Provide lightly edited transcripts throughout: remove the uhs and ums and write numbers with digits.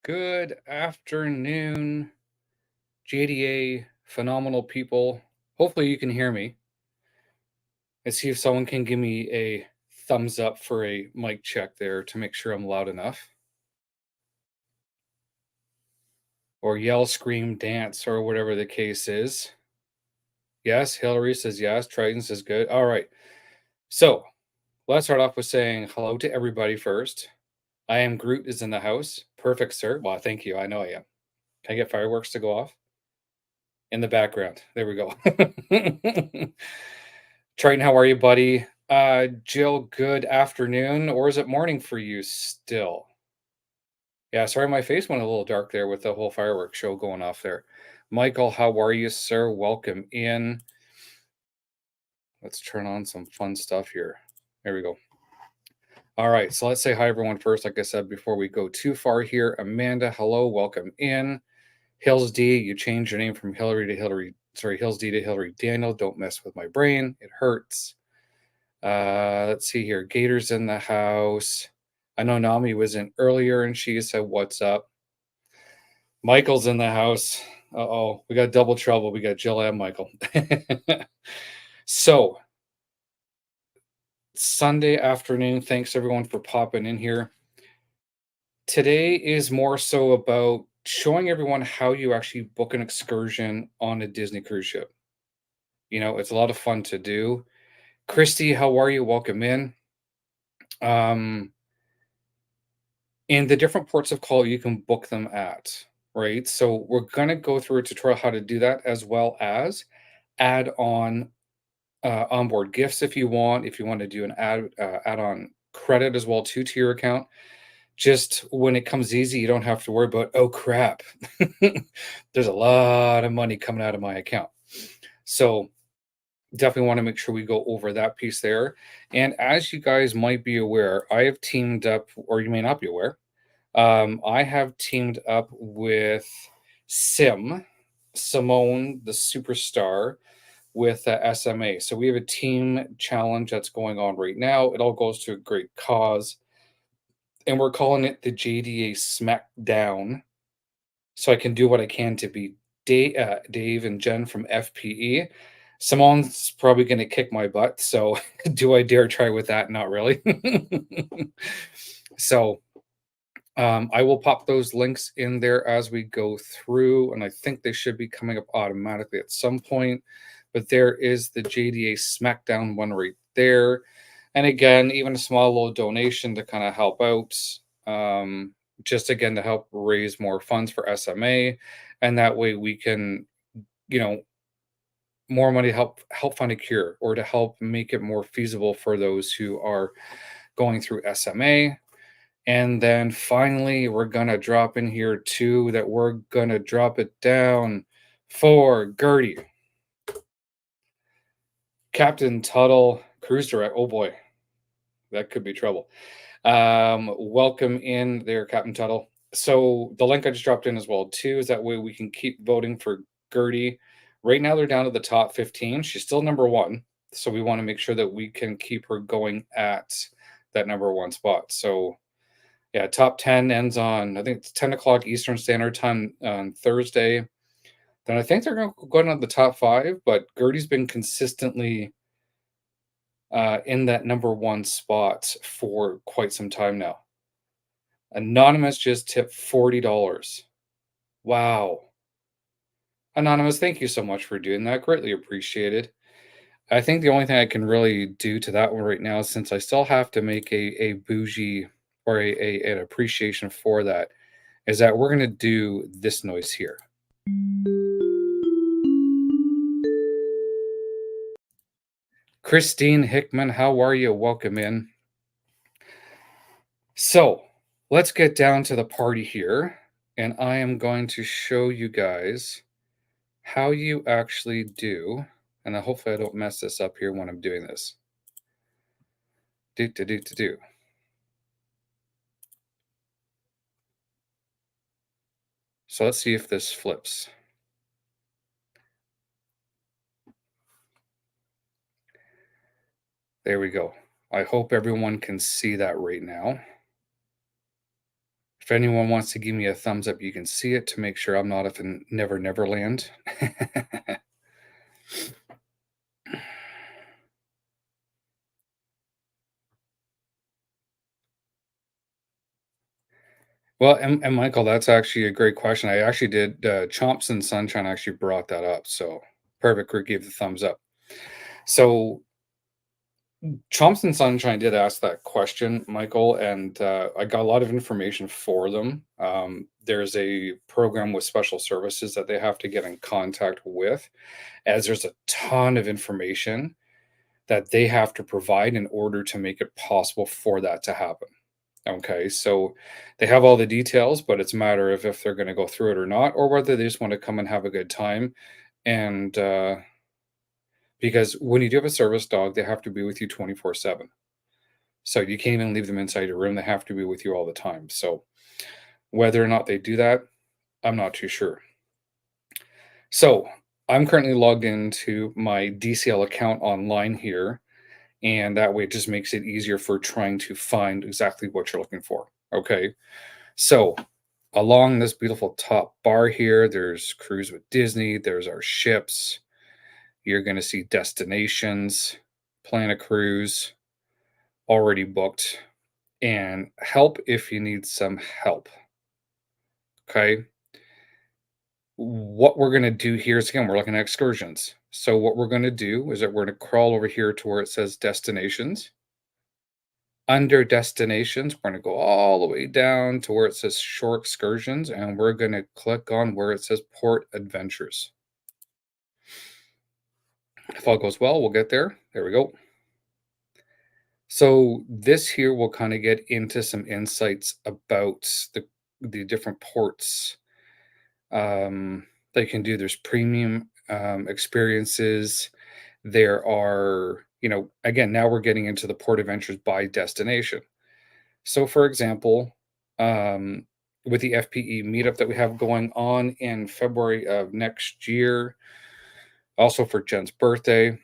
Good afternoon, JDA, phenomenal people. Hopefully, you can hear me. Let's see if someone can give me a thumbs up for a mic check there to make sure I'm loud enough. Or yell, scream, dance, or whatever the case is. Yes, Hillary says yes. Triton says good. All right. So let's start off with saying hello to everybody first. I am Groot is in the house. Perfect, sir. Well, thank you. I know I am. Can I get fireworks to go off? In the background. There we go. Triton, how are you, buddy? Jill, good afternoon, or is it morning for you still? Yeah, sorry, my face went a little dark there with the whole fireworks show going off there. Michael, how are you, sir? Welcome in. Let's turn on some fun stuff here. There we go. All right, so let's say hi, everyone, first, like I said, before we go too far here. Amanda, hello, welcome in. Hills D, you changed your name from Hillary to Hillary. Sorry, Hills D to Hillary Daniel. Don't mess with my brain. It hurts. Let's see here. Gator's in the house. I know Nami was in earlier and she said, "What's up?" Michael's in the house. Uh-oh. We got double trouble. We got Jill and Michael. So, Sunday afternoon. Thanks everyone for popping in here. Today is more so about showing everyone how you actually book an excursion on a Disney cruise ship. It's a lot of fun to do. Christy, how are you? Welcome in. Um, and the different ports of call you can book them at, right? So we're going to go through a tutorial how to do that, as well as add on onboard gifts if you want. If you want to do an add on credit as well too to your account. Just when it comes easy, you don't have to worry about, oh crap, there's a lot of money coming out of my account. So definitely want to make sure we go over that piece there. And as you guys might be aware, I have teamed up, or you may not be aware, I have teamed up with Simone, the superstar, with SMA. So we have a team challenge that's going on right now. It all goes to a great cause, and we're calling it the JDA Smackdown. So I can do what I can to beat Dave and Jen from FPE. Simone's probably going to kick my butt. So do I dare try with that? Not really. So I will pop those links in there as we go through, and I think they should be coming up automatically at some point. But there is the JDA Smackdown one right there. And again, even a small little donation to kind of help out, just again to help raise more funds for SMA, and that way we can, you know, more money to help find a cure or to help make it more feasible for those who are going through SMA. And then finally, we're going to drop in here too that we're going to drop it down for Gertie. Captain Tuttle, Cruise Direct. Oh boy, that could be trouble. Welcome in there, Captain Tuttle. So the link I just dropped in as well too is that way we can keep voting for Gertie. Right now they're down to the top 15. She's still number one. So we want to make sure that we can keep her going at that number one spot. So yeah, top 10 ends on, I think it's 10 o'clock Eastern Standard Time on Thursday. Then I think they're going to go down to the top five, but Gertie's been consistently in that number one spot for quite some time now. Anonymous just tipped $40. Wow. Anonymous, thank you so much for doing that. Greatly appreciated. I think the only thing I can really do to that one right now, since I still have to make a bougie or an appreciation for that, is that we're going to do this noise here. Christine Hickman, how are you? Welcome in. So let's get down to the party here, and I am going to show you guys how you actually do, and hopefully I don't mess this up here when I'm doing this. Do. So let's see if this flips. There we go. I hope everyone can see that right now. If anyone wants to give me a thumbs up, you can see it to make sure I'm not up in Never Never Land. Well, and Michael, that's actually a great question. I actually did, Chomps and Sunshine actually brought that up. So perfect. Rick gave the thumbs up. So Chomps and Sunshine did ask that question, Michael, and I got a lot of information for them. There's a program with special services that they have to get in contact with, as there's a ton of information that they have to provide in order to make it possible for that to happen. Okay, so they have all the details, but it's a matter of if they're going to go through it or not, or whether they just want to come and have a good time. And because when you do have a service dog, they have to be with you 24/7. So you can't even leave them inside your room. They have to be with you all the time. So whether or not they do that, I'm not too sure. So I'm currently logged into my DCL account online here, and that way it just makes it easier for trying to find exactly what you're looking for. Okay. So along this beautiful top bar here, there's Cruise with Disney, there's our ships. You're going to see destinations, plan a cruise, already booked, and help if you need some help. Okay. What we're going to do here is again, we're looking at excursions. So, what we're going to do is that we're going to crawl over here to where it says destinations. Under destinations, we're going to go all the way down to where it says shore excursions, and we're going to click on where it says port adventures. If all goes well, we'll get there. There we go. So this here will kind of get into some insights about the different ports that you can do. There's premium experiences. There are, again, now we're getting into the port adventures by destination. So, for example, with the FPE meetup that we have going on in February of next year, also for Jen's birthday,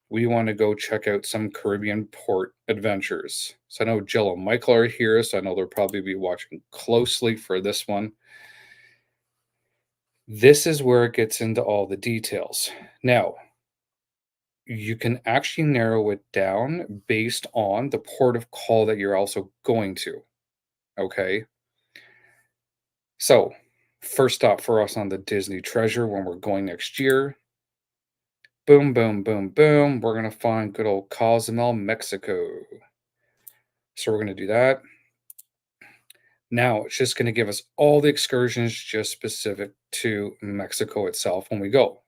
we want to go check out some Caribbean port adventures. So I know Jill and Michael are here, so I know they'll probably be watching closely for this one. This is where it gets into all the details. Now, you can actually narrow it down based on the port of call that you're also going to. Okay. So, first stop for us on the Disney Treasure when we're going next year. Boom, boom, boom, boom. We're going to find good old Cozumel, Mexico. So, we're going to do that. Now, it's just going to give us all the excursions just specific to Mexico itself when we go.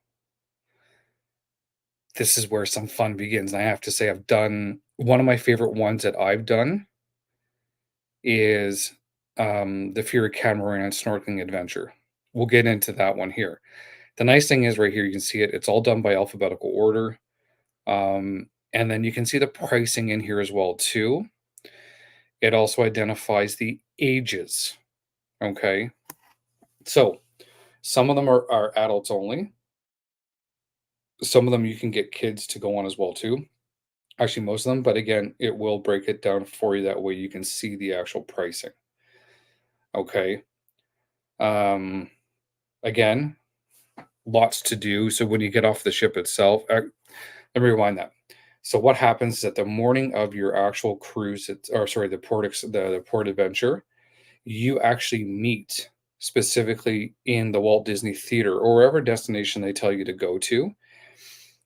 This is where some fun begins. And I have to say, I've done one of my favorite ones that I've done is the Fury Catamaran Snorkeling Adventure. We'll get into that one here. The nice thing is right here, you can see it. It's all done by alphabetical order. And then you can see the pricing in here as well, too. It also identifies the ages. Okay. So some of them are adults only. Some of them you can get kids to go on as well, too. Actually, most of them. But again, it will break it down for you. That way you can see the actual pricing. Okay. Again, lots to do. So when you get off the ship itself, let me rewind that. So what happens is at the morning of your actual cruise, or sorry, the port adventure, you actually meet specifically in the Walt Disney Theater or wherever destination they tell you to go to,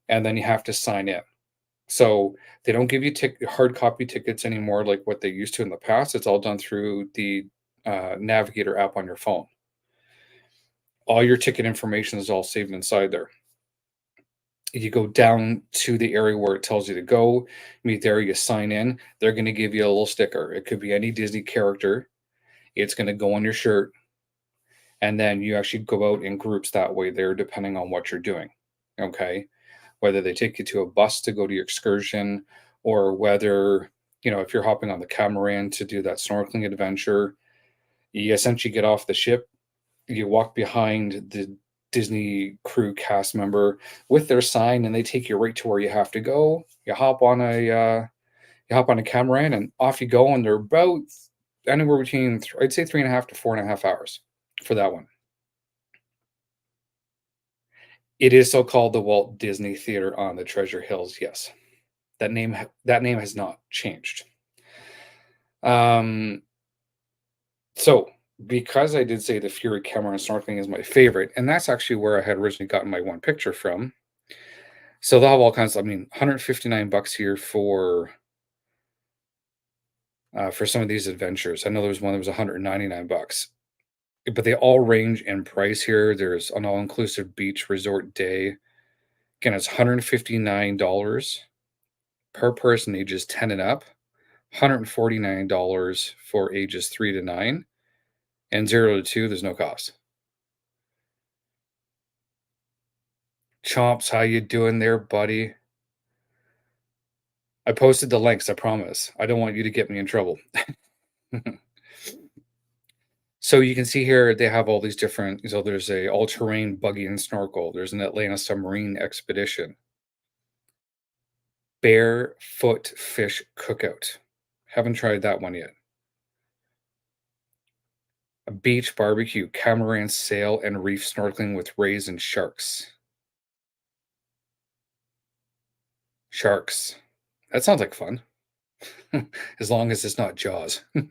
and then you have to sign in. So they don't give you hard copy tickets anymore like what they used to in the past. It's all done through the Navigator app on your phone. All your ticket information is all saved inside there. You go down to the area where it tells you to go, meet there, you sign in. They're going to give you a little sticker. It could be any Disney character. It's going to go on your shirt. And then you actually go out in groups that way there, depending on what you're doing. Okay. Whether they take you to a bus to go to your excursion, or whether, if you're hopping on the catamaran to do that snorkeling adventure, you essentially get off the ship, you walk behind the Disney crew cast member with their sign, and they take you right to where you have to go. You hop on a catamaran, and off you go. And they're about anywhere between, I'd say 3.5 to 4.5 hours for that one. It is so called the Walt Disney Theater on the Treasure Hills. Yes, that name has not changed. Um, so because I did say the Fury camera and snorkeling is my favorite, and that's actually where I had originally gotten my one picture from. So they'll have all kinds. I mean, $159 here for some of these adventures. I know there was one that was $199, but they all range in price here. There's an all-inclusive beach resort day. Again, it's $159 per person, ages 10 and up. $149 for ages 3 to 9, and 0 to 2, there's no cost. Chomps, how you doing there, buddy? I posted the links, I promise. I don't want you to get me in trouble. So you can see here they have all these different, so there's a all-terrain buggy and snorkel. There's an Atlanta submarine expedition. Barefoot fish cookout. Haven't tried that one yet. A beach barbecue, catamaran sail, and reef snorkeling with rays and sharks. Sharks. That sounds like fun. As long as it's not Jaws. All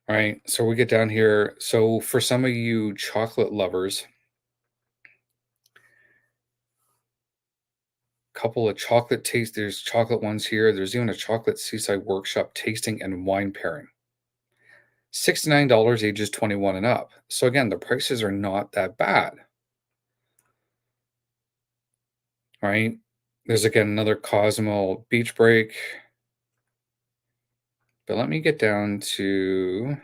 right, so we get down here. So for some of you chocolate lovers, couple of chocolate taste. There's chocolate ones here. There's even a chocolate seaside workshop tasting and wine pairing. $69, ages 21 and up. So again, the prices are not that bad. All right. There's again another Cosmo beach break. But let me get down to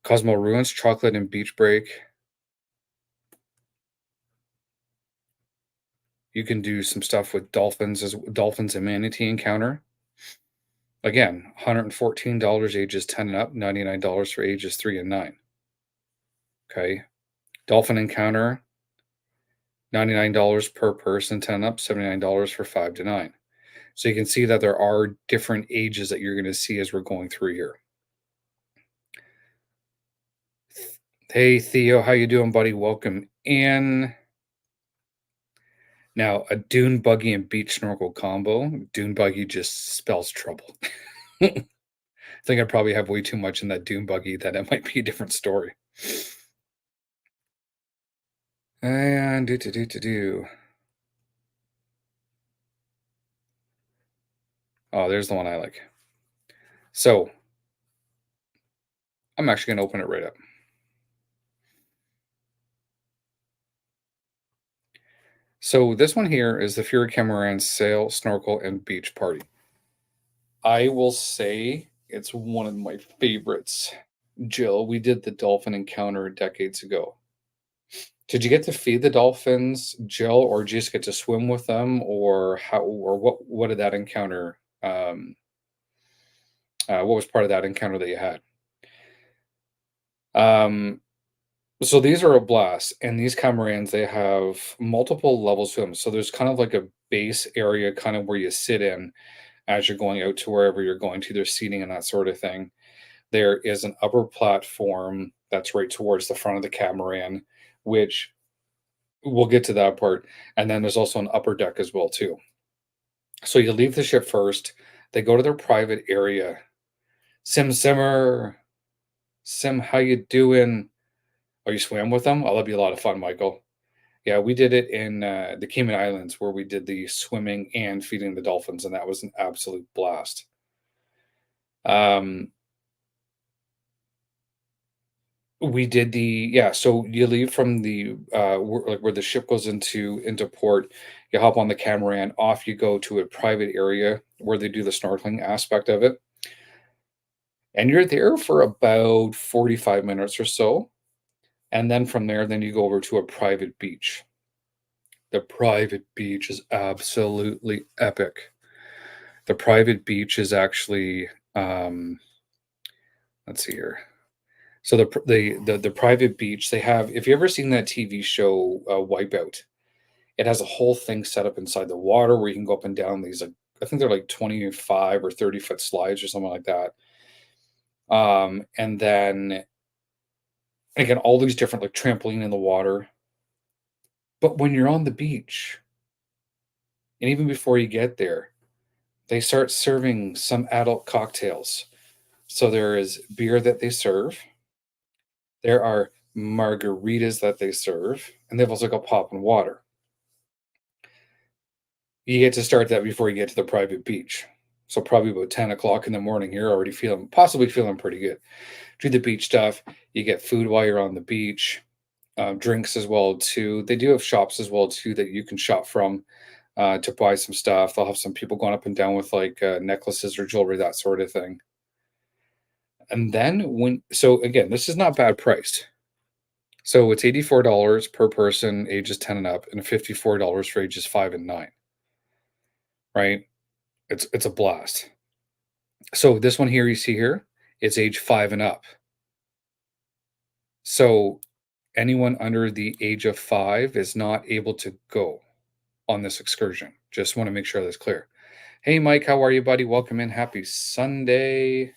Cosmo Ruins chocolate and beach break. You can do some stuff with dolphins and manatee encounter. Again, $114, ages 10 and up, $99 for ages 3 and 9. Okay. Dolphin encounter, $99 per person, 10 and up, $79 for 5 to 9. So you can see that there are different ages that you're going to see as we're going through here. Hey Theo, how you doing, buddy? Welcome in. Now, a dune buggy and beach snorkel combo. Dune buggy just spells trouble. I think I probably have way too much in that dune buggy that it might be a different story. And do. Oh, there's the one I like. So I'm actually going to open it right up. So this one here is the Fury Catamaran Sail, Snorkel, and Beach Party. I will say it's one of my favorites. Jill, we did the dolphin encounter decades ago. Did you get to feed the dolphins, Jill, or just get to swim with them, or how, or what did that encounter? What was part of that encounter that you had? So these are a blast, and these catamarans they have multiple levels to them. So there's kind of like a base area, kind of where you sit in as you're going out to wherever you're going to. There's seating and that sort of thing. There is an upper platform that's right towards the front of the catamaran, which we'll get to that part. And then there's also an upper deck as well too. So you leave the ship first. They go to their private area. Simmer, Sim, how you doing? Oh, you swam with them? Oh, that'd be a lot of fun, Michael. Yeah, we did it in the Cayman Islands where we did the swimming and feeding the dolphins, and that was an absolute blast. We did so you leave from the where the ship goes into port, you hop on the catamaran, off you go to a private area where they do the snorkeling aspect of it. And you're there for about 45 minutes or so. And then from there, then you go over to a private beach. The private beach is absolutely epic. The private beach is actually, let's see here. So the private beach they have. If you ever seen that TV show Wipeout, it has a whole thing set up inside the water where you can go up and down these I think they're like 25 or 30-foot slides or something like that. And then again, all these different like trampoline in the water. But when you're on the beach, and even before you get there, they start serving some adult cocktails. So there is beer that they serve, there are margaritas that they serve, and they've also got pop and water. You get to start that before you get to the private beach. So probably about 10 o'clock in the morning, you're already feeling possibly feeling pretty good. Do the beach stuff. You get food while you're on the beach, drinks as well too. They do have shops as well too that you can shop from to buy some stuff. They'll have some people going up and down with like necklaces or jewelry, that sort of thing. And then so again, this is not bad priced. So it's $84 per person, ages 10 and up, and $54 for ages 5 and 9. Right? It's a blast. So this one here you see here, it's age 5 and up. So anyone under the age of 5 is not able to go on this excursion. Just want to make sure that's clear. Hey, Mike, how are you, buddy? Welcome in. Happy Sunday.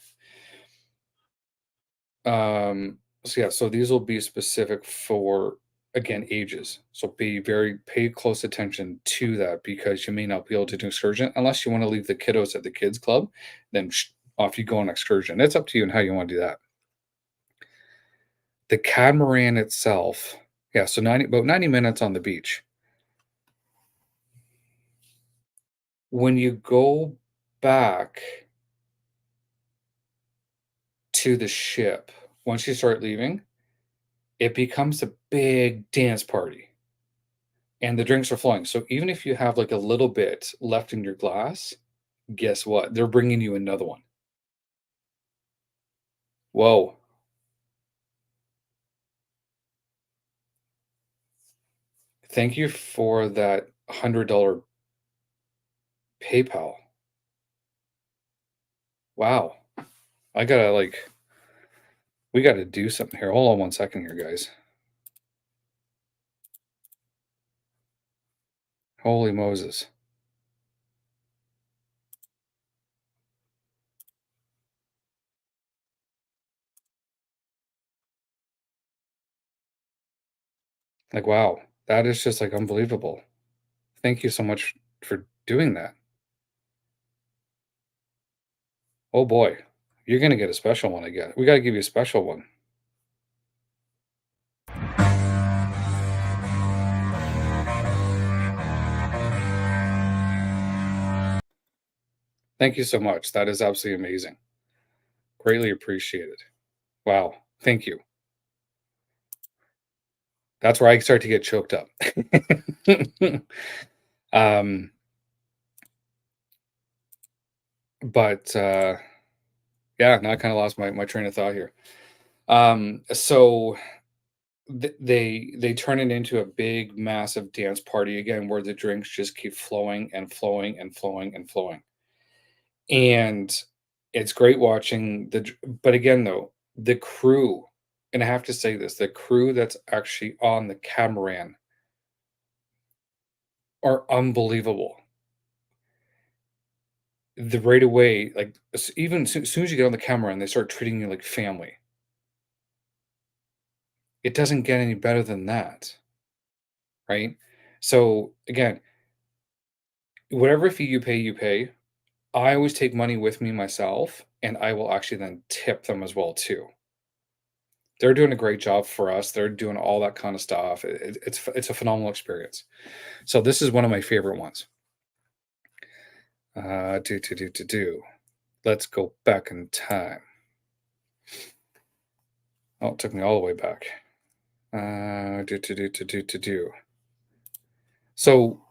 So yeah, so these will be specific for again ages. So pay close attention to that because you may not be able to do excursion unless you want to leave the kiddos at the kids club. Then off you go on excursion. It's up to you and how you want to do that. The catamaran itself, yeah, so about 90 minutes on the beach. When you go back to the ship, once you start leaving, it becomes a big dance party and the drinks are flowing. So even if you have like a little bit left in your glass, guess what? They're bringing you another one. Whoa. Thank you for that $100 PayPal. Wow. I gotta like, we gotta do something here. Hold on 1 second here, guys. Holy Moses. Like, wow. That is just like unbelievable. Thank you so much for doing that. Oh boy. You're gonna get a special one again. We gotta give you a special one. Thank you so much. That is absolutely amazing. Greatly appreciated. Wow. Thank you. That's where I start to get choked up. um, but yeah, now I kind of lost my train of thought here. So they turn it into a big, massive dance party again, where the drinks just keep flowing and flowing and flowing and flowing, and it's great watching but again though, the crew, and I have to say this, the crew that's actually on the catamaran are unbelievable. The right away, like even as soon as you get on the camera and they start treating you like family, it doesn't get any better than that, right? So again, whatever fee you pay, you pay. I always take money with me myself, and I will actually then tip them as well too. They're doing a great job for us. They're doing all that kind of stuff. It's a phenomenal experience. So this is one of my favorite ones. Do. Let's go back in time. Oh, it took me all the way back. Do. So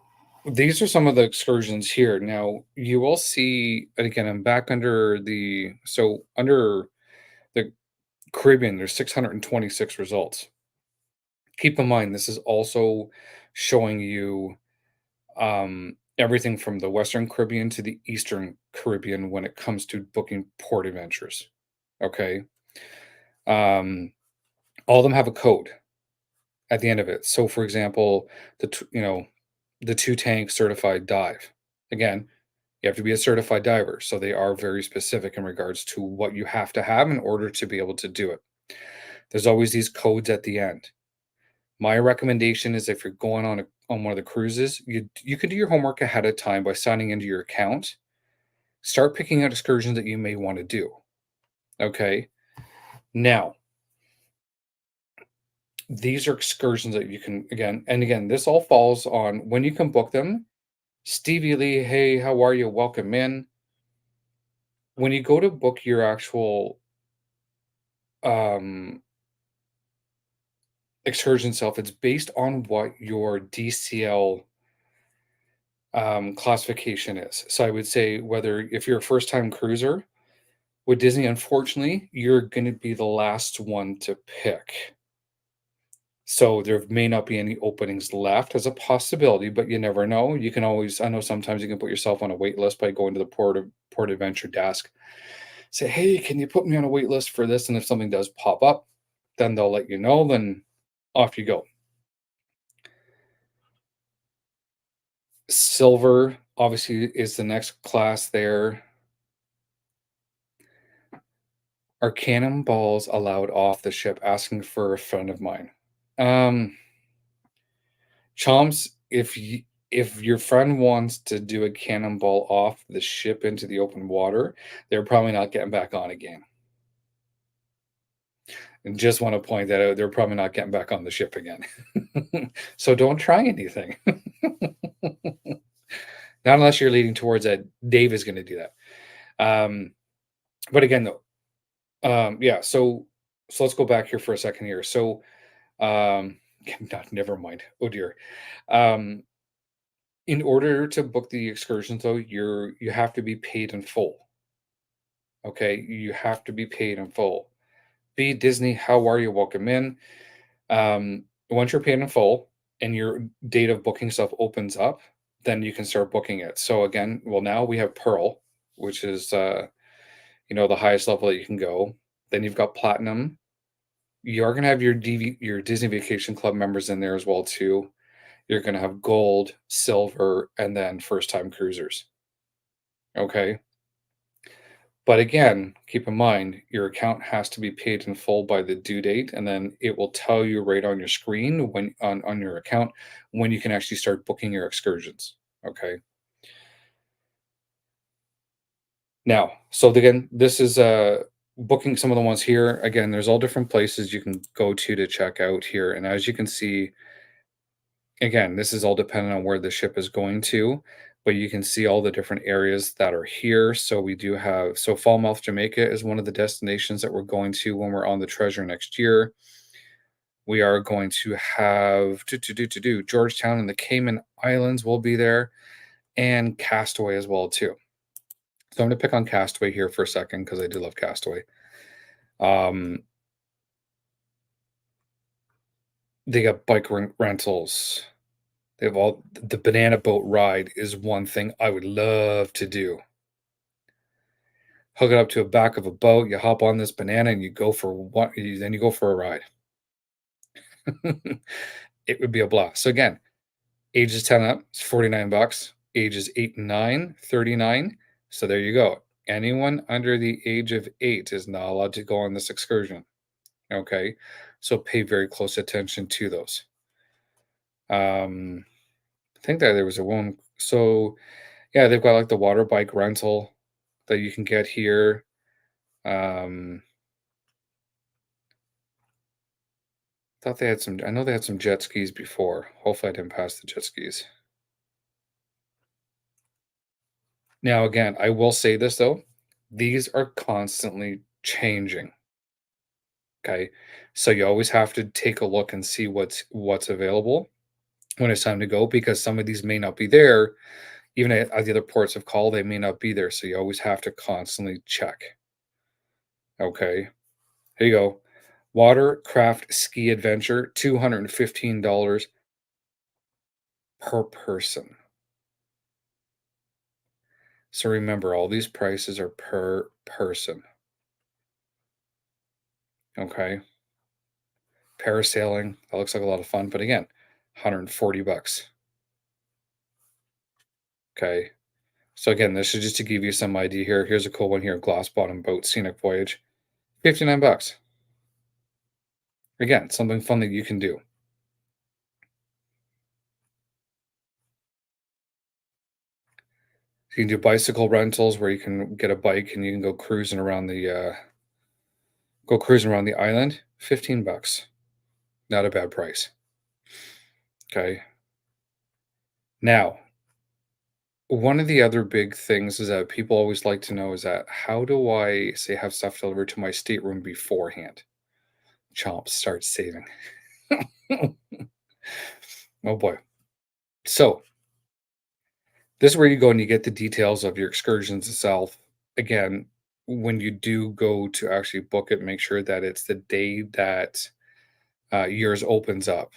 these are some of the excursions here. Now you will see, and again, I'm back under the Caribbean. There's 626 results. Keep in mind, this is also showing you everything from the Western Caribbean to the Eastern Caribbean when it comes to booking port adventures. Okay, um, all of them have a code at the end of it. So, for example, the two tank certified dive. Again, You have to be a certified diver, so they are very specific in regards to what you have to have in order to be able to do it. There's always these codes at the end. My recommendation is if you're going on one of the cruises, you can do your homework ahead of time by signing into your account. Start picking out excursions that you may want to do. Okay. Now, these are excursions that you can again, this all falls on when you can book them. Stevie Lee, hey, how are you? Welcome in. When you go to book your actual um excursion itself, it's based on what your DCL classification is. So I would say whether if you're a first time cruiser with Disney, unfortunately, you're going to be the last one to pick. So there may not be any openings left as a possibility, but you never know. You can always, I know sometimes you can put yourself on a wait list by going to the port adventure desk. Say, hey, can you put me on a wait list for this? And if something does pop up, then they'll let you know. Then off you go. Silver obviously is the next class there. Are cannonballs allowed off the ship? Asking for a friend of mine. Um, Chomps, if your friend wants to do a cannonball off the ship into the open water, they're probably not getting back on again. And just want to point that out, they're probably not getting back on the ship again. So don't try anything. Not unless you're leading towards that. Dave is going to do that. But again, though, yeah. So let's go back here for a second here. So, um, not never mind. Oh dear. Um, in order to book the excursions, though, you have to be paid in full. Okay, you have to be paid in full. Be Disney, how are you? Welcome in. Once you're paid in full and your date of booking stuff opens up, then you can start booking it. So again, well, now we have Pearl, which is the highest level that you can go. Then you've got Platinum. You are gonna have your Disney Vacation Club members in there as well too. You're gonna have Gold, Silver, and then first time cruisers. Okay. But again, keep in mind your account has to be paid in full by the due date, and then it will tell you right on your screen when on your account when you can actually start booking your excursions. Okay. Now, so again, this is booking some of the ones here. Again, there's all different places you can go to check out here. And as you can see, again, this is all dependent on where the ship is going to, but you can see all the different areas that are here. So we do have, so Falmouth, Jamaica is one of the destinations that we're going to when we're on the Treasure next year. We are going to have to do Georgetown and the Cayman Islands will be there, and Castaway as well too. So I'm going to pick on Castaway here for a second because I do love Castaway. Um, they got rentals. They have all the banana boat ride is one thing I would love to do. Hook it up to a back of a boat. You hop on this banana and you go for one. Then you go for a ride. It would be a blast. So again, ages 10 up, it's $49. Ages 8 and 9, 39. So there you go. Anyone under the age of 8 is not allowed to go on this excursion. Okay. So pay very close attention to those. I think that there was a one. So yeah, they've got like the water bike rental that you can get here. Um, thought they had some. I know they had some jet skis before. Hopefully, I didn't pass the jet skis. Now, again, I will say this though: these are constantly changing. Okay, so you always have to take a look and see what's available when it's time to go because some of these may not be there. Even at the other ports of call, they may not be there. So you always have to constantly check. Okay, here you go. Watercraft ski adventure, $215 per person. So remember, all these prices are per person. Okay. Parasailing, that looks like a lot of fun, but again, $140. Okay. So again, this is just to give you some idea here. Here's a cool one here, glass bottom boat scenic voyage, 59 bucks. Again, something fun that you can do. You can do bicycle rentals where you can get a bike and you can go cruising around the island. 15 bucks. Not a bad price. Okay. Now, one of the other big things is that people always like to know is that how do I say have stuff delivered to my stateroom beforehand? Chomp, start saving. Oh boy. So this is where you go and you get the details of your excursions itself. Again, when you do go to actually book it, make sure that it's the day that yours opens up.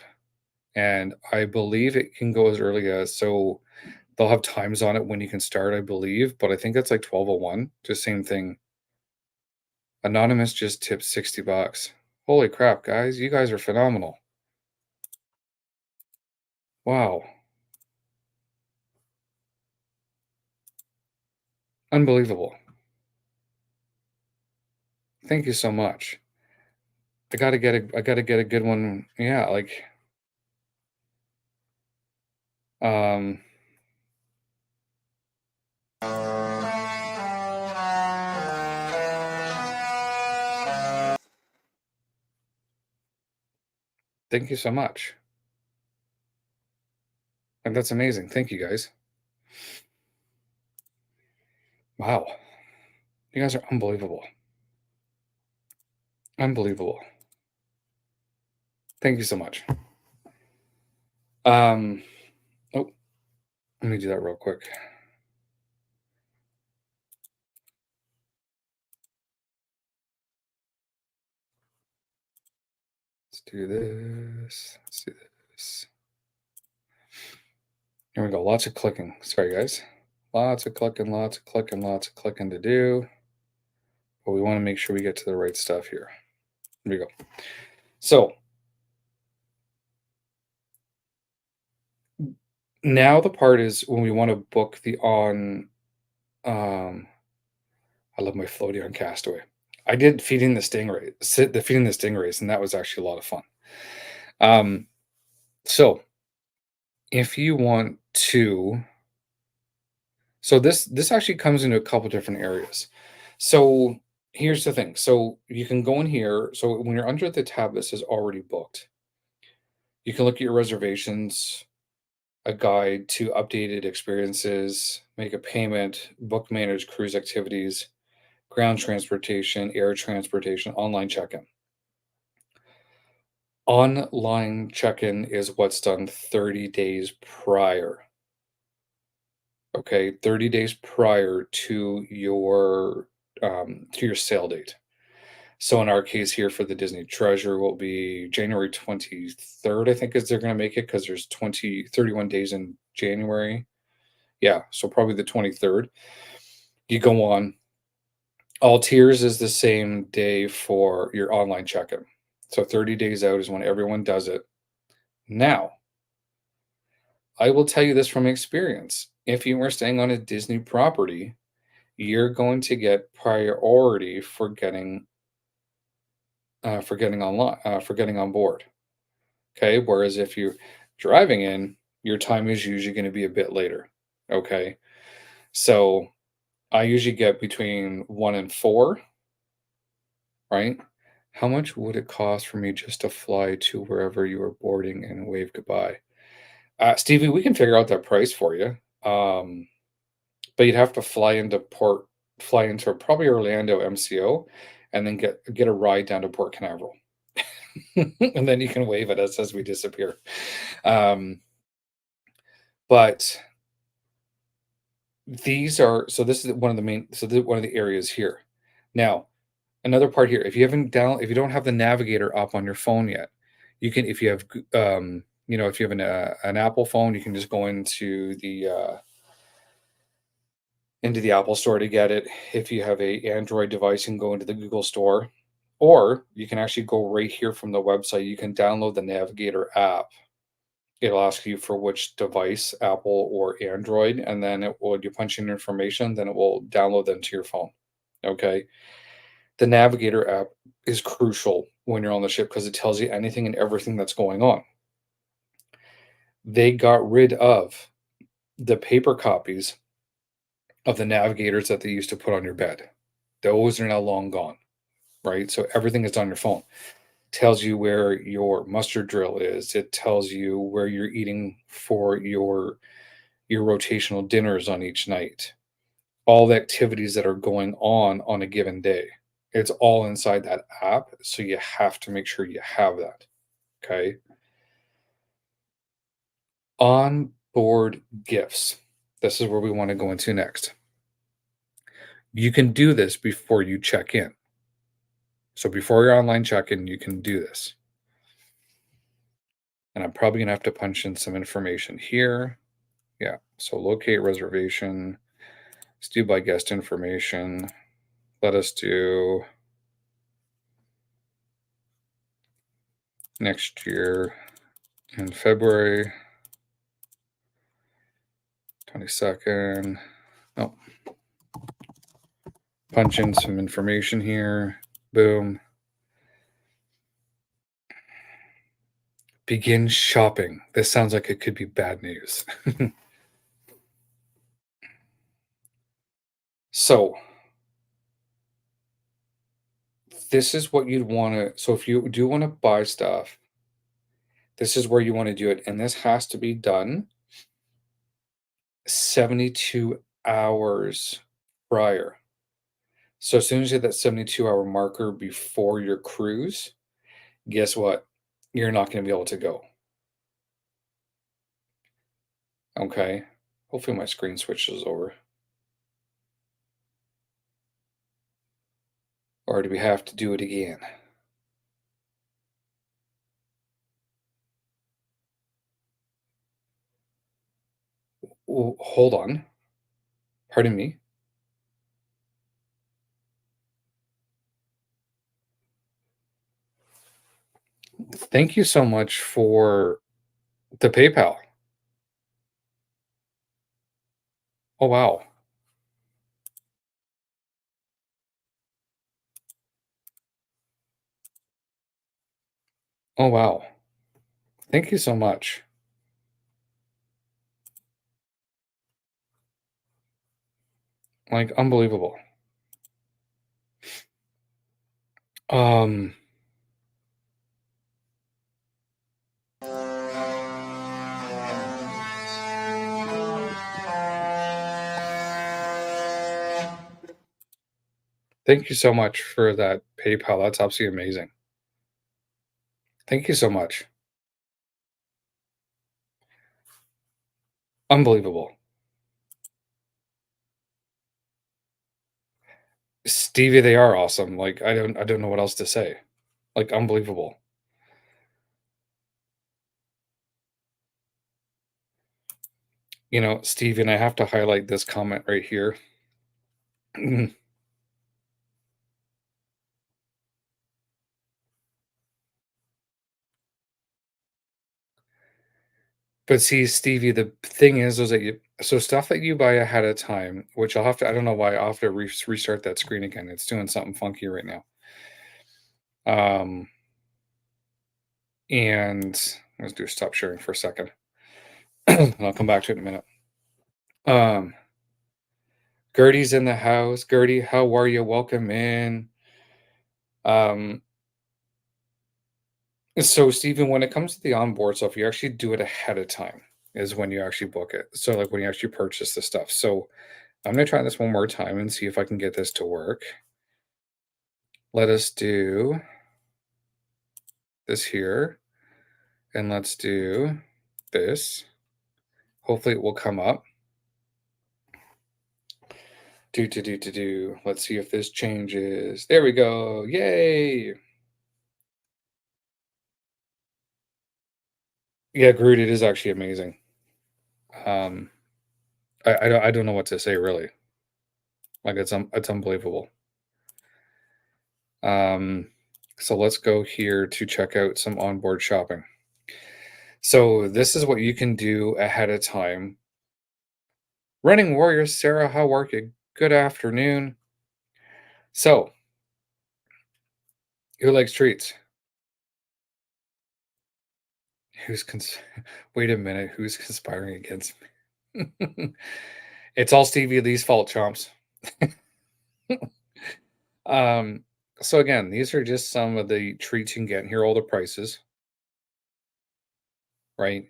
And I believe it can go as early as, so they'll have times on it when you can start, I believe, but I think that's like 12:01. Just same thing. Anonymous just tipped 60 bucks. Holy crap, guys. You guys are phenomenal. Wow. Unbelievable. Thank you so much. I gotta get a good one. Yeah, like um thank you so much. And that's amazing. Thank you guys. Wow. You guys are unbelievable. Unbelievable. Thank you so much. Um oh, let me do that real quick. Let's do this. Let's do this. Here we go. Lots of clicking. Sorry, guys. Lots of clicking, lots of clicking, lots of clicking to do. But we want to make sure we get to the right stuff here. Here we go. So now the part is when we want to book the on. Um, I love my floaty on Castaway. I did feeding the stingray, the feeding the stingrays, and that was actually a lot of fun. Um, so if you want to, so this actually comes into a couple different areas. So here's the thing. So you can go in here. So when you're under the tab that says already booked, you can look at your reservations, a guide to updated experiences, make a payment, book manage cruise activities, ground transportation, air transportation, online check-in. Online check-in is what's done 30 days prior. Okay, 30 days prior to your sale date. So in our case here for the Disney Treasure will be January 23rd, I think is they're going to make it because there's 31 days in January. Yeah, so probably the 23rd. You go on. All tiers is the same day for your online check-in. So 30 days out is when everyone does it. Now, I will tell you this from experience. If you are staying on a Disney property, you're going to get priority for getting online for getting on board. Okay, whereas if you're driving in, your time is usually going to be a bit later. Okay, so I usually get between 1 and 4. Right? How much would it cost for me just to fly to wherever you are boarding and wave goodbye? Stevie, we can figure out that price for you. But you'd have to fly into probably Orlando MCO, and then get a ride down to Port Canaveral, and then you can wave at us as we disappear. Um, but these are so this is one of the main so this, one of the areas here. Now, another part here, if you don't have the navigator up on your phone yet, you can if you have if you have an Apple phone, you can just go into the Apple store to get it. If you have a Android device, you can go into the Google store, or you can actually go right here from the website. You can download the Navigator app, It'll ask you for which device, Apple or Android, and then it will you punch in information, then it will download them to your phone. Okay. The Navigator app is crucial when you're on the ship because it tells you anything and everything that's going on. They got rid of the paper copies of the navigators that they used to put on your bed. Those are now long gone, right? So everything is on your phone. Tells you where your mustard drill is. It tells you where you're eating for your rotational dinners on each night. All the activities that are going on a given day. It's all inside that app, so you have to make sure you have that. Okay. Onboard gifts. This is where we want to go into next. You can do this before you check in. So before your online check-in, you can do this. And I'm probably gonna have to punch in some information here. Yeah. So locate reservation. Let's do by guest information. Let us do next year in February 22nd. Oh, punch in some information here. Boom. Begin shopping. This sounds like it could be bad news. So, this is what you'd want to. So, if you do want to buy stuff, this is where you want to do it. And this has to be done 72 hours prior. So, as soon as you hit that 72-hour marker before your cruise, guess what? You're not going to be able to go. Okay. Hopefully, my screen switches over. Or do we have to do it again? Oh, hold on. Pardon me. Thank you so much for the PayPal. Oh, wow. Oh, wow. Thank you so much. Like, unbelievable. Um, Thank you so much for that PayPal. That's absolutely amazing. Thank you so much. Unbelievable. Stevie, they are awesome. Like, I don't know what else to say. Like, unbelievable. Stevie, and I have to highlight this comment right here. But see, Stevie, the thing is that stuff that you buy ahead of time, which I don't know why I'll have to restart that screen again. It's doing something funky right now. Um, and let's do stop sharing for a second. And I'll come back to it in a minute. Um, Gertie's in the house. Gertie, how are you? Welcome in. Um, so Stephen, when it comes to the onboard stuff, you actually do it ahead of time is when you actually book it. So like when you actually purchase the stuff. So I'm gonna try this one more time and see if I can get this to work. Let us do this here, and let's do this. Hopefully it will come up. Do. Let's see if this changes. There we go. Yay. Yeah, Groot, it is actually amazing. Um, I don't know what to say really. Like it's unbelievable. Um, so let's go here to check out some onboard shopping. So this is what you can do ahead of time. Running Warriors, Sarah, how are you? Good afternoon. So, who likes treats? Who's cons- Wait a minute, who's conspiring against me? It's all Stevie Lee's fault, chomps. um, so again, these are just some of the treats you can get. And here are all the prices, right?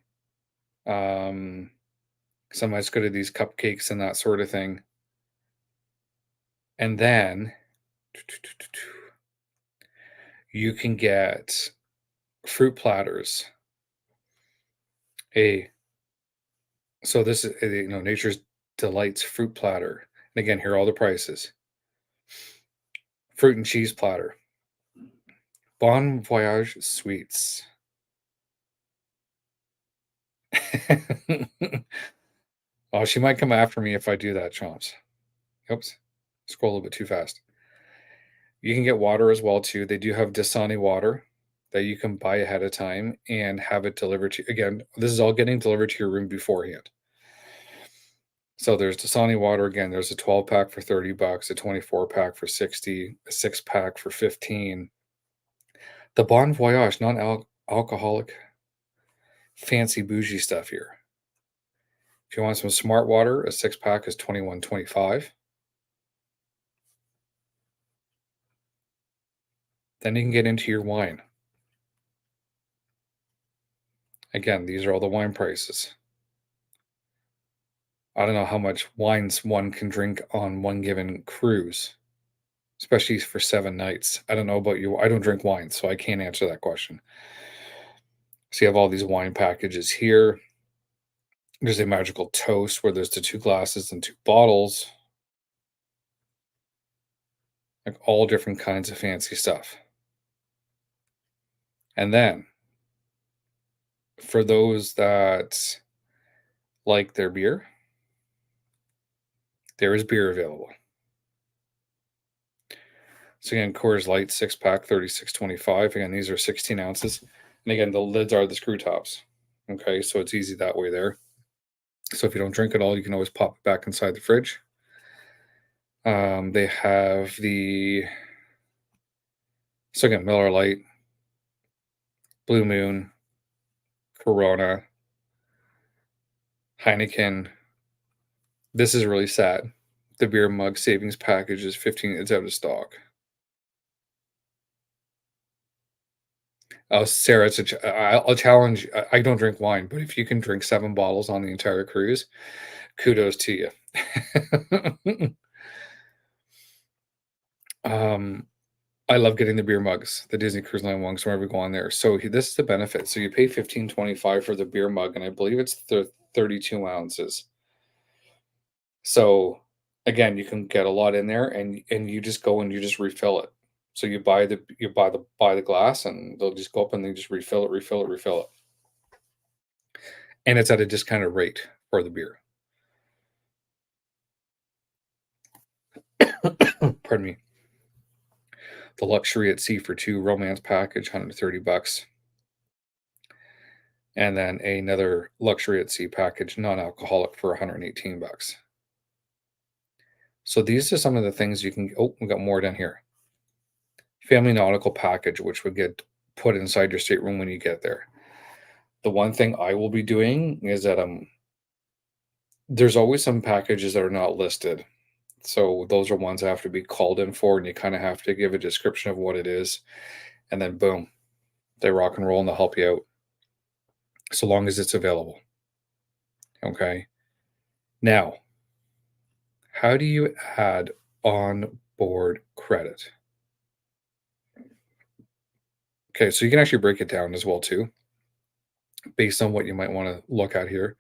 Um, some nice good at these cupcakes and that sort of thing. And then you can get fruit platters. A So this is Nature's Delights fruit platter. And again, here are all the prices. Fruit and cheese platter. Bon Voyage sweets. Oh, she might come after me if I do that, chomps. Oops. Scroll a little bit too fast. You can get water as well too. They do have Dasani water that you can buy ahead of time and have it delivered to you. Again, this is all getting delivered to your room beforehand. So there's Dasani water again. There's a 12 pack for $30, a 24 pack for 60, a 6 pack for 15. The Bon Voyage non-alcoholic fancy bougie stuff here. If you want some smart water, a 6 pack is 21.25. Then you can get into your wine. Again, these are all the wine prices. I don't know how much wines one can drink on one given cruise, especially for 7 nights. I don't know about you. I don't drink wine, so I can't answer that question. So you have all these wine packages here. There's a magical toast where there's the 2 glasses and 2 bottles, like all different kinds of fancy stuff. And then for those that like their beer, there is beer available. So again, Coors Light 6 pack, 36.25. Again, these are 16 ounces. And again, the lids are the screw tops. Okay, so it's easy that way there. So if you don't drink it all, you can always pop it back inside the fridge. They have so again, Miller Lite, Blue Moon, Corona, Heineken. This is really sad. The beer mug savings package is 15. It's out of stock. Oh, Sarah, I'll challenge. I don't drink wine, but if you can drink 7 bottles on the entire cruise, kudos to you. um, I love getting the beer mugs, the Disney Cruise Line ones whenever we go on there. So this is the benefit. So you pay 15.25 for the beer mug, and I believe it's 32 ounces. So again, you can get a lot in there, and you just go and you just refill it. So you buy the glass, and they'll just go up and they just refill it, refill it, refill it, and it's at a discounted rate for the beer. Pardon me. The luxury at sea for two romance package, $130, and then another luxury at sea package, non-alcoholic, for $118. So these are some of the things you can. Oh, we got more down here. Family nautical package, which would get put inside your stateroom when you get there. The one thing I will be doing is that there's always some packages that are not listed. So those are ones that have to be called in for, and you kind of have to give a description of what it is, and then boom, they rock and roll and they'll help you out so long as it's available. Okay. Now, how do you add on board credit? Okay, so you can actually break it down as well too, based on what you might want to look at here.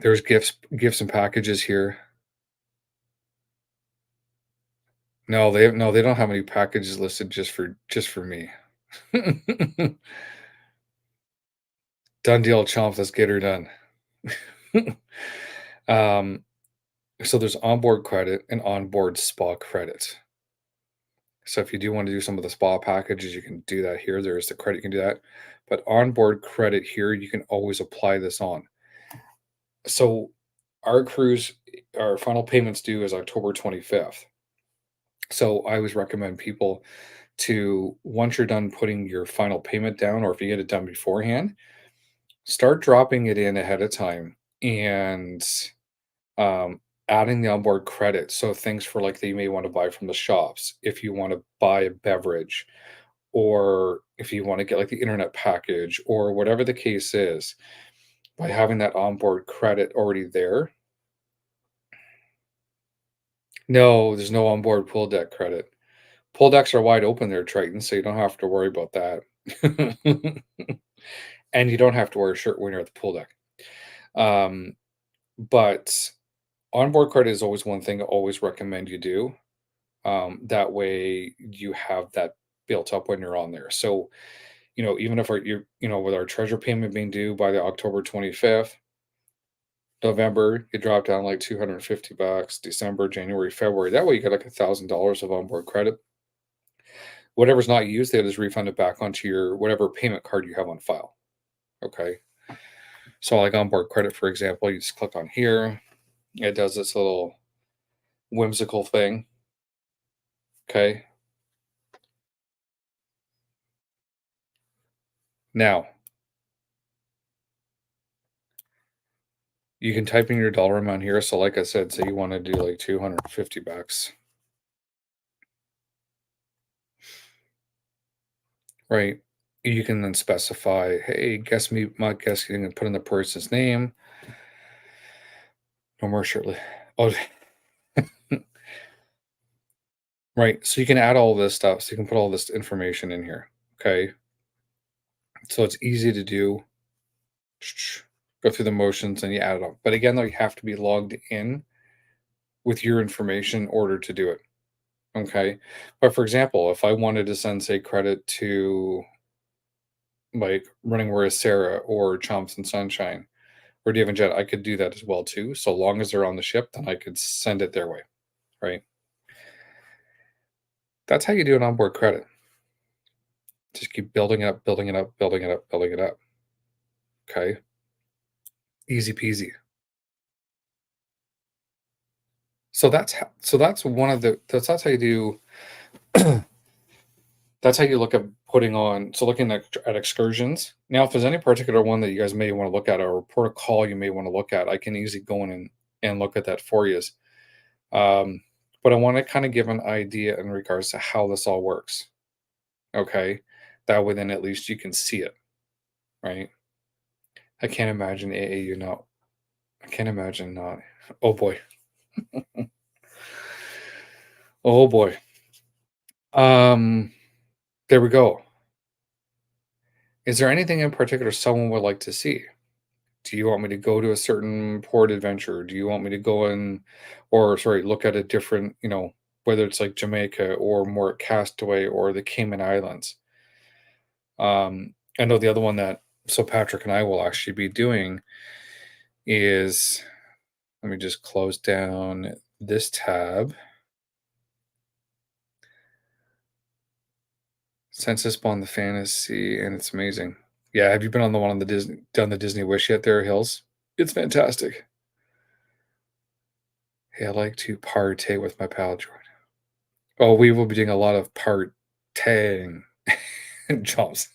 There's gifts and packages here. No, they don't have any packages listed just for me. Done deal, chomp. Let's get her done. um, so there's onboard credit and onboard spa credit. So if you do want to do some of the spa packages, you can do that here. There's the credit, you can do that. But onboard credit here, you can always apply this on. So our cruise, our final payments due is October 25th. So I always recommend people to, once you're done putting your final payment down, or if you get it done beforehand, start dropping it in ahead of time and um, adding the onboard credit. So things for like that you may want to buy from the shops, if you want to buy a beverage, or if you want to get like the internet package, or whatever the case is, by having that onboard credit already there. No, there's no onboard pool deck credit. Pool decks are wide open there, Triton, so you don't have to worry about that. And you don't have to wear a shirt when you're at the pool deck. Um, but onboard credit is always one thing I always recommend you do. That way you have that built up when you're on there. So, even if with our treasure payment being due by the October 25th, November, you drop down like 250 bucks, December, January, February. That way you get like $1,000 of onboard credit. Whatever's not used, they just refund it back onto your whatever payment card you have on file. Okay. So like onboard credit, for example, you just click on here. It does this little whimsical thing. Okay. Now you can type in your dollar amount here. So like I said, say you want to do like 250 bucks. Right. You can then specify, hey, guess me, my guess, you can put in the person's name. No more shirtless. Oh, right. So you can add all this stuff. So you can put all this information in here. Okay. So it's easy to do. Go through the motions and you add it up. But again, though, you have to be logged in with your information in order to do it. Okay. But for example, if I wanted to send, say, credit to like Running Where Is Sarah or Chomps and Sunshine or Dave and Jet, I could do that as well too. So long as they're on the ship, then I could send it their way. Right. That's how you do an onboard credit. Just keep building it up, building it up, building it up, building it up. Okay. Easy peasy. So that's one of the that's how you do that's how you look at putting on. So looking at excursions. Now, if there's any particular one that you guys may want to look at, or protocol you may want to look at, I can easily go in and look at that for you. Um, but I want to kind of give an idea in regards to how this all works. Okay. That way then at least you can see it, right? I can't imagine AAU not. I can't imagine not. Oh boy. Oh boy. Um, there we go. Is there anything in particular someone would like to see? Do you want me to go to a certain port adventure? Do you want me to go in, or sorry, look at a different, whether it's like Jamaica or more at Castaway or the Cayman Islands? I know the other one that so Patrick and I will actually be doing is, let me just close down this tab. Census Spawn the Fantasy, and it's amazing. Yeah, have you been on the one on the done the Disney Wish yet there, Hills? It's fantastic. Hey, I like to partay with my pal Jordan. Oh, we will be doing a lot of partying jobs.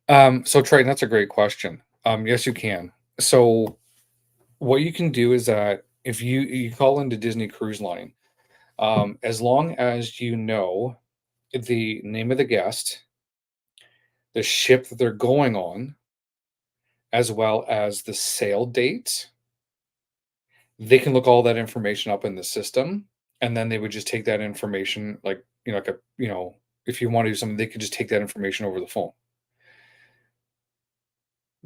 So Triton, that's a great question. Yes, you can. So what you can do is that if you call into Disney Cruise Line, as long as you know the name of the guest, the ship that they're going on, as well as the sail date, they can look all that information up in the system, and then they would just take that information, like if you want to do something, they could just take that information over the phone.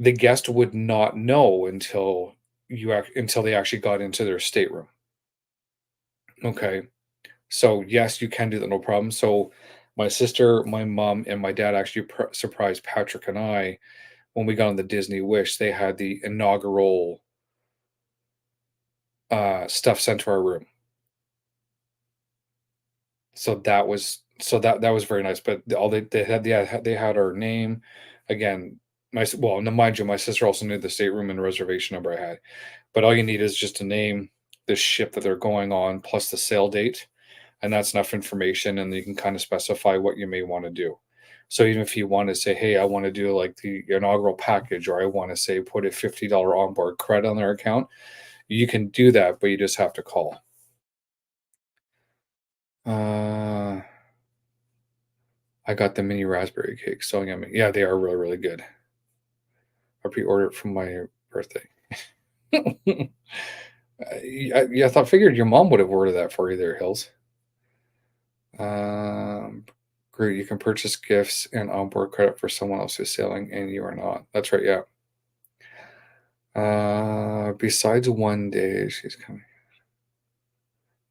The guest would not know until they actually got into their stateroom. Okay, so yes, you can do that, no problem. So my sister, my mom, and my dad actually surprised Patrick and I when we got on the Disney Wish. They had the inaugural stuff sent to our room. So that was very nice, but all they had our name. Again, well, now mind you, my sister also knew the stateroom and reservation number I had, but all you need is just a name, the ship that they're going on, plus the sail date, and that's enough information, and you can kind of specify what you may wanna do. So even if you wanna say, "Hey, I wanna do, like, the inaugural package," or I wanna say put a $50 onboard credit on their account, you can do that, but you just have to call. Uh I got the mini raspberry cake, so yummy. Yeah, they are really, really good. I pre-ordered from my birthday. Yeah, I thought figured your mom would have ordered that for you there, Hills. Um, Great. You can purchase gifts and onboard credit for someone else who's sailing and you are not. That's right. Yeah. Besides one day, she's coming.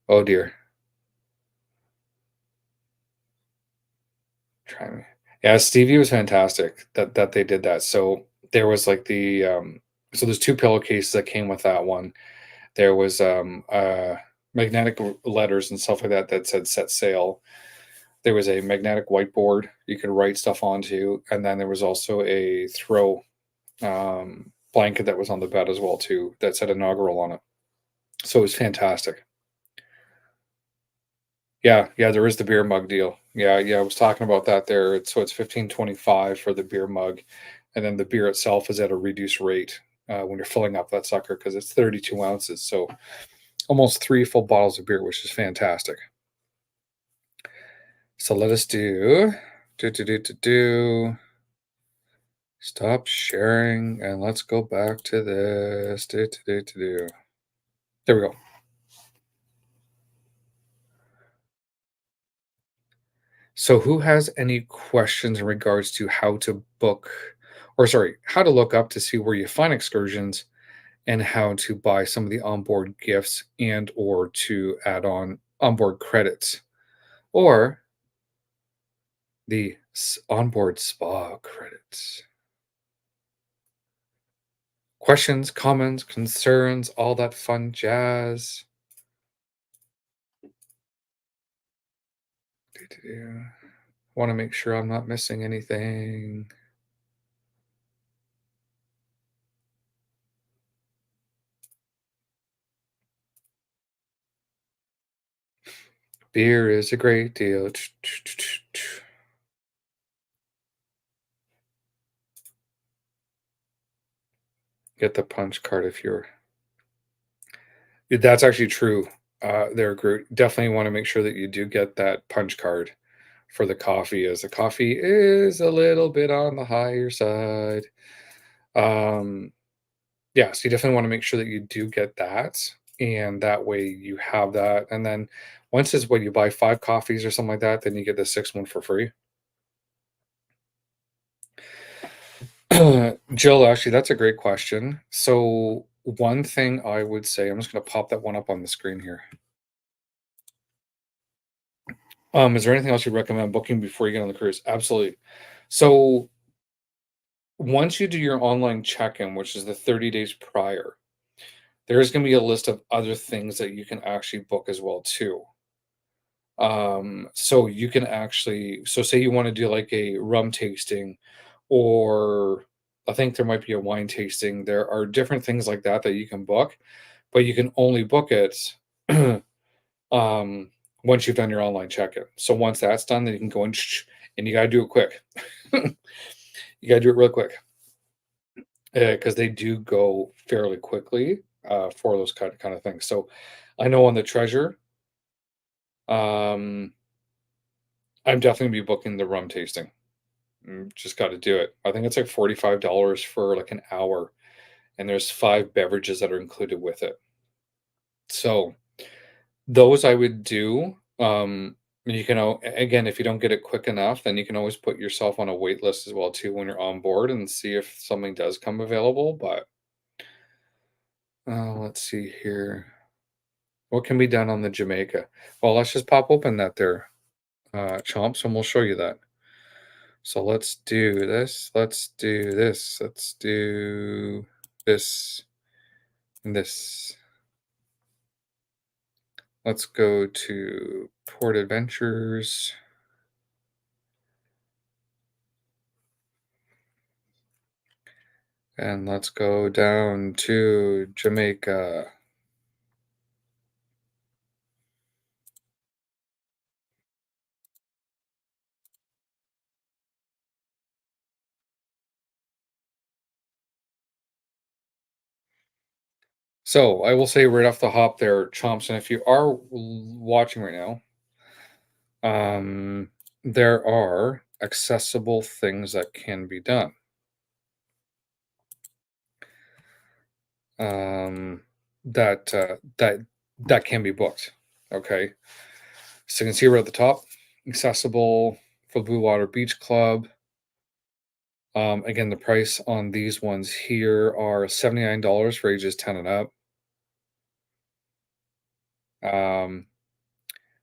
Oh dear. Try me. Yeah, Stevie was fantastic that they did that. So there was like so there's two pillowcases that came with that one. There was magnetic letters and stuff like that that said set sail. There was a magnetic whiteboard you could write stuff onto, and then there was also a throw blanket that was on the bed as well too that said inaugural on it. So it was fantastic. Yeah, yeah, there is the beer mug deal. Yeah, yeah, I was talking about that there. So it's 15.25 for the beer mug, and then the beer itself is at a reduced rate when you're filling up that sucker because it's 32 ounces. So almost three full bottles of beer, which is fantastic. So let us do. Stop sharing and let's go back to this. Do. There we go. So who has any questions in regards to how to book or sorry, how to look up to see where you find excursions and how to buy some of the onboard gifts and or to add on onboard credits or the onboard spa credits? Questions, comments, concerns, all that fun jazz. Want to make sure I'm not missing anything. Beer is a great deal. Get the punch card if you're. That's actually true. There, Groot. Definitely want to make sure that you do get that punch card for the coffee, as the coffee is a little bit on the higher side. Um, yeah, so you definitely want to make sure that you do get that, and that way you have that. And then once it's when you buy 5 coffees or something like that, then you get the sixth one for free. Jill, actually, that's a great question. So one thing I would say, I'm just going to pop that one up on the screen here. Is there anything else you recommend booking before you get on the cruise? Absolutely. So once you do your online check-in, which is the 30 days prior, there's going to be a list of other things that you can actually book as well too. So you can actually, so say you want to do like a rum tasting, or I think there might be a wine tasting. There are different things like that that you can book, but you can only book it um, once you've done your online check-in. So once that's done, then you can go in and you got to do it quick. You got to do it real quick because they do go fairly quickly for those kind of things. So I know on the treasure, um, I'm definitely be booking the rum tasting. Just got to do it. I think it's like $45 for like an hour, and there's 5 beverages that are included with it. So those I would do. You can again, if you don't get it quick enough, then you can always put yourself on a wait list as well too when you're on board and see if something does come available. But let's see here. What can be done on the Jamaica? Well, let's just pop open that there, chomps, and we'll show you that. So let's do this. Let's do this. Let's do this and this. Let's go to Port Adventures, and let's go down to Jamaica. So I will say right off the hop there, Chomps, and if you are watching right now, um, there are accessible things that can be done. Um, that can be booked. Okay, so you can see right at the top, accessible for Blue Water Beach Club. Again, the price on these ones here are $79 for ages 10 and up. Um,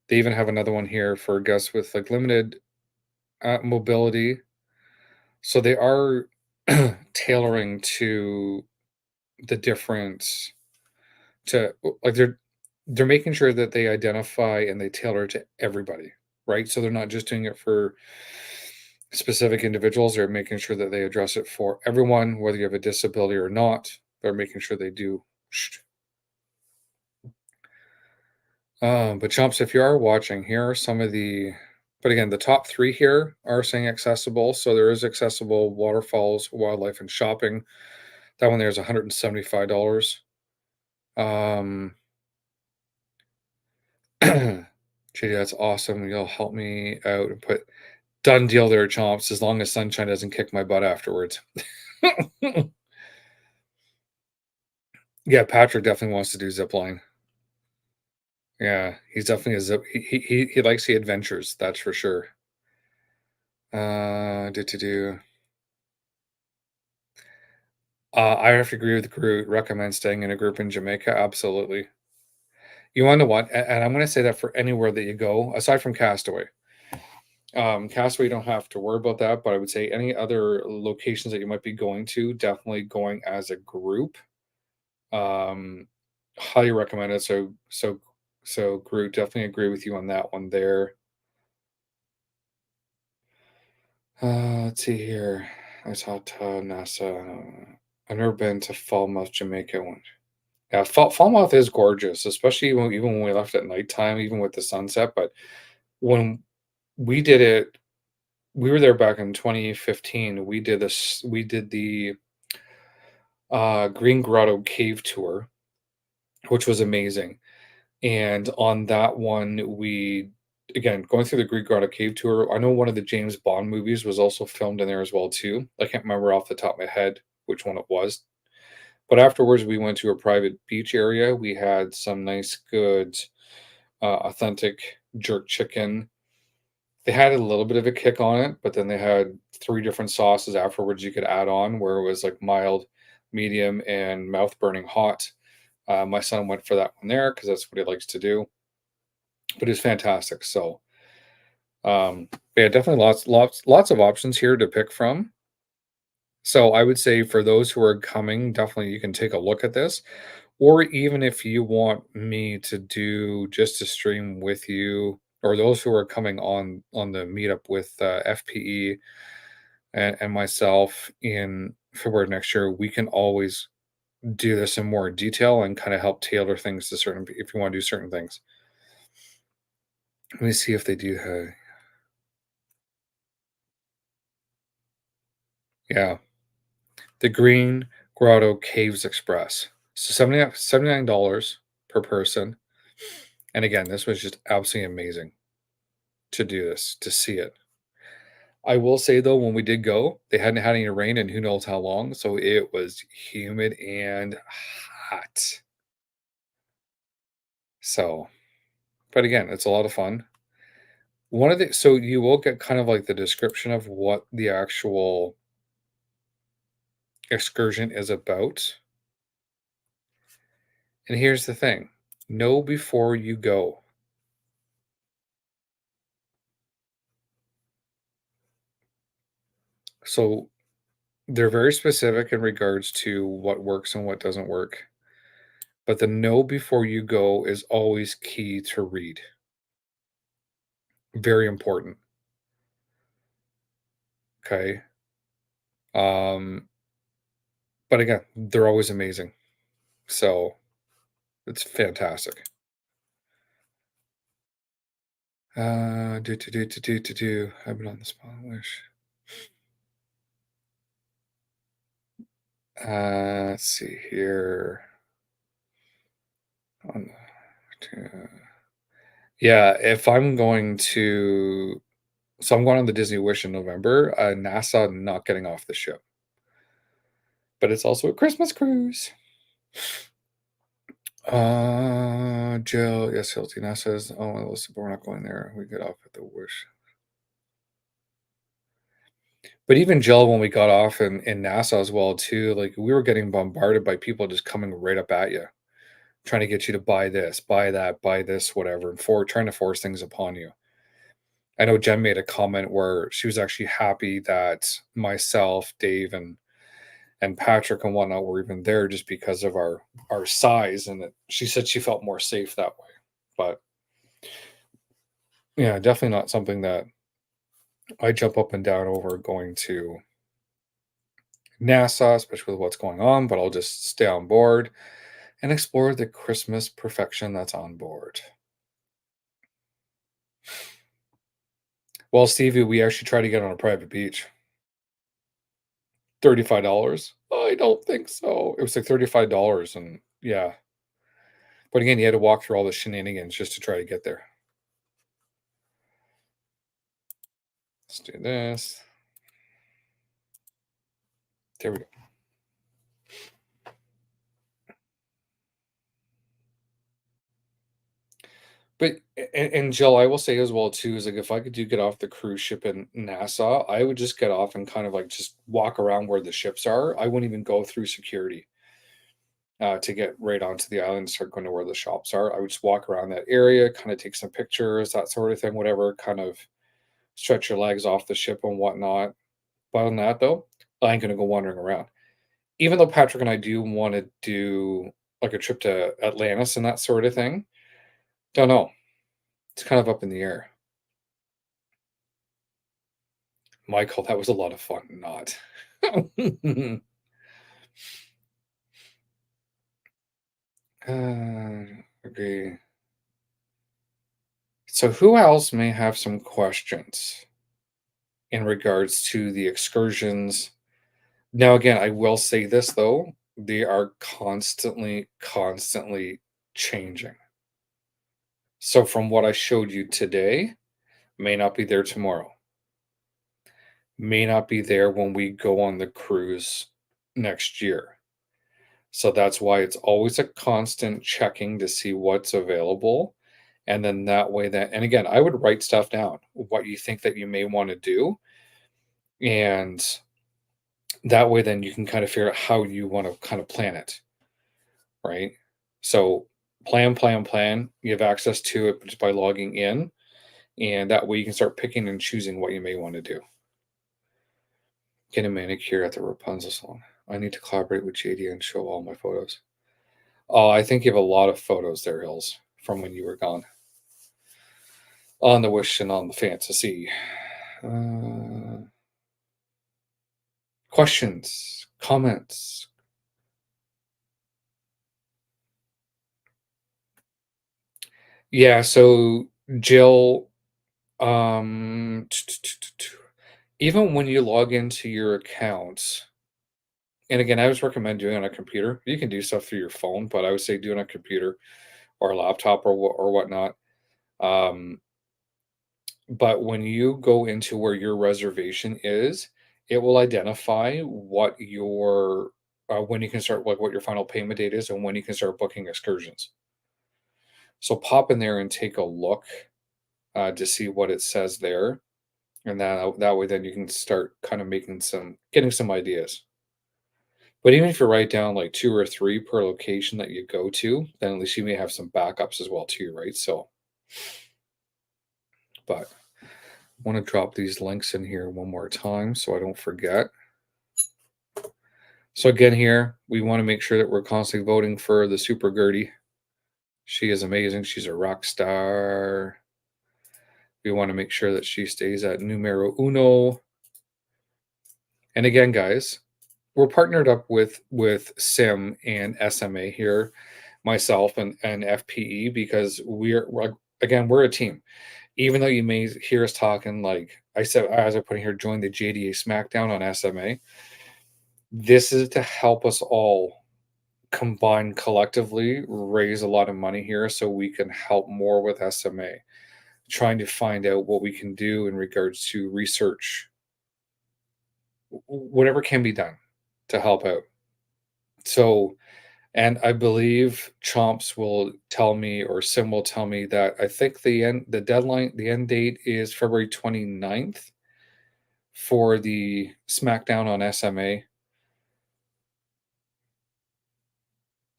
they even have another one here for guests with like limited mobility. So they are tailoring to the different to like they're making sure that they identify and they tailor to everybody, right? So they're not just doing it for specific individuals. They're making sure that they address it for everyone, whether you have a disability or not. They're making sure they do. But chumps, if you are watching, here are some of the. But again, the top three here are saying accessible. So there is accessible waterfalls, wildlife, and shopping. That one there is $175. Um, JD, that's awesome. You'll help me out and put done deal there, chomps. As long as sunshine doesn't kick my butt afterwards. Yeah, Patrick definitely wants to do zip line. Yeah, he's definitely a zip. He likes the adventures. That's for sure. Do. I have to agree with Groot. Recommend staying in a group in Jamaica. Absolutely. You want to know what? And I'm going to say that for anywhere that you go, aside from Castaway. Castaway, you don't have to worry about that. But I would say any other locations that you might be going to, definitely going as a group. Um, highly recommend it. So Groot, definitely agree with you on that one there. Let's see here. I saw NASA. I've never been to Falmouth, Jamaica. One. Yeah, Falmouth is gorgeous, especially even when we left at nighttime, even with the sunset. But when we did it, we were there back in 2015. We did this. We did the Green Grotto Cave tour, which was amazing. And on that one, we again going through the Green Grotto Cave tour. I know one of the James Bond movies was also filmed in there as well too. I can't remember off the top of my head which one it was. But afterwards, we went to a private beach area. We had some nice, good, authentic jerk chicken. They had a little bit of a kick on it, but then they had three different sauces afterwards you could add on, where it was like mild, medium, and mouth burning hot. My son went for that one there because that's what he likes to do. But it's fantastic. So, yeah, definitely lots of options here to pick from. So I would say for those who are coming, definitely you can take a look at this. Or even if you want me to do just a stream with you, or those who are coming on the meetup with FPE and myself in February next year, we can always do this in more detail and kind of help tailor things to certain if you want to do certain things. Let me see if they do have. Yeah, the Green Grotto Caves Express. So $79 per person. And again, this was just absolutely amazing to do this, to see it. I will say though, when we did go, they hadn't had any rain in who knows how long, so it was humid and hot. So, but again, it's a lot of fun. One of the so you will get kind of like the description of what the actual excursion is about. And here's the thing, know before you go. So they're very specific in regards to what works and what doesn't work. but the know before you go is always key to read. Very important. Okay. Um, but again, they're always amazing. So it's fantastic. Do. I've been on the spot wish. Let's see here. On yeah, if I'm going to, so I'm going on the Disney Wish in November. NASA not getting off the ship, but it's also a Christmas cruise. Jill, yes, Hilty. NASA says, oh, well, listen, but we're not going there. We get off at the Wish. But even Jill, when we got off in NASA as well, too, like we were getting bombarded by people just coming right up at you, trying to get you to buy this, buy that, buy this, whatever, and for trying to force things upon you. I know Jen made a comment where she was actually happy that myself, Dave, and Patrick and whatnot were even there just because of our size, and that she said she felt more safe that way. But yeah, definitely not something that I jump up and down over going to NASA, especially with what's going on. But I'll just stay on board and explore the Christmas perfection that's on board. Well, Stevie, we actually tried to get on a private beach. $35. I don't think so. It was like $35, and yeah. But again, you had to walk through all the shenanigans just to try to get there. Let's do this. There we go. But and Jill, I will say as well too, is like if I could do get off the cruise ship in Nassau, I would just get off and kind of like just walk around where the ships are. I wouldn't even go through security to get right onto the island and start going to where the shops are. I would just walk around that area, kind of take some pictures, that sort of thing, whatever, kind of stretch your legs off the ship and whatnot. But other than that, though, I ain't gonna go wandering around. Even though Patrick and I do want to do like a trip to Atlantis and that sort of thing, don't know. It's kind of up in the air. Michael, that was a lot of fun. Not. Agree. So, who else may have some questions in regards to the excursions? Now, again, I will say this though, they are constantly changing. So, from what I showed you today, may not be there tomorrow, may not be there when we go on the cruise next year. So that's why it's always a constant checking to see what's available. And then that way that, and again, I would write stuff down, what you think that you may want to do. And that way then you can kind of figure out how you want to kind of plan it. Right. So plan. You have access to it just by logging in. And that way you can start picking and choosing what you may want to do. Get a manicure at the Rapunzel salon. I need to collaborate with JD and show all my photos. Oh, I think you have a lot of photos there, Hills, from when you were gone. On the Wish and on the Fantasy. Uh, Questions, comments. Yeah, so Jill, um, even when you log into your accounts, and again, I always recommend doing it on a computer. You can do stuff through your phone, but I would say do it on a computer or a laptop or whatnot. Um, but when you go into where your reservation is, it will identify what your when you can start, like what your final payment date is, and when you can start booking excursions. So pop in there and take a look to see what it says there, and that way then you can start kind of making some getting some ideas. But even if you write down like two or three per location that you go to, then at least you may have some backups as well too, right? So, but I want to drop these links in here one more time so I don't forget. So again, here we want to make sure that we're constantly voting for the Super Gertie. She is amazing. She's a rock star. We want to make sure that she stays at numero uno. And again, guys, we're partnered up with Sim and SMA here, myself and FPE, because again, we're a team. Even though you may hear us talking like I said, as I put in here, join the JDA SmackDown on SMA. This is to help us all combine collectively, raise a lot of money here so we can help more with SMA, trying to find out what we can do in regards to research, whatever can be done to help out. So, and I believe Chomps will tell me, or Sim will tell me, that I think the end date is February 29th for the SmackDown on SMA.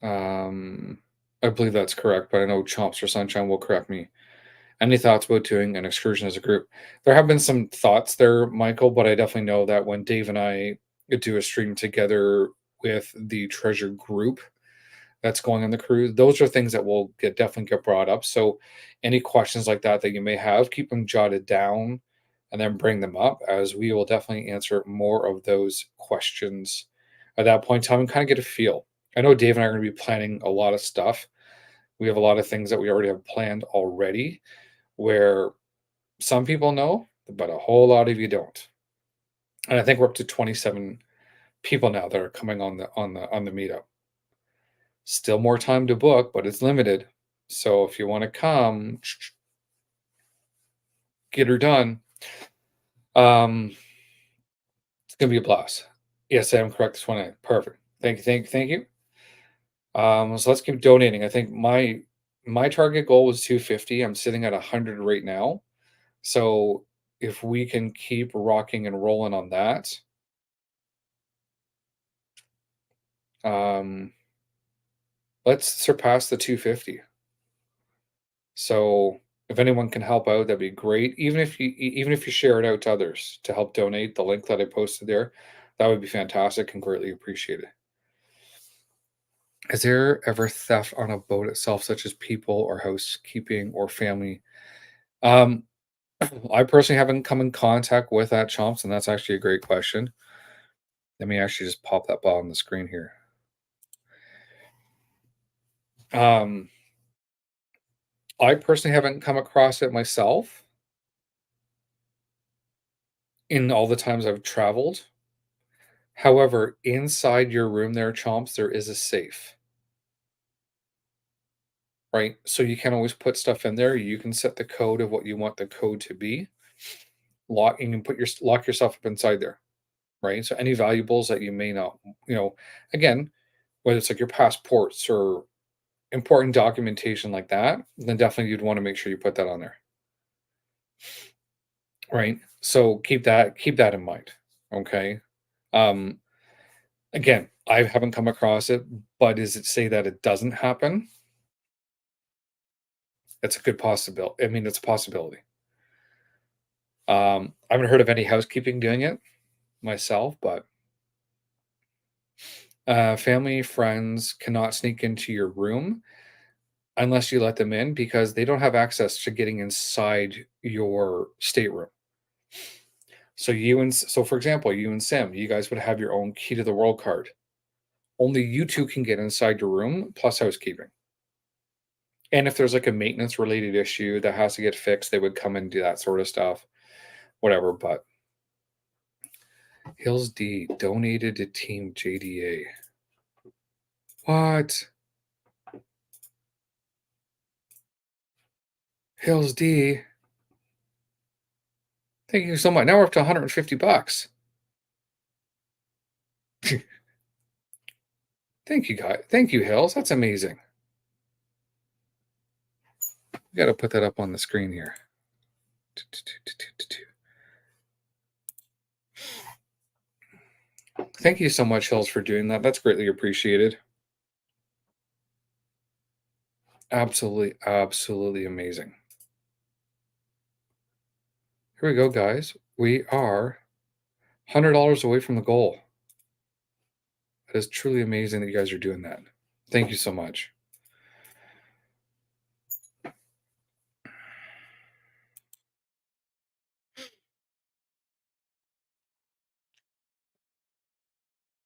Um, I believe that's correct, but I know Chomps or Sunshine will correct me. Any thoughts about doing an excursion as a group? There have been some thoughts there, Michael, but I definitely know that when Dave and I do a stream together with the treasure group that's going on the cruise, those are things that will definitely get brought up. So any questions like that that you may have, keep them jotted down and then bring them up, as we will definitely answer more of those questions at that point in time and kind of get a feel. I know Dave and I are going to be planning a lot of stuff. We have a lot of things that we already have planned already, where some people know, but a whole lot of you don't. And I think we're up to 27 people now that are coming on the meetup. Still more time to book, but it's limited. So if you want to come, get her done. It's gonna be a blast. Yes, I am correct. 29. Perfect. Thank you, thank you, thank you. So let's keep donating. I think my target goal was 250. I'm sitting at 100 right now. So if we can keep rocking and rolling on that, um, let's surpass the 250. So if anyone can help out, that'd be great. Even if you share it out to others to help donate, the link that I posted there, that would be fantastic and greatly appreciated. Is there ever theft on a boat itself, such as people or housekeeping or family? Um, I personally haven't come in contact with that, Chomps, and that's actually a great question. Let me actually just pop that ball on the screen here. Um, I personally haven't come across it myself in all the times I've traveled. However, inside your room there, Chomps, there is a safe, right? So you can always put stuff in there. You can set the code of what you want the code to be. You can lock yourself up inside there, right? So any valuables that you may not, again, whether it's like your passports or important documentation like that, then definitely you'd want to make sure you put that on there, right? So keep that in mind. Okay. Um, Again, I haven't come across it, but is it say that it doesn't happen? It's a good possibility. I mean, it's a possibility. I haven't heard of any housekeeping doing it myself, but family, friends cannot sneak into your room unless you let them in, because they don't have access to getting inside your stateroom. So for example, you and Sam, you guys would have your own key to the world card. Only you two can get inside your room, plus housekeeping. And if there's like a maintenance related issue that has to get fixed, they would come and do that sort of stuff, whatever. But Hills D donated to Team JDA. What? Hills D. Thank you so much. Now we're up to 150 bucks. Thank you, guys. Thank you, Hills. That's amazing. We got to put that up on the screen here. Thank you so much, Hills, for doing that. That's greatly appreciated. Absolutely, absolutely amazing. Here we go, guys. We are $100 away from the goal It's truly amazing that you guys are doing that. Thank you so much.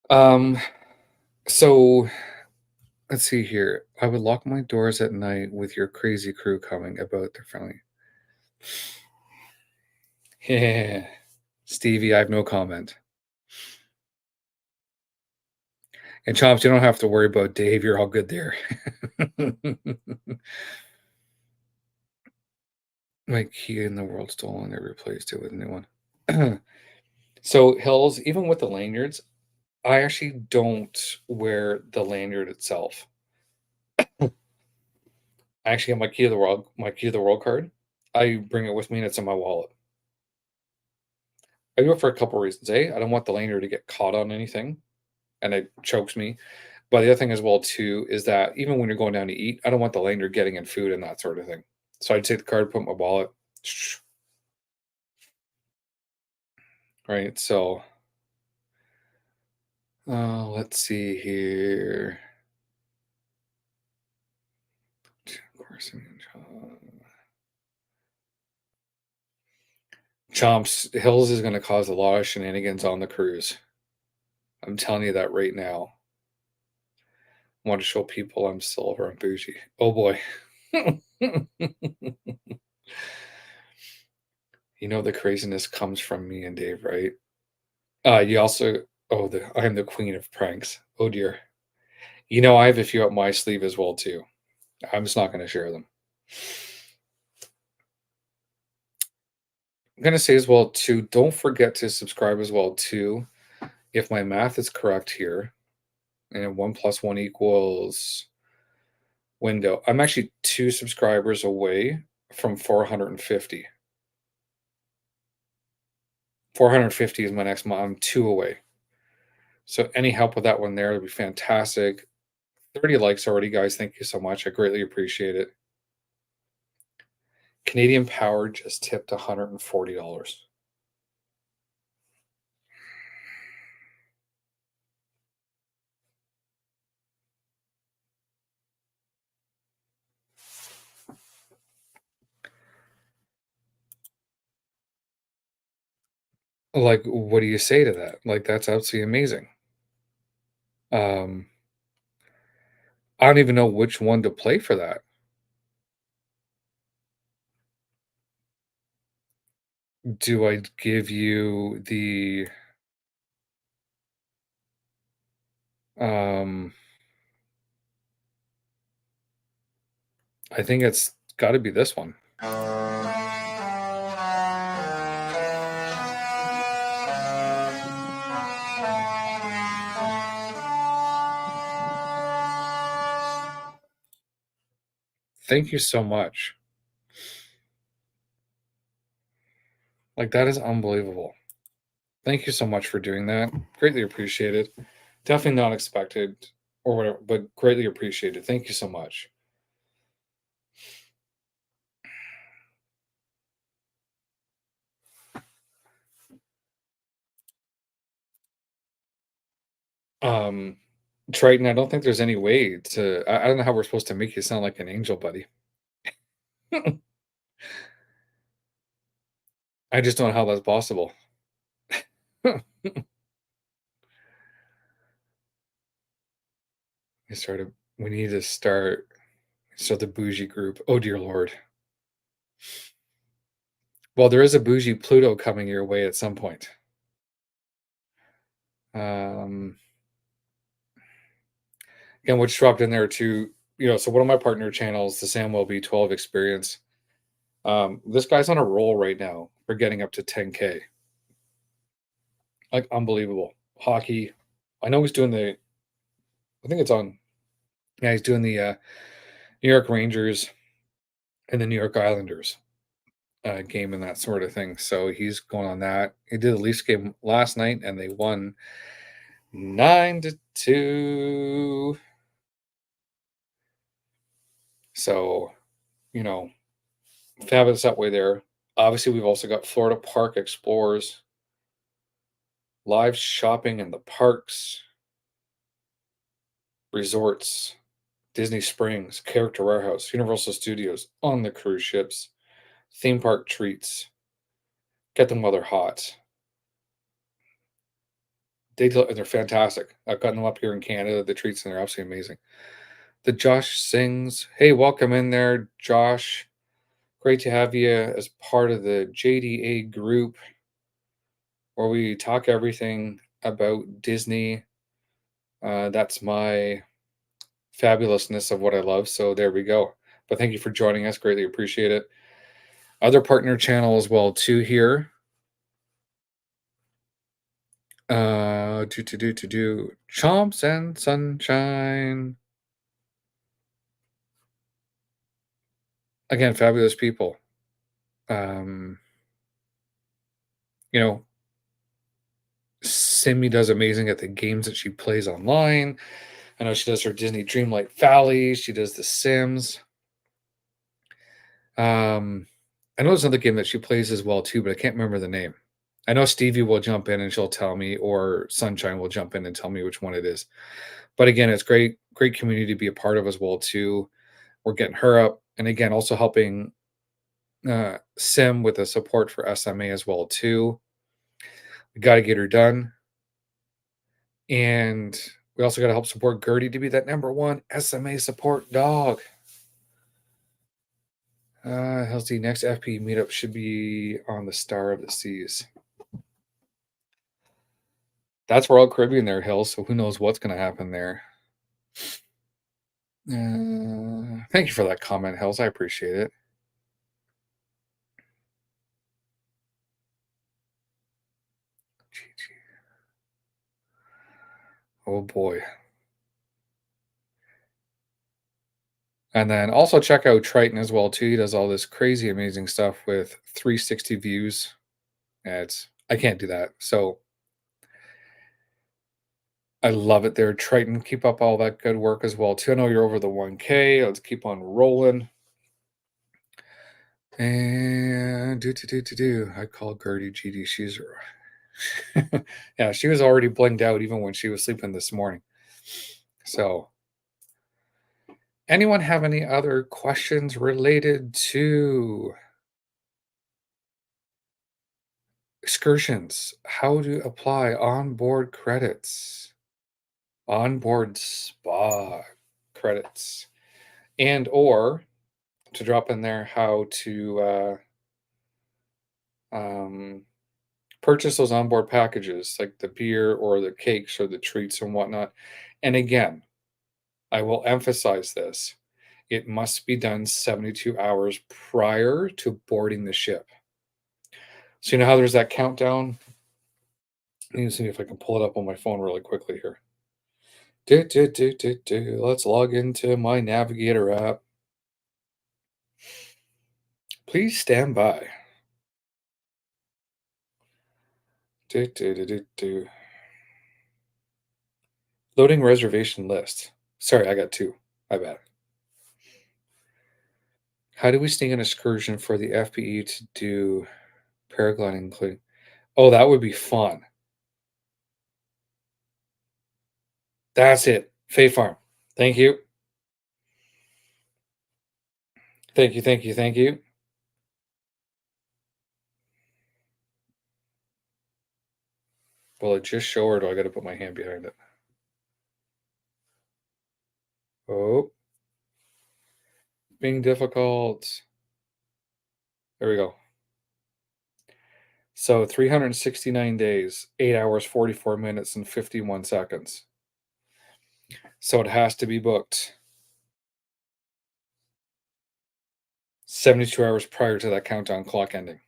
Um, so let's see here. I would lock my doors at night with your crazy crew coming about their friendly. Yeah. Stevie, I have no comment. And Chomps, you don't have to worry about Dave. You're all good there. My key in the world stolen. They replaced it with a new one. So Hills, even with the lanyards, I actually don't wear the lanyard itself. I actually have my key to the world card. I bring it with me and it's in my wallet. I do it for a couple reasons. A, I don't want the lanyard to get caught on anything and it chokes me. But the other thing as well too is that even when you're going down to eat, I don't want the lanyard getting in food and that sort of thing. So I'd take the card, put it in my wallet. Right. So let's see here. Of course, Chomps Hills is going to cause a lot of shenanigans on the cruise. I'm telling you that right now. I want to show people I'm silver and bougie. Oh boy. You know the craziness comes from me and Dave, right? You also I am the queen of pranks. Oh dear. You know I have a few up my sleeve as well too. I'm just not going to share them. I'm going to say as well too, don't forget to subscribe as well too. If my math is correct here, and 1 plus 1 equals window. I'm actually 2 subscribers away from 450. 450 is my next month. I'm 2 away. So any help with that one there would be fantastic. 30 likes already, guys. Thank you so much. I greatly appreciate it. Canadian Power just tipped $140. Like, what do you say to that? Like, that's absolutely amazing. Um, I don't even know which one to play for that. Do I give you the um I think it's got to be this one. Thank you so much. Like, that is unbelievable. Thank you so much for doing that. Greatly appreciated. Definitely not expected or whatever, but greatly appreciated. Thank you so much. Um, Triton, I don't think there's any way to. I don't know how we're supposed to make you sound like an angel, buddy. I just don't know how that's possible. We started. We need to start. So the bougie group. Oh dear lord. Well, there is a bougie Pluto coming your way at some point. Um, Again, which dropped in there too. So one of my partner channels, the Samwell B12 Experience. This guy's on a roll right now. We're getting up to 10K. Like unbelievable. Hockey. I know he's doing the. I think it's on. Yeah, he's doing the New York Rangers and the New York Islanders game and that sort of thing. So he's going on that. He did the Leafs game last night and they won 9-2. So you know, fabulous that way there. Obviously, we've also got Florida Park Explorers live shopping in the parks. resorts, Disney Springs, Character Warehouse, Universal Studios on the cruise ships, theme park treats. Get them while they're hot. They're fantastic. I've gotten them up here in Canada, the treats, and they're absolutely amazing. The Josh sings. Hey, welcome in there, Josh. Great to have you as part of the JDA group where we talk everything about Disney. That's my fabulousness of what I love. So there we go. But thank you for joining us. Greatly appreciate it. Other partner channel as well too here. To do Chomps and Sunshine. Again, fabulous people. Um, you know, Simi does amazing at the games that she plays online. I know she does her Disney Dreamlight Valley. She does The Sims. I know there's another game that she plays as well too, but I can't remember the name. I know Stevie will jump in and she'll tell me, or Sunshine will jump in and tell me which one it is. But again, it's great community to be a part of as well too. We're getting her up, and again, also helping Sim with the support for SMA as well too. We got to get her done, and we also got to help support Gertie to be that number one SMA support dog. How's the next FP meetup should be on the Star of the Seas. That's Royal Caribbean there, Hill. So who knows what's going to happen there. Thank you for that comment, Hills. I appreciate it. Oh boy. And then also check out Triton as well too. He does all this crazy amazing stuff with 360 views. I can't do that. So I love it there. Triton, keep up all that good work as well too. I know you're over the 1K. Let's keep on rolling. And I call Gertie GD. She's yeah, she was already blinged out even when she was sleeping this morning. So anyone have any other questions related to excursions? How to apply onboard credits, onboard spa credits, and or to drop in there how to purchase those onboard packages like the beer or the cakes or the treats and whatnot. And again, I will emphasize this. It must be done 72 hours prior to boarding the ship. So you know how there's that countdown? I need to see if I can pull it up on my phone really quickly here. Let's log into my Navigator app. Please stand by. Loading reservation list. Sorry, I got two. My bad. How do we sneak an excursion for the FPE to do paragliding, including? Oh, that would be fun. That's it. Fae Farm. Thank you. Thank you. Thank you. Thank you. Will it just show or do I got to put my hand behind it? Oh, being difficult. There we go. So 369 days, 8 hours, 44 minutes, and 51 seconds. So it has to be booked 72 hours prior to that countdown clock ending.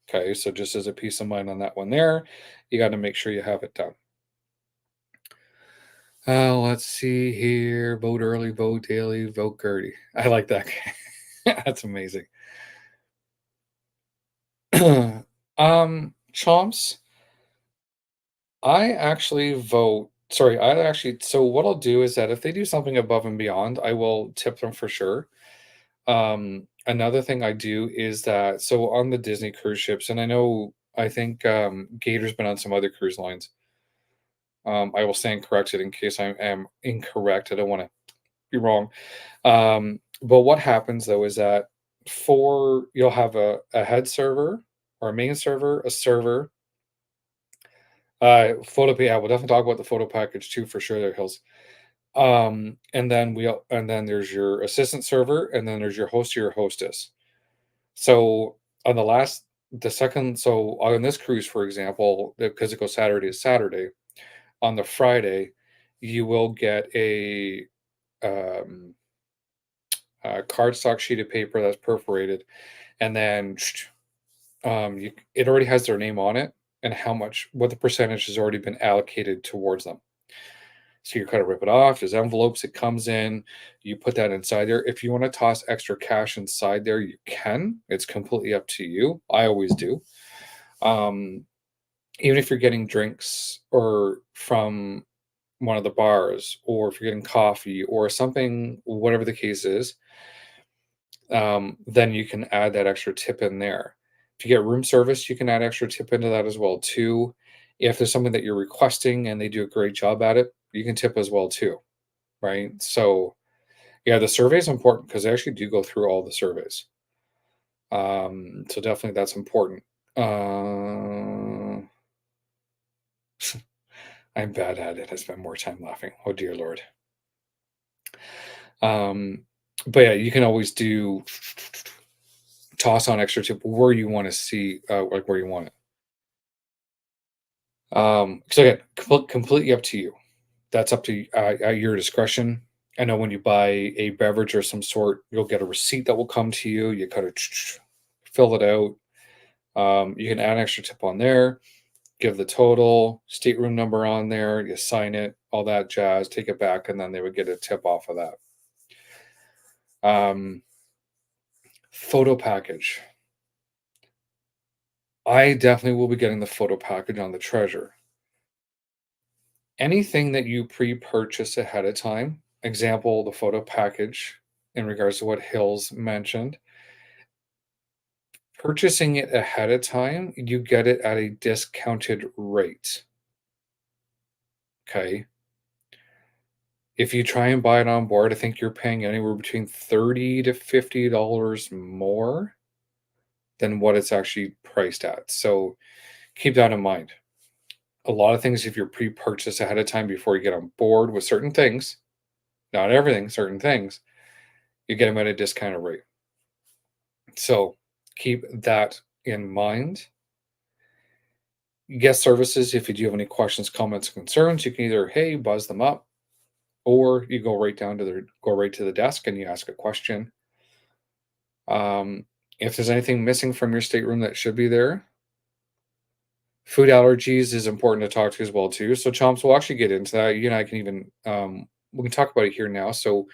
Okay, so just as a peace of mind on that one there, you got to make sure you have it done. Let's see here. Vote early, vote daily, vote Gertie. I like that. That's amazing. Chomps, I actually vote. Sorry, I actually. So what I'll do is that if they do something above and beyond, I will tip them for sure. Another thing I do is that so on the Disney cruise ships, and I know I think Gator's been on some other cruise lines. I will stand corrected in case I am incorrect. I don't want to be wrong. But what happens though is that you'll have a head server or a main server, a server, yeah, we'll definitely talk about the photo package too for sure there, Hills. And then there's your assistant server, and then there's your host or your hostess. So on the second, so on this cruise, for example, because it goes Saturday to Saturday, on the Friday, you will get um, a cardstock sheet of paper that's perforated, and then it already has their name on it and what the percentage has already been allocated towards them. So you kind of rip it off. There's envelopes. It comes in. You put that inside there. If you want to toss extra cash inside there, you can. It's completely up to you. I always do. Um, Even if you're getting drinks or from one of the bars, or if you're getting coffee or something, whatever the case is, then you can add that extra tip in there. If you get room service, you can add extra tip into that as well too. If there's something that you're requesting and they do a great job at it, you can tip as well too, right? So yeah, the survey is important because they actually do go through all the surveys. So definitely that's important. Uh, I'm bad at it. I spend more time laughing. Oh dear Lord. Um, but yeah, you can always do toss on extra tip where you want to see, like where you want it. So again, completely up to you. That's up to at your discretion. I know when you buy a beverage or some sort, you'll get a receipt that will come to you. You kind of fill it out. You can add an extra tip on there, give the total, stateroom number on there, you sign it, all that jazz, take it back, and then they would get a tip off of that. Um, Photo package. I definitely will be getting the photo package on the treasure. Anything that you pre-purchase ahead of time, example, the photo package in regards to what Hills mentioned, purchasing it ahead of time, you get it at a discounted rate. Okay. If you try and buy it on board, I think you're paying anywhere between $30 to $50 more than what it's actually priced at. So keep that in mind. A lot of things, if you're pre-purchased ahead of time before you get on board with certain things, not everything, certain things, you get them at a discounted rate. So keep that in mind. Guest services, if you do have any questions, comments, concerns, you can either, hey, buzz them up, or you go right to the desk and you ask a question. If there's anything missing from your stateroom that should be there, food allergies is important to talk to as well too. So Chomps, we'll actually get into that. You and I can even we can talk about it here now. So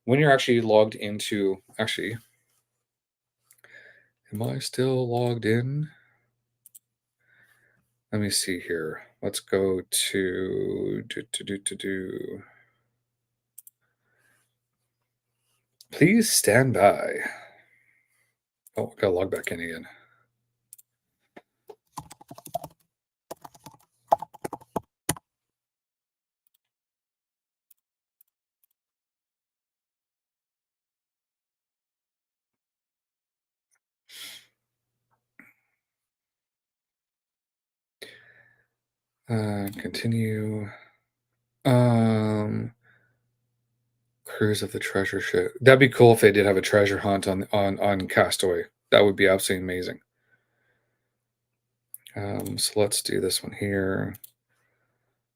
when you're actually logged into, actually, am I still logged in? Let me see here. Let's go to do. Please stand by. Oh, gotta log back in again. Continue. Um, Cruise of the treasure ship. That'd be cool if they did have a treasure hunt on Castaway. That would be absolutely amazing. So let's do this one here.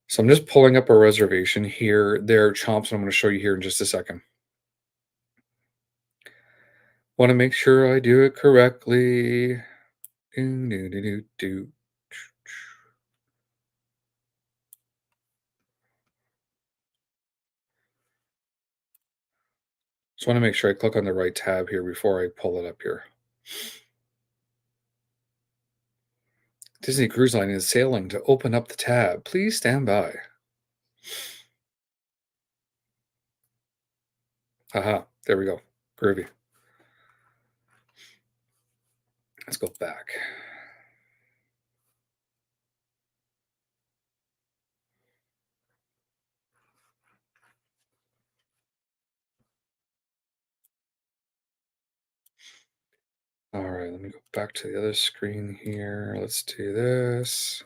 So I'm just pulling up a reservation here. There, Chomps, and I'm going to show you here in just a second. Want to make sure I do it correctly. Do, do, do, do, do. Just want to make sure I click on the right tab here before I pull it up here. Disney Cruise Line is sailing to open up the tab. Please stand by. Aha, there we go. Groovy. Let's go back. All right, let me go back to the other screen here. Let's do this.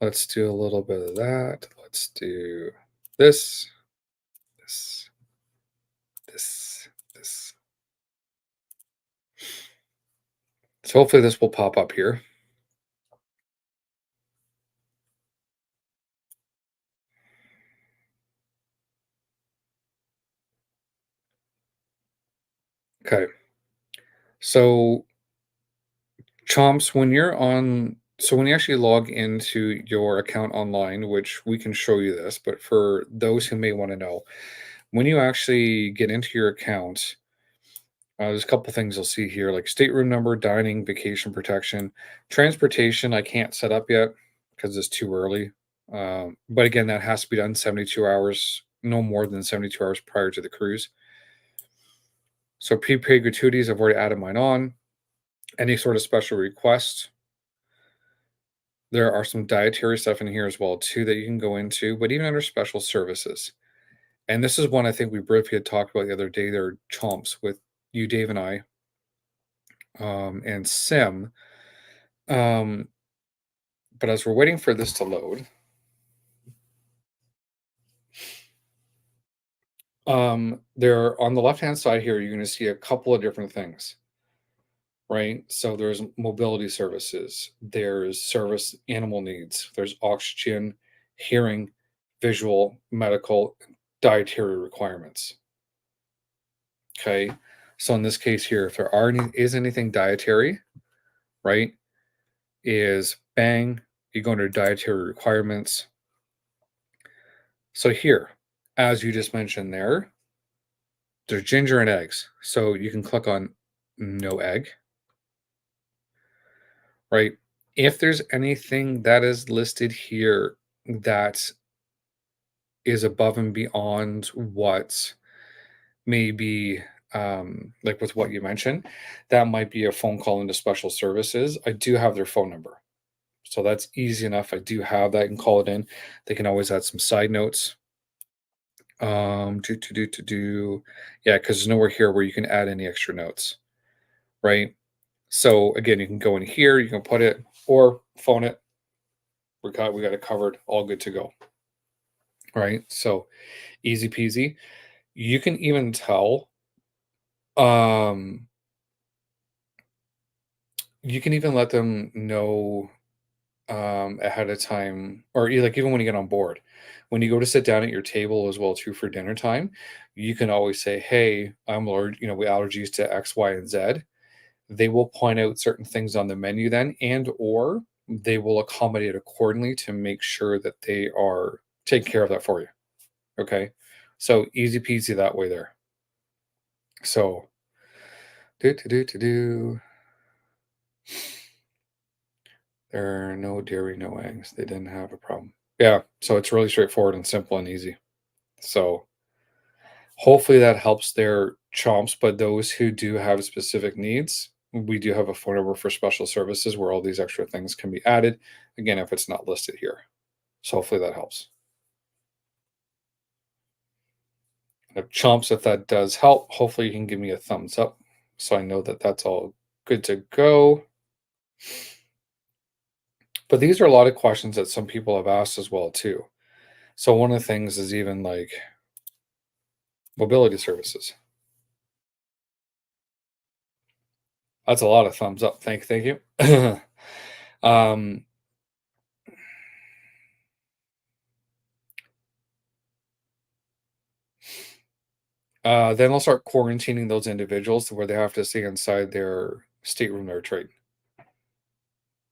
Let's do a little bit of that. Let's do this, this, this. So hopefully this will pop up here. Okay. So Chomps, when you actually log into your account online, which we can show you this, but for those who may want to know, when you actually get into your account, there's a couple things you'll see here, like stateroom number, dining, vacation protection, transportation. I can't set up yet because it's too early. But again, that has to be done 72 hours, no more than 72 hours prior to the cruise. So prepaid gratuities, I've already added mine on. Any sort of special request. There are some dietary stuff in here as well too that you can go into, but even under special services. And this is one I think we briefly had talked about the other day. There are chomps with you, Dave, and I, and Sim. Um, but as we're waiting for this to load, there on the left hand side here, you're going to see a couple of different things, right? So there's mobility services, there's service animal needs, there's oxygen, hearing, visual, medical, dietary requirements. Okay. So in this case here, if there is anything dietary, right, is bang, you go under dietary requirements. So here, as you just mentioned there's ginger and eggs. So you can click on no egg, right? If there's anything that is listed here that is above and beyond what maybe like with what you mentioned, that might be a phone call into special services. I do have their phone number. So that's easy enough. I do have that. I can call it in. They can always add some side notes. Yeah, because there's nowhere here where you can add any extra notes, right? So again, you can go in here, you can put it or phone it. We got it covered, all good to go, right? So easy peasy. You can even tell, um, you can even let them know ahead of time, or like even when you get on board, when you go to sit down at your table as well too for dinner time, you can always say, "Hey, I'm allergic. We allergies to X, Y, and Z." They will point out certain things on the menu then, and or they will accommodate accordingly to make sure that they are taking care of that for you. Okay, so easy peasy that way there. So do. There are no dairy, no eggs. They didn't have a problem. Yeah, so it's really straightforward and simple and easy. So hopefully that helps their chomps, but those who do have specific needs, we do have a phone number for special services where all these extra things can be added. Again, if it's not listed here. So hopefully that helps. And if chomps, if that does help, hopefully you can give me a thumbs up so I know that that's all good to go. But these are a lot of questions that some people have asked as well too. So one of the things is even like mobility services. That's a lot of thumbs up. Thank you. um, then I'll start quarantining those individuals to where they have to stay inside their stateroom they're trading.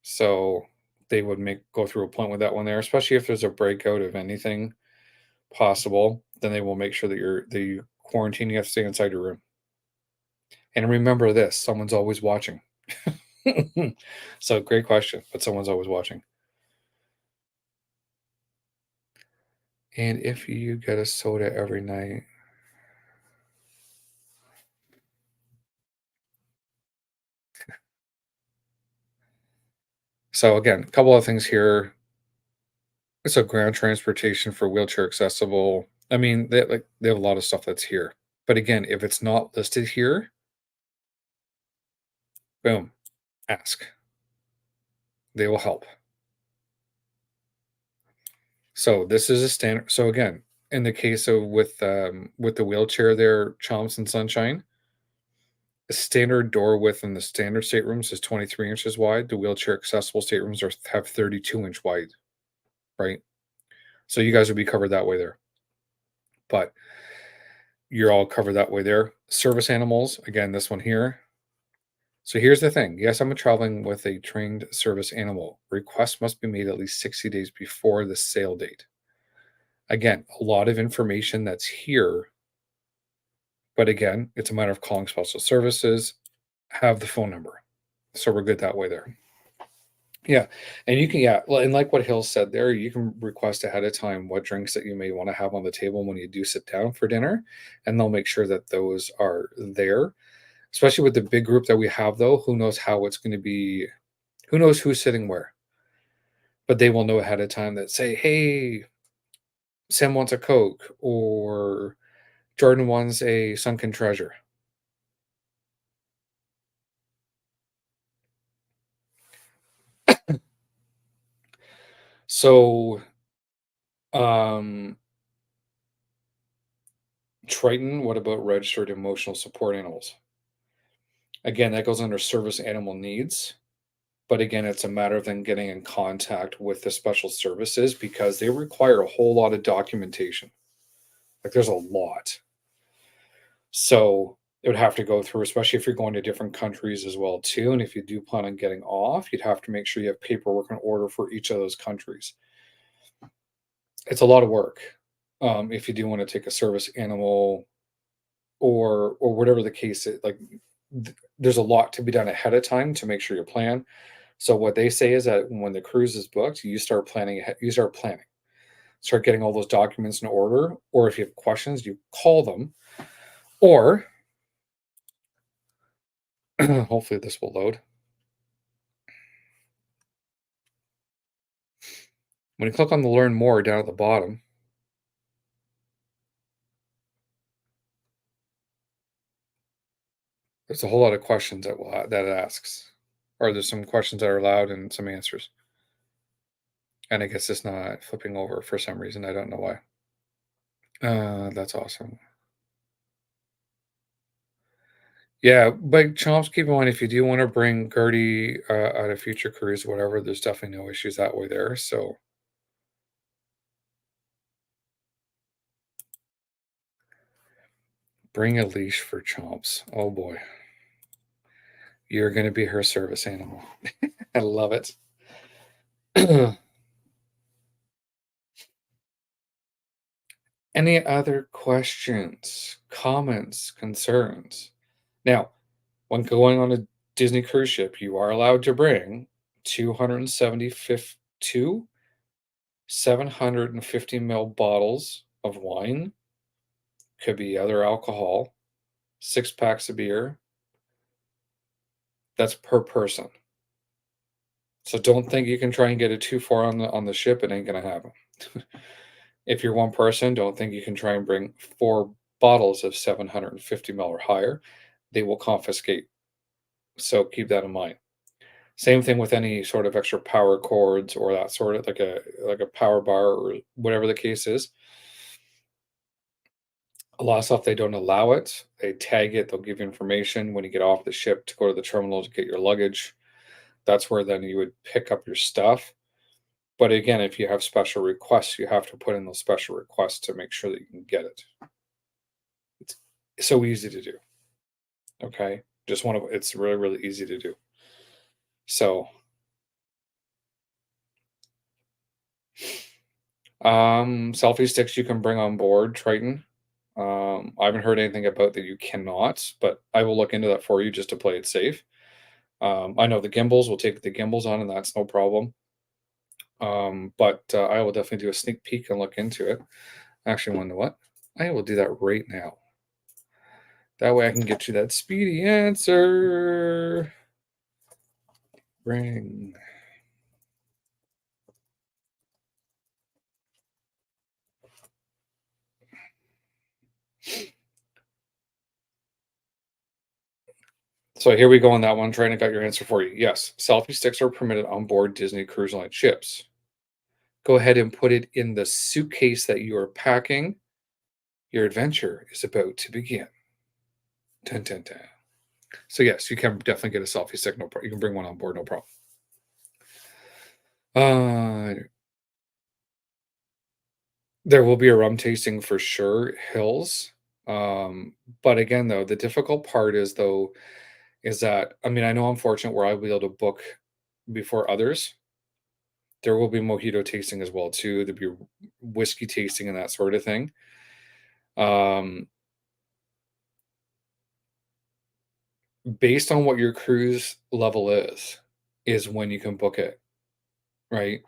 So they would go through a point with that one there, especially if there's a breakout of anything possible. Then they will make sure that the quarantine you have to stay inside your room. And remember this: someone's always watching. So great question, but someone's always watching. And if you get a soda every night, so again, a couple of things here. So ground transportation for wheelchair accessible. I mean, they have a lot of stuff that's here. But again, if it's not listed here, Boom. Ask. They will help. So this is a standard. So again, in the case of with the wheelchair there, Chomps and Sunshine, the standard door width in the standard staterooms is 23 inches wide. The wheelchair accessible staterooms have 32-inch wide, right? So you guys would be covered that way there. But you're all covered that way there. Service animals, again, this one here. So here's the thing. Yes, I'm traveling with a trained service animal. Request must be made at least 60 days before the sale date. Again, a lot of information that's here, but again, it's a matter of calling special services, have the phone number. So we're good that way there. Yeah. And you can, yeah. Well, and like what Hill said there, you can request ahead of time what drinks that you may want to have on the table when you do sit down for dinner. And they'll make sure that those are there. Especially with the big group that we have, though, who knows how it's going to be, who knows who's sitting where. But they will know ahead of time that say, hey, Sam wants a Coke or Jordan wants a sunken treasure. So, um, Triton, what about registered emotional support animals? Again, that goes under service animal needs. But again, it's a matter of them getting in contact with the special services because they require a whole lot of documentation. Like there's a lot. So it would have to go through, especially if you're going to different countries as well too. And if you do plan on getting off, you'd have to make sure you have paperwork in order for each of those countries. It's a lot of work. If you do want to take a service animal or whatever the case is, like there's a lot to be done ahead of time to make sure you plan. So what they say is that when the cruise is booked, you start planning ahead, you start planning. Start getting all those documents in order, or if you have questions, you call them, or hopefully this will load. When you click on the learn more down at the bottom, there's a whole lot of questions that it asks, or there's some questions that are allowed and some answers. And I guess it's not flipping over for some reason. I don't know why. That's awesome. Yeah, but Chomps, keep in mind if you do want to bring Gertie on a future cruise, whatever, there's definitely no issues that way there. So bring a leash for Chomps. Oh boy, you're going to be her service animal. I love it. Any other questions, comments, concerns? Now, when going on a Disney cruise ship, you are allowed to bring 275 two 750 ml bottles of wine, could be other alcohol, 6 packs of beer. That's per person. So don't think you can try and get it too far on the ship. It ain't gonna happen. If you're one person, don't think you can try and bring 4 bottles of 750 ml or higher. They will confiscate. So keep that in mind. Same thing with any sort of extra power cords or that sort of like a power bar or whatever the case is. A lot of stuff they don't allow it. They tag it. They'll give you information when you get off the ship to go to the terminal to get your luggage. That's where then you would pick up your stuff. But again, if you have special requests, you have to put in those special requests to make sure that you can get it. It's so easy to do. Okay. Just one of it's really, really easy to do. So selfie sticks you can bring on board Triton. I haven't heard anything about that you cannot, but I will look into that for you just to play it safe. I know the gimbals will take the gimbals on, and that's no problem. But I will definitely do a sneak peek and look into it. Actually, wonder what? I will do that right now. That way I can get you that speedy answer. Bring. So here we go on that one, trying to get your answer for you. Yes, selfie sticks are permitted on board Disney Cruise Line ships. Go ahead and put it in the suitcase that you are packing. Your adventure is about to begin. Dun, dun, dun. So yes, you can definitely get a selfie stick. No problem. You can bring one on board, no problem. There will be a rum tasting for sure, Hills. But again, though, the difficult part is though is that I mean I know I'm fortunate where I'll be able to book before others. There will be mojito tasting as well too. There'll be whiskey tasting and that sort of thing. Um, Based on what your cruise level is when you can book it, right?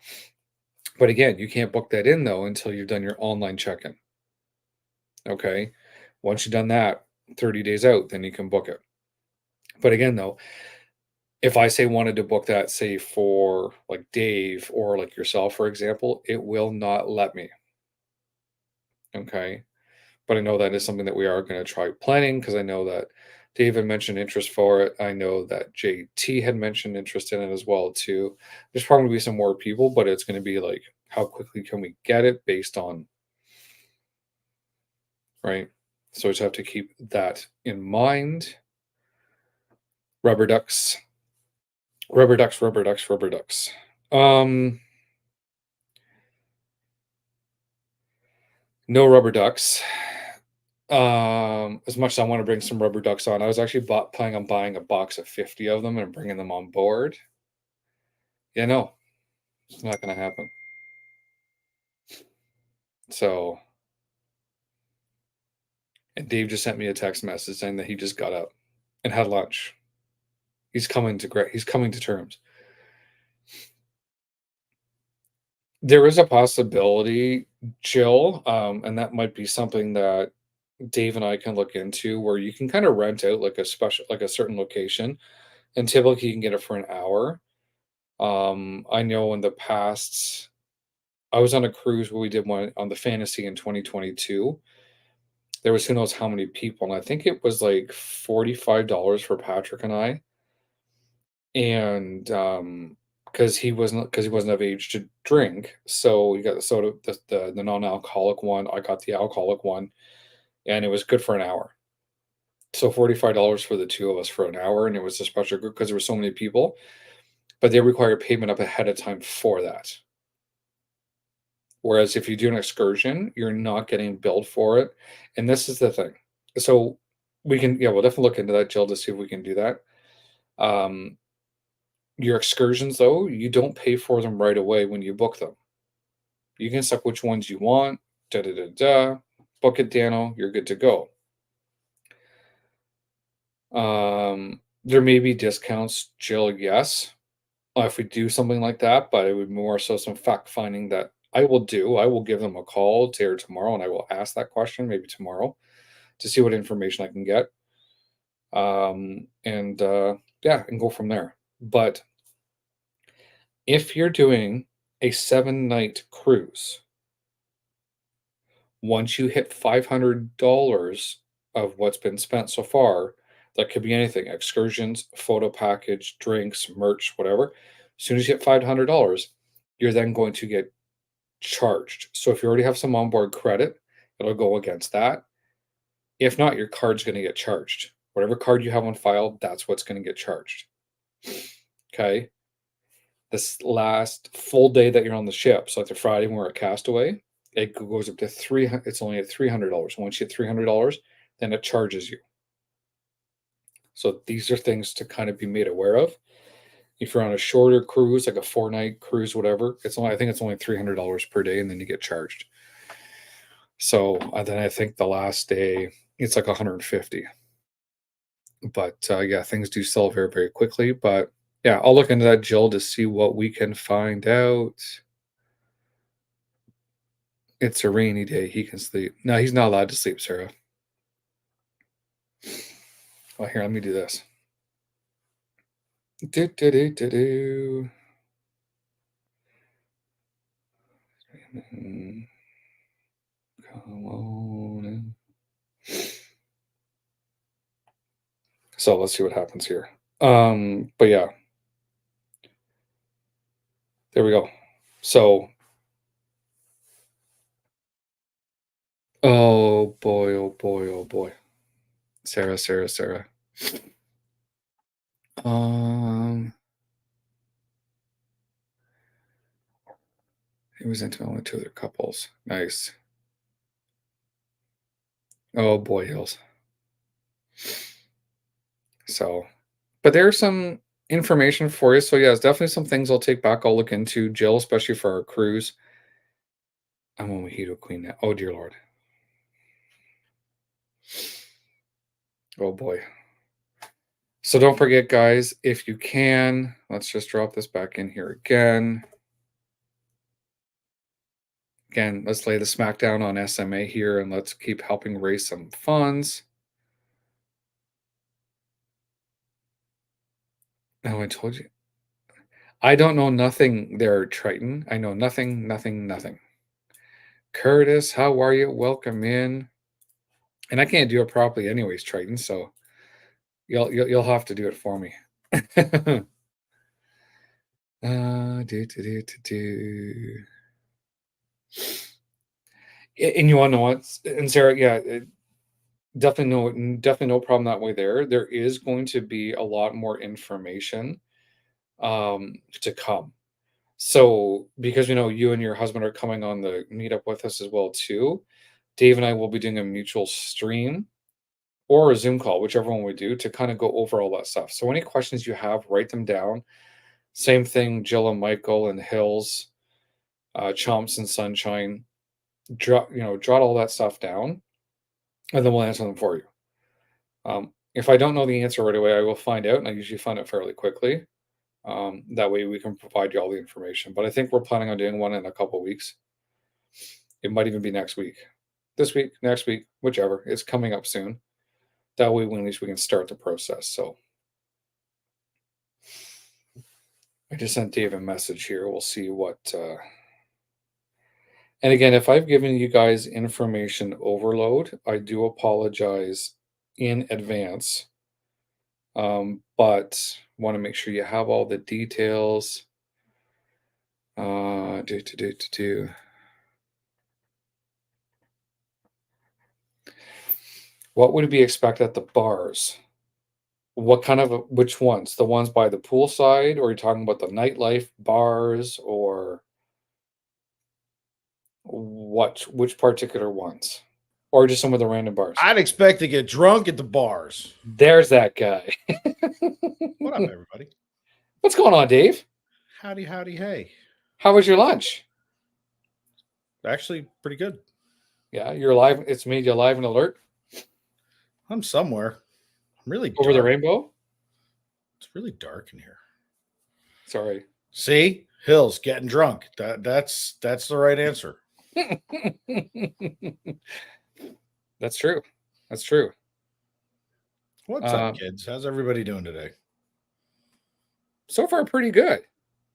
But again, you can't book that in though until you've done your online check-in. Okay. Once you've done that, 30 days out, then you can book it. But again, though, if I say wanted to book that, say for like Dave or like yourself, for example, it will not let me. Okay. But I know that is something that we are going to try planning because I know that David mentioned interest for it. I know that JT had mentioned interest in it as well too. There's probably be some more people, but it's going to be like how quickly can we get it based on right. So just have to keep that in mind. Rubber ducks, rubber ducks, rubber ducks, rubber ducks. Um, no rubber ducks. As much as I want to bring some rubber ducks on, I was actually planning on buying a box of 50 of them and bringing them on board. Yeah, no, it's not going to happen. So, and Dave just sent me a text message saying that he just got up and had lunch. He's coming to terms. There is a possibility, Jill, and that might be something that Dave and I can look into where you can kind of rent out like a special, like a certain location, and typically you can get it for an hour. I know in the past, I was on a cruise where we did one on the Fantasy in 2022. There was who knows how many people, and I think it was like $45 for Patrick and I, and because he wasn't of age to drink, so we got the soda, the non-alcoholic one. I got the alcoholic one, and it was good for an hour. So $45 for the two of us for an hour, and it was a special group because there were so many people, but they require payment up ahead of time for that. Whereas if you do an excursion, you're not getting billed for it. And this is the thing. So we can, yeah, we'll definitely look into that, Jill, to see if we can do that. Um, your excursions, though, you don't pay for them right away when you book them. You can select which ones you want, da da da da, book it, Dano, you're good to go. There may be discounts, Jill, yes, if we do something like that, but it would more so some fact finding that I will do. I will give them a call today or tomorrow, and I will ask that question maybe tomorrow to see what information I can get. And yeah, and go from there. But if you're doing a 7 night cruise, once you hit $500 of what's been spent so far, that could be anything excursions, photo package, drinks, merch, whatever. As soon as you hit $500, you're then going to get charged. So if you already have some onboard credit, it'll go against that. If not, your card's going to get charged. Whatever card you have on file, that's what's going to get charged. Okay. This last full day that you're on the ship, so like the Friday when we're at Castaway, it goes up to 300. It's only at $300. Once you hit $300, then it charges you. So these are things to kind of be made aware of. If you're on a shorter cruise, like a 4 night cruise, whatever, it's only I think it's only $300 per day, and then you get charged. So then I think the last day it's like 150. But yeah, things do sell very, very quickly. But yeah, I'll look into that, Jill, to see what we can find out. It's a rainy day. He can sleep. No, he's not allowed to sleep, Sarah. Well, here, let me do this. Do, do, do, do, do. Come on in. So let's see what happens here. But yeah, there we go. So, oh boy, oh boy, oh boy. Sarah, Sarah, Sarah. Um, he was into only two other couples. Nice. Oh boy, Hills. So, but there's some information for you. So yeah, it's definitely some things I'll take back. I'll look into Jill, especially for our cruise. I'm a mojito queen now. Oh dear Lord. Oh boy. So don't forget, guys, if you can, let's just drop this back in here again. Again, let's lay the smackdown on SMA here and let's keep helping raise some funds. Oh, I told you. I don't know nothing there, Triton. I know nothing, nothing, nothing. Curtis, how are you? Welcome in. And I can't do it properly anyways, Triton, so you'll have to do it for me. Do. And you want to know what? And Sarah, yeah, definitely no problem that way there. There is going to be a lot more information to come. So because we know you and your husband are coming on the meetup with us as well too, Dave and I will be doing a mutual stream or a Zoom call, whichever one we do, to kind of go over all that stuff. So any questions you have, write them down. Same thing, Jill and Michael and Hills, Chomps and Sunshine. Jot all that stuff down, and then we'll answer them for you. If I don't know the answer right away, I will find out, and I usually find it fairly quickly. That way we can provide you all the information. But I think we're planning on doing one in a couple of weeks. It might even be next week. This week, next week, whichever. It's coming up soon. That way, at least we can start the process. So I just sent Dave a message here. We'll see what. And again, if I've given you guys information overload, I do apologize in advance. But want to make sure you have all the details. What would be expected at the bars? Which ones? The ones by the poolside, or are you talking about the nightlife bars, or which particular ones? Or just some of the random bars? I'd expect to get drunk at the bars. There's that guy. What up, everybody? What's going on, Dave? Howdy, howdy, hey. How was your lunch? Actually, pretty good. Yeah, you're alive. It's made you alive and alert. I'm somewhere. I'm really over dark. the rainbow. It's really dark in here. Sorry. See, Hills getting drunk. That's the right answer. That's true. That's true. What's up, kids? How's everybody doing today? So far, pretty good.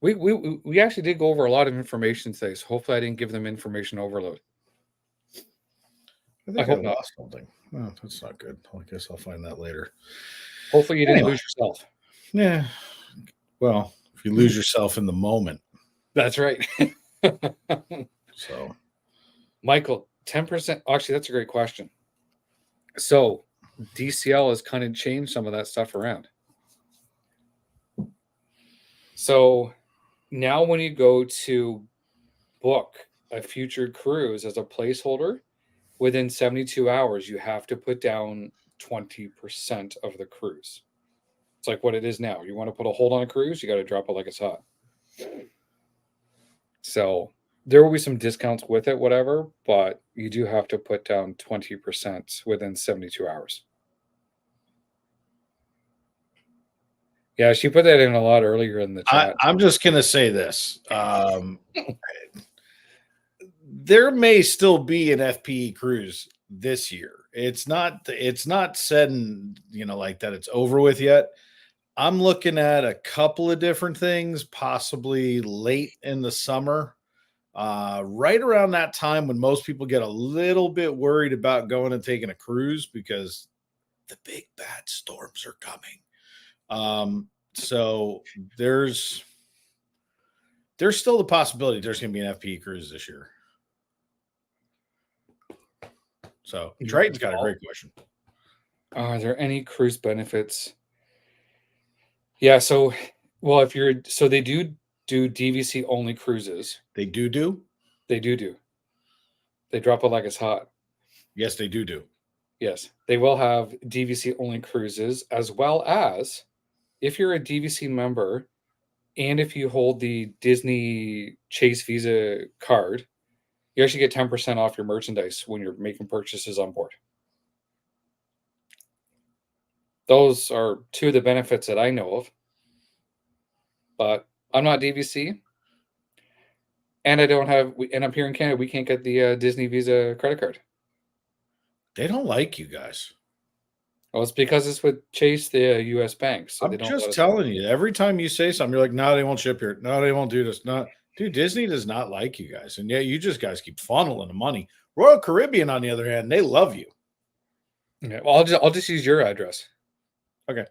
We actually did go over a lot of information today, so hopefully I didn't give them information overload. I hope not. Lost something. Oh, that's not good. I guess I'll find that later. Hopefully you didn't lose yourself. Yeah. Well, if you lose yourself in the moment. That's right. So, Michael, 10%. Actually, that's a great question. So, DCL has kind of changed some of that stuff around. So, now when you go to book a future cruise as a placeholder, within 72 hours, you have to put down 20% of the cruise. It's like what it is now. You want to put a hold on a cruise, you got to drop it like it's hot. So there will be some discounts with it, whatever, but you do have to put down 20% within 72 hours. Yeah, she put that in a lot earlier in the chat. I'm just going to say this. There may still be an FPE cruise this year. It's not said and like that it's over with yet. I'm looking at a couple of different things, possibly late in the summer, right around that time when most people get a little bit worried about going and taking a cruise because the big bad storms are coming. So there's still the possibility there's going to be an FPE cruise this year. So Triton's got a great question. Are there any cruise benefits? Yeah, so if you're they do DVC only cruises. They do. They do. They drop it like it's hot. Yes, they do. Yes, they will have DVC only cruises, as well as if you're a DVC member and if you hold the Disney Chase Visa card, you actually get 10% off your merchandise when you're making purchases on board. Those are two of the benefits that I know of. But I'm not DVC. And I don't have, and I'm here in Canada, we can't get the Disney Visa credit card. They don't like you guys. Well, it's because it's with Chase, the U.S. bank. So I'm they don't just telling you, every time you say something, you're like, no, they won't ship here. No, they won't do this. No, dude, Disney does not like you guys. And yeah, you just guys keep funneling the money. Royal Caribbean, on the other hand, they love you. Yeah, well, I'll just use your address. Okay.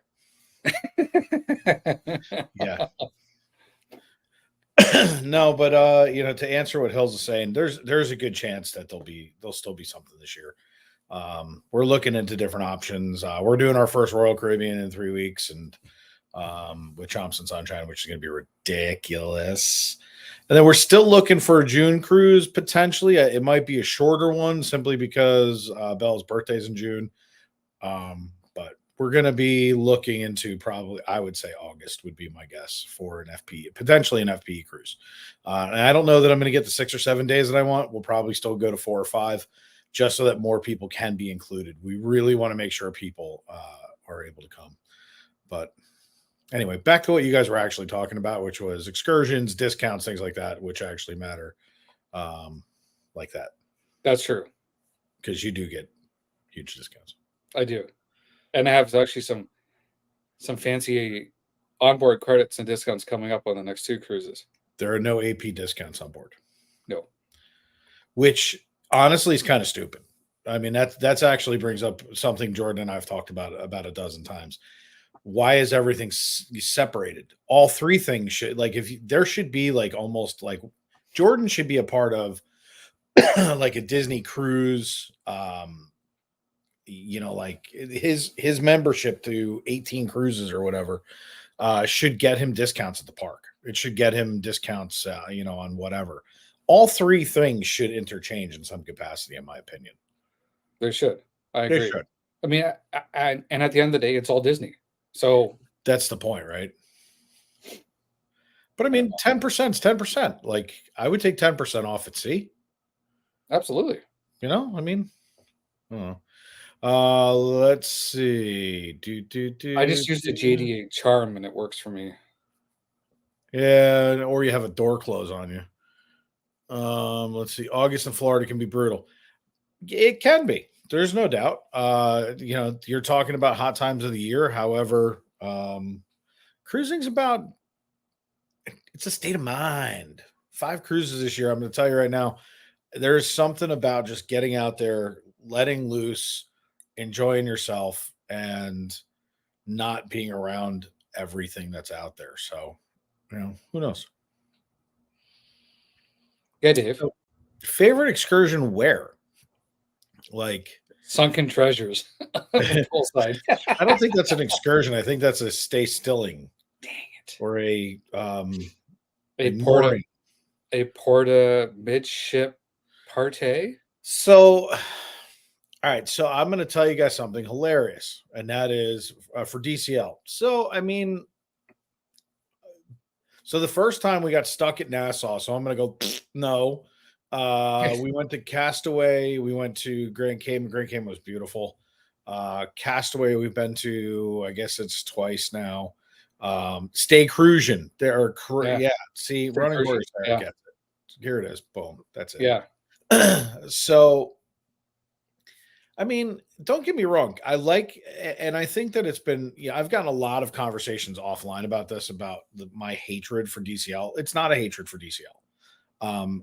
Yeah. No, but to answer what Hills is saying, there's a good chance that there'll still be something this year. We're looking into different options. We're doing our first Royal Caribbean in 3 weeks, and with Chomps and Sunshine, which is going to be ridiculous. And then we're still looking for a June cruise potentially. It might be a shorter one simply because Belle's birthday's in June. But we're going to be looking into probably, I would say August would be my guess for an FPE, potentially an FPE cruise. And I don't know that I'm going to get the 6 or 7 days that I want. We'll probably still go to 4 or 5 just so that more people can be included. We really want to make sure people are able to come. But anyway, back to what you guys were actually talking about, which was excursions, discounts, things like that, which actually matter like that. That's true. Because you do get huge discounts. I do. And I have actually some fancy onboard credits and discounts coming up on the next 2 cruises. There are no AP discounts on board. No. Which honestly is kind of stupid. I mean, that's actually brings up something Jordan and I've talked about a dozen times. Why is everything separated? All 3 things should, like, there should be like almost like Jordan should be a part of like a Disney cruise, like his membership to 18 cruises or whatever should get him discounts at the park. It should get him discounts, on whatever. All 3 things should interchange in some capacity, in my opinion. They should. I agree. They should. I mean, and at the end of the day, it's all Disney. So that's the point, right? But I mean, 10% is 10%. Like, I would take 10% off at sea. Absolutely. I mean, let's see. I just used the JDA charm and it works for me. Yeah, or you have a door close on you. Let's see. August in Florida can be brutal. It can be. There's no doubt. You're talking about hot times of the year. However, cruising's it's a state of mind. 5 cruises this year. I'm going to tell you right now, there's something about just getting out there, letting loose, enjoying yourself, and not being around everything that's out there. So, who knows? Yeah, Dave. So, favorite excursion where? Like sunken treasures. Poolside. I don't think that's an excursion. I think that's a stay stilling. Dang it. Or a porta midship party. So, all right. So I'm going to tell you guys something hilarious, and that is for DCL. So, I mean, the first time we got stuck at Nassau, so I'm going to go, no. We went to Castaway. We went to Grand Cayman. Grand Cayman was beautiful. Castaway, we've been to, I guess it's twice now. Stay Cruisin'. See, Stay running words. Yeah. Here it is. Boom. That's it. Yeah. So, I mean, don't get me wrong. I like, and I think that it's been, I've gotten a lot of conversations offline about this, about my hatred for DCL. It's not a hatred for DCL.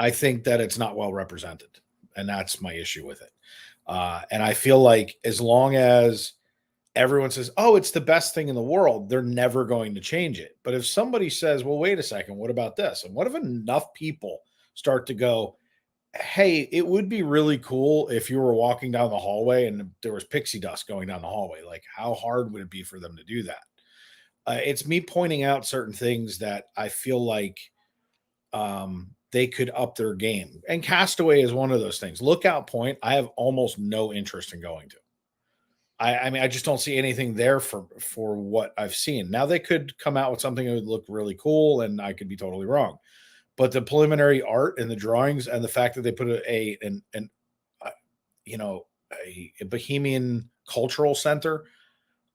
I think that it's not well represented, and that's my issue with it. And I feel like as long as everyone says, "Oh, it's the best thing in the world," they're never going to change it. But if somebody says, "Well, wait a second, what about this?" And what if enough people start to go, "Hey, it would be really cool if you were walking down the hallway and there was pixie dust going down the hallway." Like, how hard would it be for them to do that? It's me pointing out certain things that I feel like they could up their game. And Castaway is one of those things. Lookout Point, I have almost no interest in going to. I mean, I just don't see anything there for what I've seen. Now they could come out with something that would look really cool, and I could be totally wrong. But the preliminary art and the drawings and the fact that they put an uh, you know a Bohemian cultural center,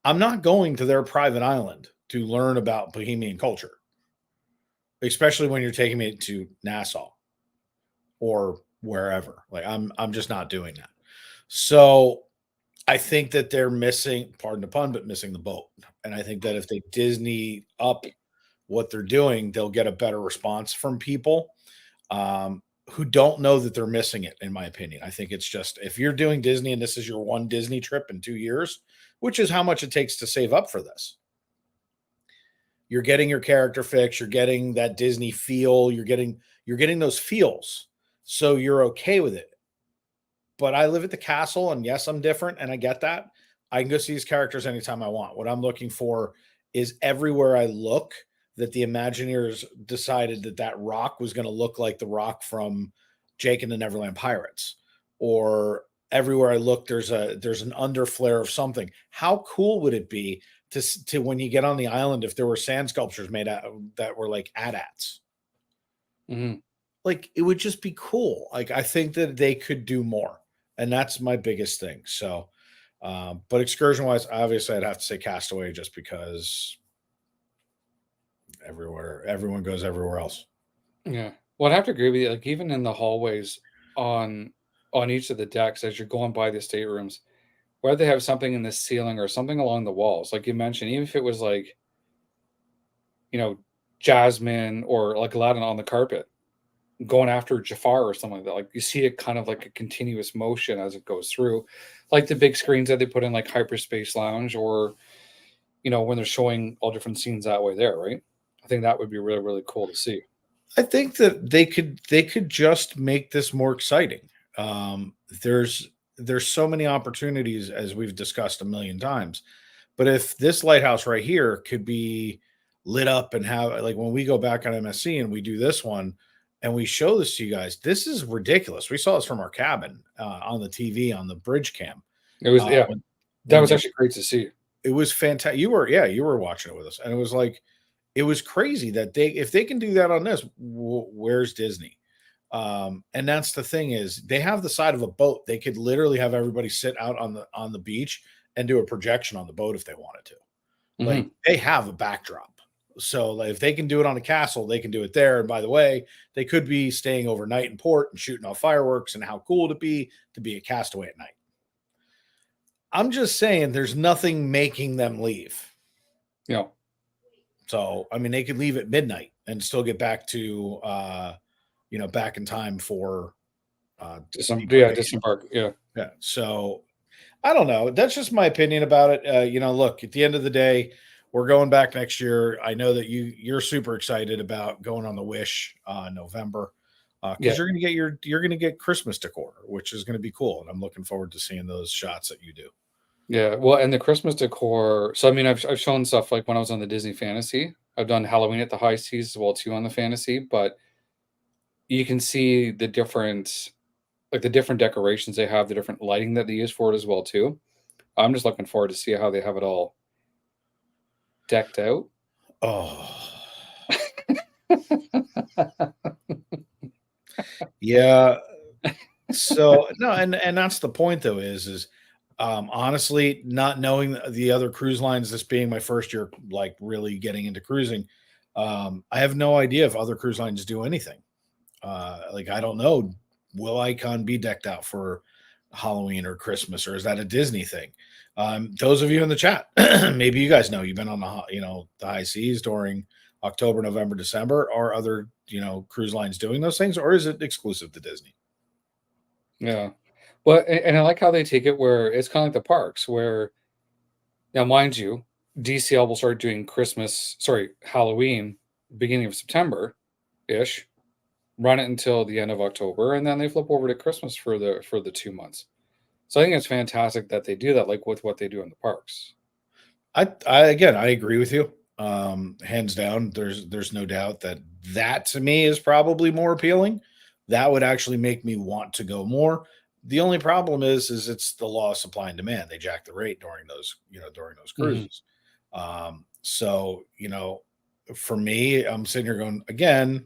I'm not going to their private island to learn about Bohemian culture, especially when you're taking me to Nassau or wherever. Like I'm just not doing that. So I think that they're missing, pardon the pun, but missing the boat. And I think that if they Disney up what they're doing, they'll get a better response from people who don't know that they're missing it, in my opinion. I think it's just if you're doing Disney and this is your one Disney trip in 2 years, which is how much it takes to save up for this, you're getting your character fix, you're getting that Disney feel, you're getting those feels. So you're okay with it. But I live at the castle, and yes, I'm different, and I get that. I can go see these characters anytime I want. What I'm looking for is everywhere I look that the Imagineers decided that that rock was going to look like the rock from Jake and the Neverland Pirates, or everywhere I look, there's an underflare of something. How cool would it be to when you get on the island if there were sand sculptures made out that were like AT-ATs? Mhm. Like it would just be cool. Like I think that they could do more, and that's my biggest thing. So, but excursion wise, obviously, I'd have to say Castaway just because everyone goes everywhere else. Yeah. Well, I have to agree with you. Like even in the hallways on on each of the decks as you're going by the staterooms, whether they have something in the ceiling or something along the walls, like you mentioned, even if it was like, you know, Jasmine or like Aladdin on the carpet going after Jafar or something like that. Like you see it kind of like a continuous motion as it goes through. Like the big screens that they put in like Hyperspace Lounge or, you know, when they're showing all different scenes that way there, right? I think that would be really, really cool to see. I think that they could just make this more exciting. Um, there's there's so many opportunities as we've discussed a million times. But if this lighthouse right here could be lit up and have like when we go back on MSC and we do this one and we show this to you guys, this is ridiculous. We saw this from our cabin on the TV on the bridge cam. It was, Uh, yeah, when that when was they actually great to see. it was fantastic. You were watching it with us, and it was like it was crazy that they if they can do that on this, where's Disney? And that's the thing is they have the side of a boat. They could literally have everybody sit out on the beach and do a projection on the boat if they wanted to. Like Hmm. they have a backdrop. So like, if they can do it on a castle, they can do it there. And by the way, they could be staying overnight in port and shooting off fireworks. And how cool would it be to be a castaway at night? I'm just saying there's nothing making them leave. You know, So I mean they could leave at midnight and still get back to back in time for yeah, debarkation. disembark. Yeah, Yeah. So I don't know. That's just my opinion about it. Look, at the end of the day, we're going back next year. I know that you're super excited about going on the Wish in November yeah, because you're gonna get Christmas decor, which is gonna be cool, and I'm looking forward to seeing those shots that you do. yeah. Well, and the Christmas decor. So I mean, I've shown stuff like when I was on the Disney Fantasy. I've done Halloween at the High Seas as well too on the Fantasy, but you can see the different like the different decorations they have, the different lighting that they use for it as well too. I'm just looking forward to see how they have it all decked out. Oh, yeah. So no, and that's the point though is honestly not knowing the other cruise lines, this being my first year, like really getting into cruising, I have no idea if other cruise lines do anything. Like I don't know, will Icon be decked out for Halloween or Christmas, or is that a Disney thing? Those of you in the chat, maybe you guys know you've been on the high seas during October, November, December. Are other cruise lines doing those things, or is it exclusive to Disney? Yeah. Well, and I like how they take it where it's kind of like the parks, where now, mind you, DCL will start doing Halloween, beginning of September ish, run it until the end of October, and then they flip over to Christmas for the 2 months. So I think it's fantastic that they do that, like with what they do in the parks. I agree with you. Hands down, there's no doubt that to me is probably more appealing. That would actually make me want to go more. The only problem is it's the law of supply and demand. They jack the rate during those Hmm. cruises. So for me, I'm sitting here going again.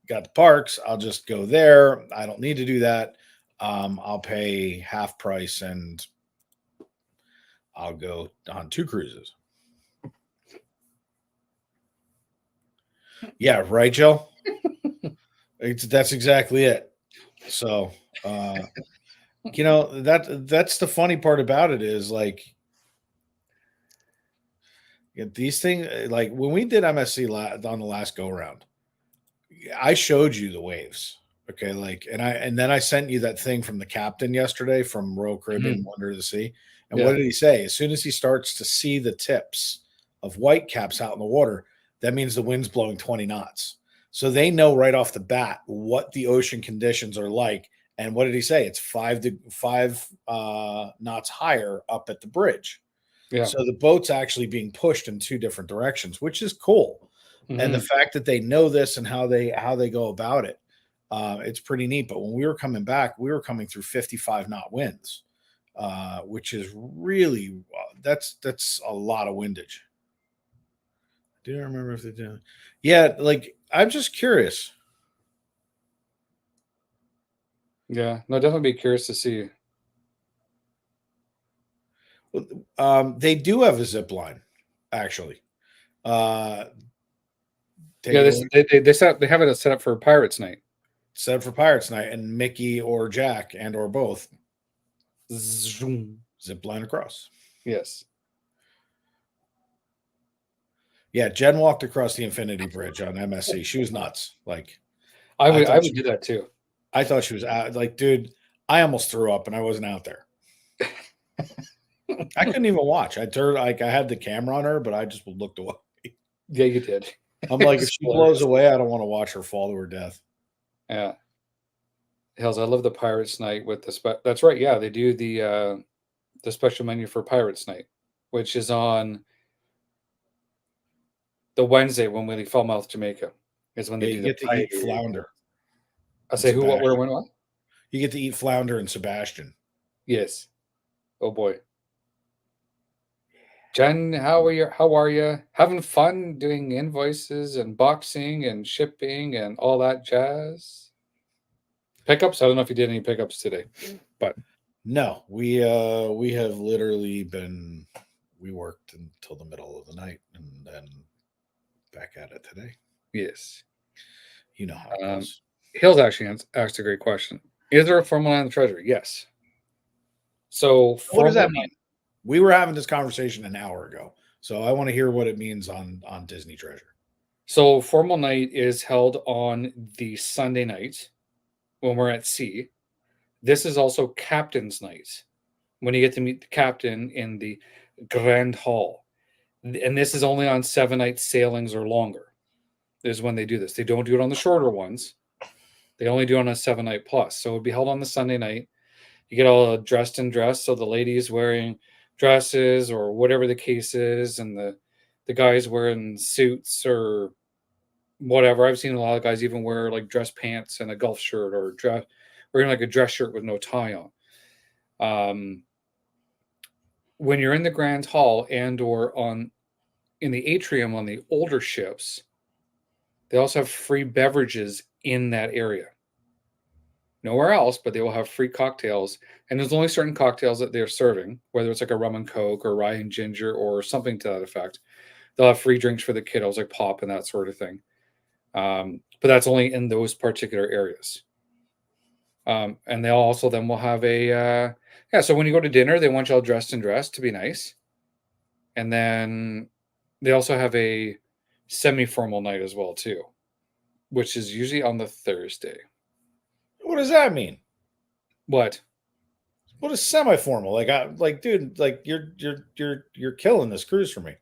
Got the parks. I'll just go there. I don't need to do that. I'll pay half price and I'll go on 2 cruises. Yeah, right, Joe. That's exactly it. So, that's the funny part about it is like these things. Like when we did MSC on the last go round, I showed you the waves. Okay, and then I sent you that thing from the captain yesterday from Royal Caribbean Hmm. Wonder of the Sea. And what Yeah, did he say? As soon as he starts to see the tips of white caps out in the water, that means the wind's blowing 20 knots. So they know right off the bat what the ocean conditions are like. And what did he say? It's 5 knots higher up at the bridge. yeah. So the boat's actually being pushed in 2 different directions, which is cool. And the Hmm. fact that they know this and how they go about it, it's pretty neat. But when we were coming back, we were coming through 55-knot winds, which is really that's a lot of windage. Do you remember if they do? Yeah, like I'm just curious. Yeah. No, definitely be curious to see. They do have a zip line, actually. Uh, Yeah, take a look. they have it set up for Pirates Night. Set up for Pirates Night, and Mickey or Jack and or both Zoom. zip line across. Yes, Yeah, Jen walked across the Infinity Bridge on MSC. She was nuts. Like I I would thought I would she, do that too. I thought she was out. Like, dude, I almost threw up and I wasn't out there. I couldn't even watch. I turned like I had the camera on her, but I just looked away. Yeah, you did. I'm It like, if was she blows hilarious. away, I don't want to watch her fall to her death. Yeah. Hells, I love the Pirates Night with that's right. Yeah, they do the special menu for Pirates Night, which is on the Wednesday when we leave Falmouth, Jamaica. Is when they Yeah, do you the get to eat pirate. flounder I and say who, what, where, Sebastian. when, what? You get to eat flounder and Sebastian. Yes. Oh boy. Jen, how are you? Having fun doing invoices and boxing and shipping and all that jazz? Pickups? I don't know if you did any pickups today, but No, we have literally been we worked until the middle of the night and then back at it today. yes. You know how it Um, goes. Hills actually asked a great question. Is there a Formula 9 in the Treasury? Yes. So What does Formula that mean? We were having this conversation an hour ago, so I want to hear what it means on Disney Treasure. so Formula Night is held on the Sunday night when we're at sea. This is also Captain's Night when you get to meet the captain in the Grand Hall. And this is only on 7 night sailings or longer. Is when they do this. They don't do it on the shorter ones. They only do it on a 7 night plus. So it would be held on the Sunday night. You get all dressed in dress. So the ladies wearing dresses or whatever the case is, and the guys wearing suits or whatever. I've seen a lot of guys even wear like dress pants and a golf shirt or wearing like a dress shirt with no tie on. Um, when you're in the Grand Hall and or on in the atrium on the older ships, they also have free beverages in that area. Nowhere else, but they will have free cocktails. And there's only certain cocktails that they're serving, whether it's like a rum and coke or rye and ginger or something to that effect. They'll have free drinks for the kiddos, like pop and that sort of thing. But that's only in those particular areas. And they also then will have yeah. So when you go to dinner, they want you all dressed and dressed to be nice. And then they also have a semi-formal night as well too, which is usually on the Thursday. What does that mean? What? What is semi-formal? Dude, like you're killing this cruise for me.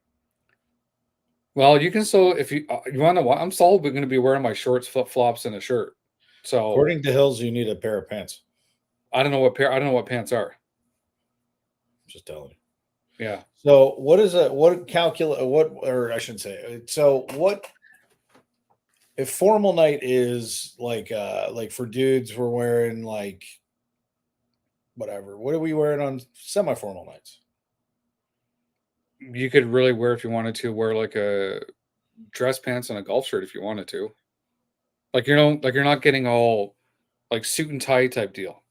Well, you can still if you want to. I'm still going to be wearing my shorts, flip flops, and a shirt. So According to Hills, you need a pair of pants. I don't know what pair. I don't know what pants are. Just telling you. Yeah, So what is a what calculate what or I shouldn't say. So what if formal night is like for dudes we're wearing like whatever. What are we wearing on semi-formal nights? you could really wear if you wanted to wear like a dress pants and a golf shirt if you wanted to. Like you're not getting all like suit and tie type deal.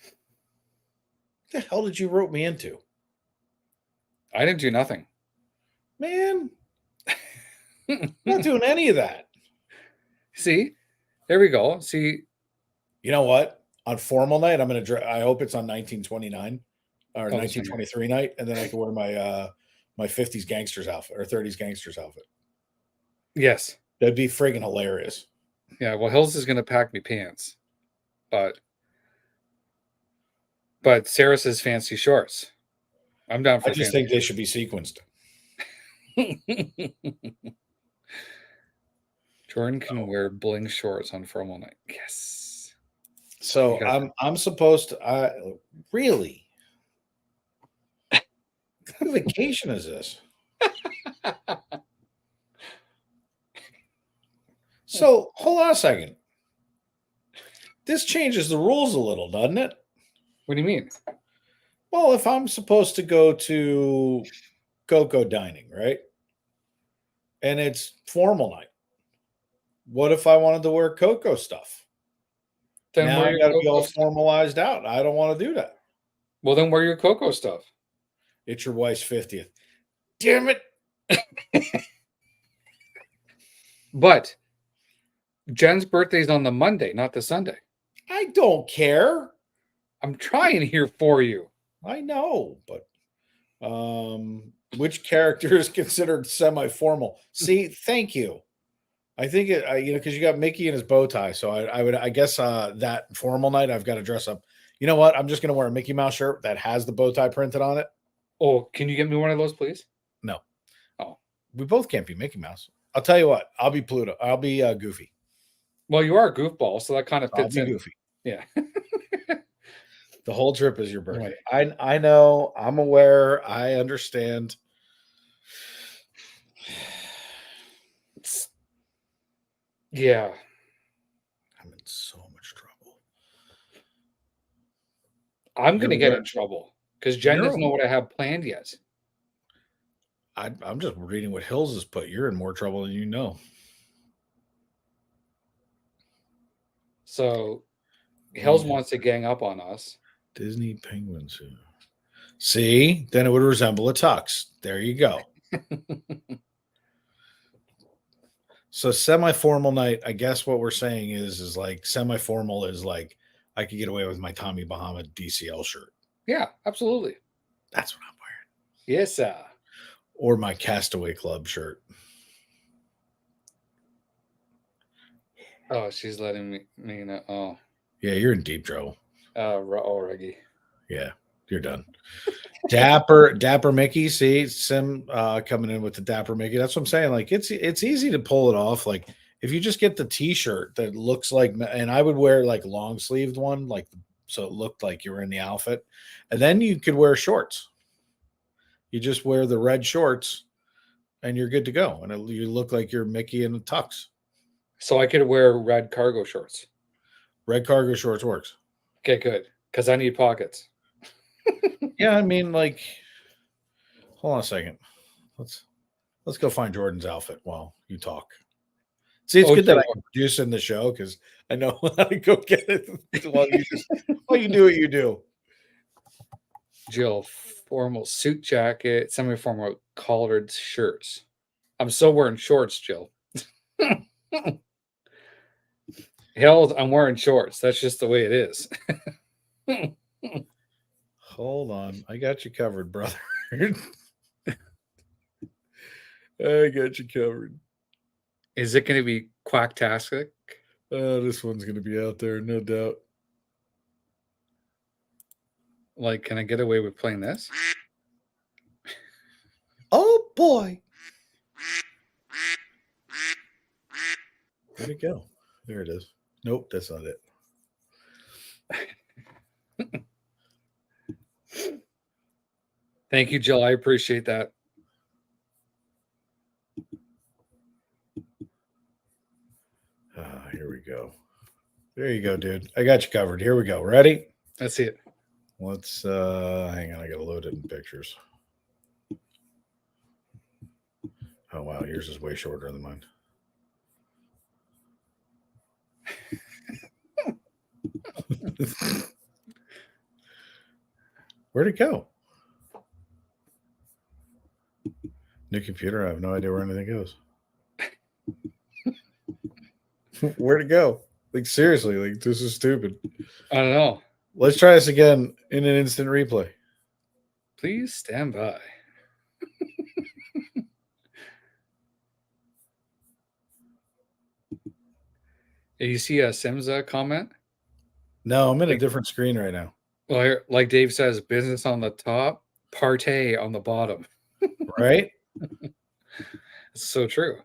What the hell did you rope me into? I didn't do nothing. Man, I'm not doing any of that. See, there we go. See, You know what? On formal night, I'm gonna. I hope it's on 1929 or oh, the same. 1923 night, and then I can wear my 50s gangsters outfit or 30s gangsters outfit. Yes, That'd be friggin' hilarious. yeah. Well, Hills is going to pack me pants, but Sarah says fancy shorts. I'm down I for just fancy think they should be sequenced. Jordan can wear bling shorts on formal night. Yes. You So got I'm supposed to. I really. What kind of vacation is this? So hold on a second. This changes the rules a little, doesn't it? What do you mean? Well, if I'm supposed to go to Coco dining, right? And it's formal night. What if I wanted to wear Coco stuff? Then Now wear I your got to be Coco all stuff. formalized out. I don't want to do that. Well, then wear your Coco stuff. It's your wife's 50th. Damn it. But Jen's birthday's on the Monday, not the Sunday. I don't care. I'm trying here for you. I know, but which character is considered semi-formal? See, thank you. I think because you got Mickey and his bow tie, so I guess that formal night I've got to dress up. You know what? I'm just going to wear a Mickey Mouse shirt that has the bow tie printed on it. Oh, can you get me one of those, please? No, Oh, we both can't be Mickey Mouse. I'll tell you what. I'll be Pluto. I'll be Goofy. well, you are a goofball, so that kind of I'll fits be in. Goofy. Yeah. The whole trip is your birthday. Right. I know. I'm aware. I understand. Yeah. I'm in so much trouble. I'm going You're to get aware. in trouble because Jen You're. doesn't know what I have planned yet. I'm just reading what Hills has put. You're in more trouble than you know. So Hills wants to gang up on us. Disney penguin suit. See, then it would resemble a tux. There you go. So semi-formal night, I guess what we're saying is like semi-formal is like I could get away with my Tommy Bahama DCL shirt. Yeah, absolutely. That's what I'm wearing. Yes, sir. Or my Castaway Club shirt. Oh, she's letting me know. Oh, Yeah, you're in deep trouble. Reggie. Yeah, you're done. Dapper Mickey. See, Sim coming in with the Dapper Mickey. That's what I'm saying. Like it's easy to pull it off. Like if you just get the T-shirt that looks like, and I would wear like long sleeved one, like so it looked like you were in the outfit, and then you could wear shorts. You just wear the red shorts, and you're good to go, and you look like you're Mickey in a tux. So I could wear red cargo shorts. Red cargo shorts works. Okay, good. Because I need pockets. Yeah, I mean, like, hold on a second. Let's go find Jordan's outfit while you talk. See, it's Oh, good that I Jill, can produce in the show because I know how to go get it while you do what you do. Jill, formal suit jacket, semi-formal collared shirts. I'm still wearing shorts, Jill. Hell, I'm wearing shorts. That's just the way it is. Hold on. I got you covered, brother. I got you covered. Is it going to be quacktastic? This one's going to be out there, no doubt. Like, can I get away with playing this? Oh boy. Where'd it go? There it is. Nope, that's not it. Thank you, Jill. I appreciate that. Here we go. There you go, dude. I got you covered. Here we go. Ready? Let's see it. Let's hang on. I gotta load it in pictures. Oh wow, yours is way shorter than mine. Where'd it go? New computer. I have no idea where anything goes. Where'd it go? Like seriously, like this is stupid. I don't know. Let's try this again in an instant replay. Please stand by. You see a Sims comment? No, I'm in a different screen right now. Well, like Dave says, business on the top, partay on the bottom. Right? It's so true.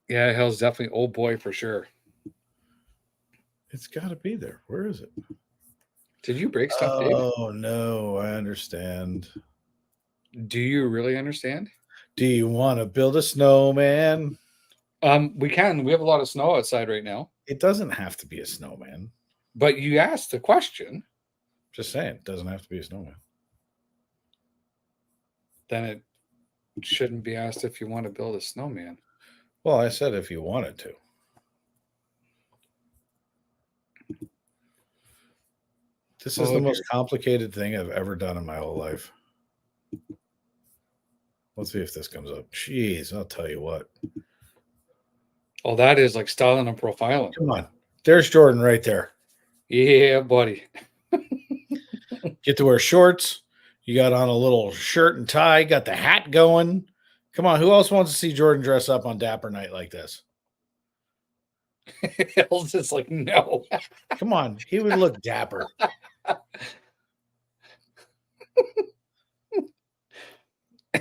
Yeah, hell's definitely old boy for sure. It's got to be there. Where is it? Did you break stuff, Dave? Oh no, I understand. Do you really understand? Do you want to build a snowman? We can. We have a lot of snow outside right now. It doesn't have to be a snowman. But you asked the question. Just saying, it doesn't have to be a snowman. Then it shouldn't be asked if you want to build a snowman. Well, I said if you wanted to. This is the most complicated thing I've ever done in my whole life. Let's see if this comes up. Jeez, I'll tell you what. Oh, that is like styling and profiling. Come on. There's Jordan right there. Yeah, buddy. Get to wear shorts. You got on a little shirt and tie. Got the hat going. Come on. Who else wants to see Jordan dress up on Dapper Night like this? Hell's just like, no. Come on. He would look dapper.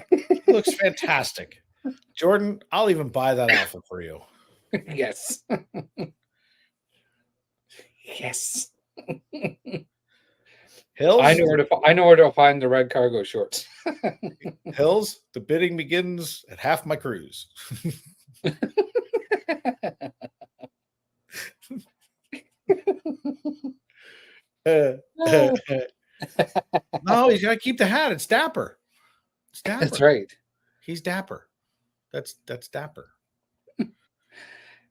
He looks fantastic. Jordan, I'll even buy that outfit for you. Yes. Yes. Hills, I know where to find the red cargo shorts. Hills, the bidding begins at half my cruise. No, he's got to keep the hat. It's dapper. It's dapper. That's right. He's dapper. That's dapper.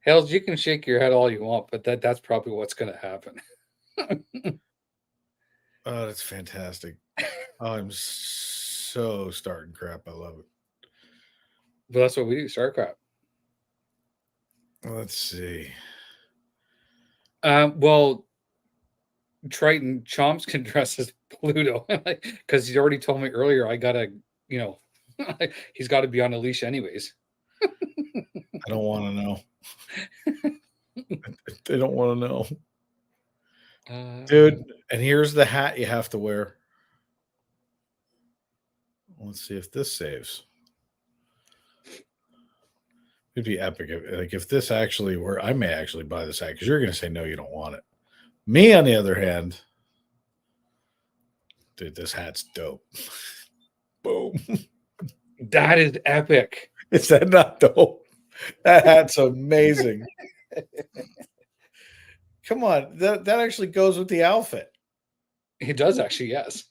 Hells, you can shake your head all you want, but that's probably what's going to happen. Oh, that's fantastic. Oh, I'm so starting crap. I love it. But that's what we do, start crap. Let's see. Well, Triton Chomps can dress as Pluto because he already told me earlier I gotta, he's got to be on a leash anyways. I don't want to know. They don't want to know. Dude, and here's the hat you have to wear. Let's see if this saves. It'd be epic if this actually were. I may actually buy this hat because you're going to say no, you don't want it. Me, on the other hand, dude, this hat's dope. Boom. That is epic. Is that not dope? That hat's amazing. Come on, that actually goes with the outfit. It does actually, yes.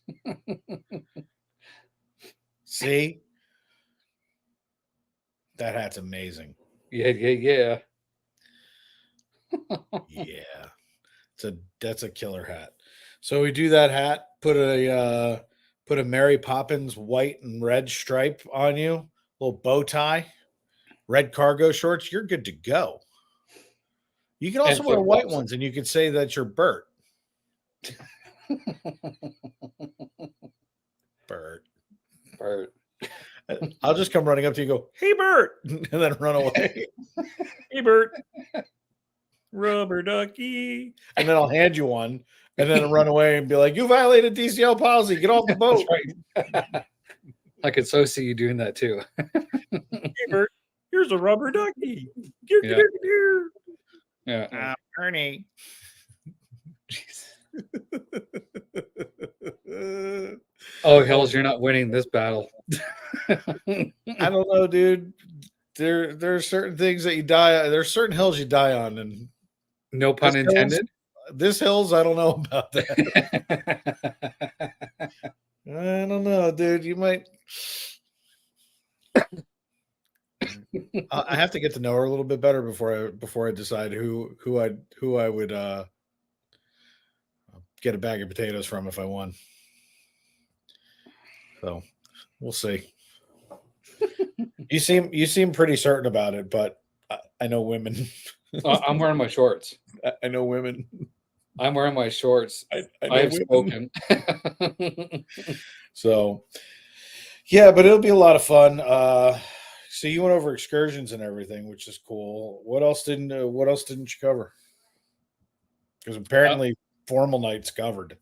See? That hat's amazing. Yeah. Yeah. That's a killer hat. So we do that hat, put a Mary Poppins white and red stripe on you, little bow tie, red cargo shorts, you're good to go. You can also wear white ones and you could say that you're Bert. Bert. I'll just come running up to you and go, "Hey, Bert," and then run away. Hey, Bert. Rubber ducky. And then I'll hand you one and then run away and be like, you violated DCL policy. Get off the boat. That's right. I could so see you doing that too. Hey, Bert, here's a rubber ducky. Yeah. Yeah. Ernie. Jeez. Oh, hells, you're not winning this battle. I don't know, dude. There are certain things that you die. There's certain hills you die on, and no pun intended. This hills, I don't know about that. I don't know, dude. You might. I have to get to know her a little bit better before I decide who I would get a bag of potatoes from if I won. So we'll see. You seem pretty certain about it, but I know women. I'm wearing my shorts. I know women. I'm wearing my shorts. I have spoken. So, yeah, but it'll be a lot of fun. So you went over excursions and everything, which is cool. What else didn't you cover? Because apparently formal night's covered.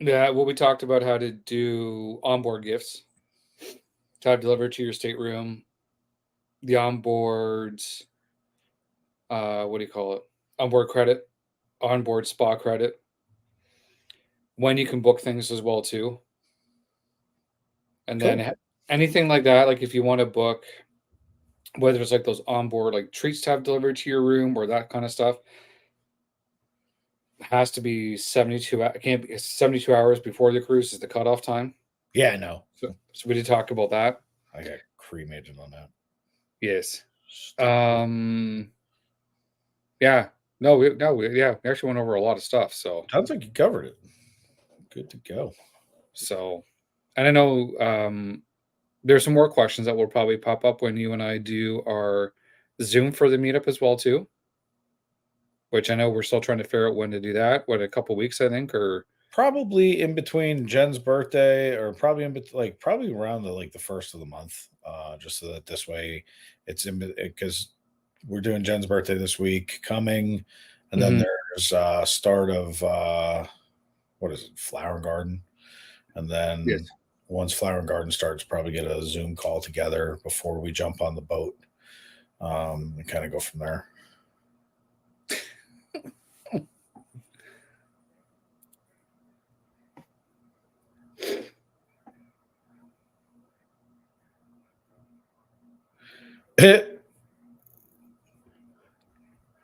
Yeah, well, we talked about how to do onboard gifts, to have delivered to your stateroom, the onboards, what do you call it? Onboard credit, onboard spa credit. When you can book things as well too. And Cool. then anything like that, like if you want to book, whether it's like those onboard like treats to have delivered to your room or that kind of stuff, has to be 72. It can't be 72 hours before the cruise is the cutoff time. Yeah, I know. So we did talk about that. I got cremated on that. Yes. Yeah. No, we actually went over a lot of stuff. So sounds like you covered it. Good to go. So, and I know there's some more questions that will probably pop up when you and I do our Zoom for the meetup as well too. Which I know we're still trying to figure out when to do that. What, a couple weeks, I think, or probably in between Jen's birthday, or probably probably around the first of the month. Just so that this way it's in, because we're doing Jen's birthday this week coming, and then there's start of what is it, Flower and Garden, and then once Flower and Garden starts, probably get a Zoom call together before we jump on the boat, and kind of go from there.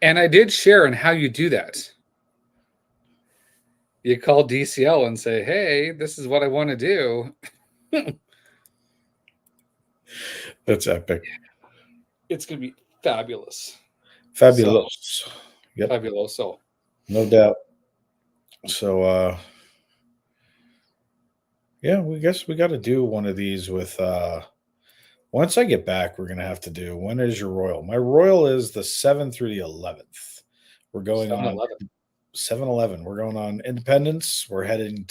And I did share on how you do that. You call DCL and say, hey, this is what I want to do. That's epic. It's going to be fabulous. Fabulous. Yep. Fabuloso. No doubt. So, yeah, we guess we got to do one of these with, once I get back, we're going to have to do, when is your Royal? My Royal is the 7th through the 11th. We're going on 7-11. We're going on Independence. We're heading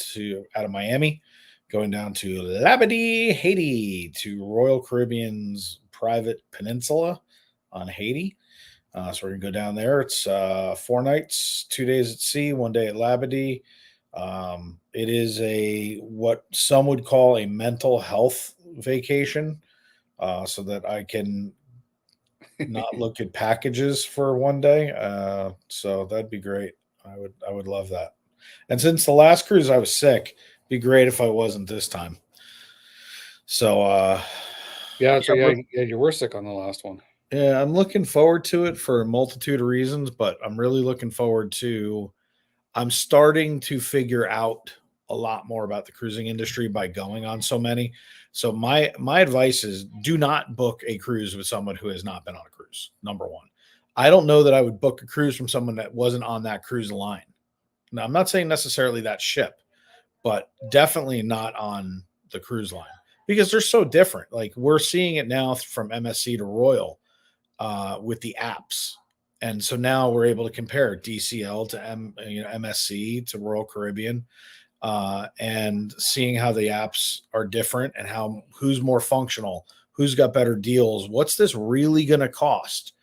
out of Miami, going down to Labadee, Haiti, to Royal Caribbean's private peninsula on Haiti. So we're going to go down there. It's 4 nights, 2 days at sea, 1 day at Labadee. It is what some would call a mental health vacation, so that I can not look at packages for 1 day. So that'd be great. I would love that. And since the last cruise I was sick, it'd be great if I wasn't this time. So you were sick on the last one. Yeah, I'm looking forward to it for a multitude of reasons, but I'm really looking forward to, I'm starting to figure out a lot more about the cruising industry by going on so many. So my advice is, do not book a cruise with someone who has not been on a cruise. Number one. I don't know that I would book a cruise from someone that wasn't on that cruise line. Now, I'm not saying necessarily that ship, but definitely not on the cruise line, because they're so different. Like, we're seeing it now from MSC to Royal, with the apps. And so now we're able to compare DCL to MSC to Royal Caribbean, and seeing how the apps are different and who's more functional, who's got better deals, what's this really going to cost?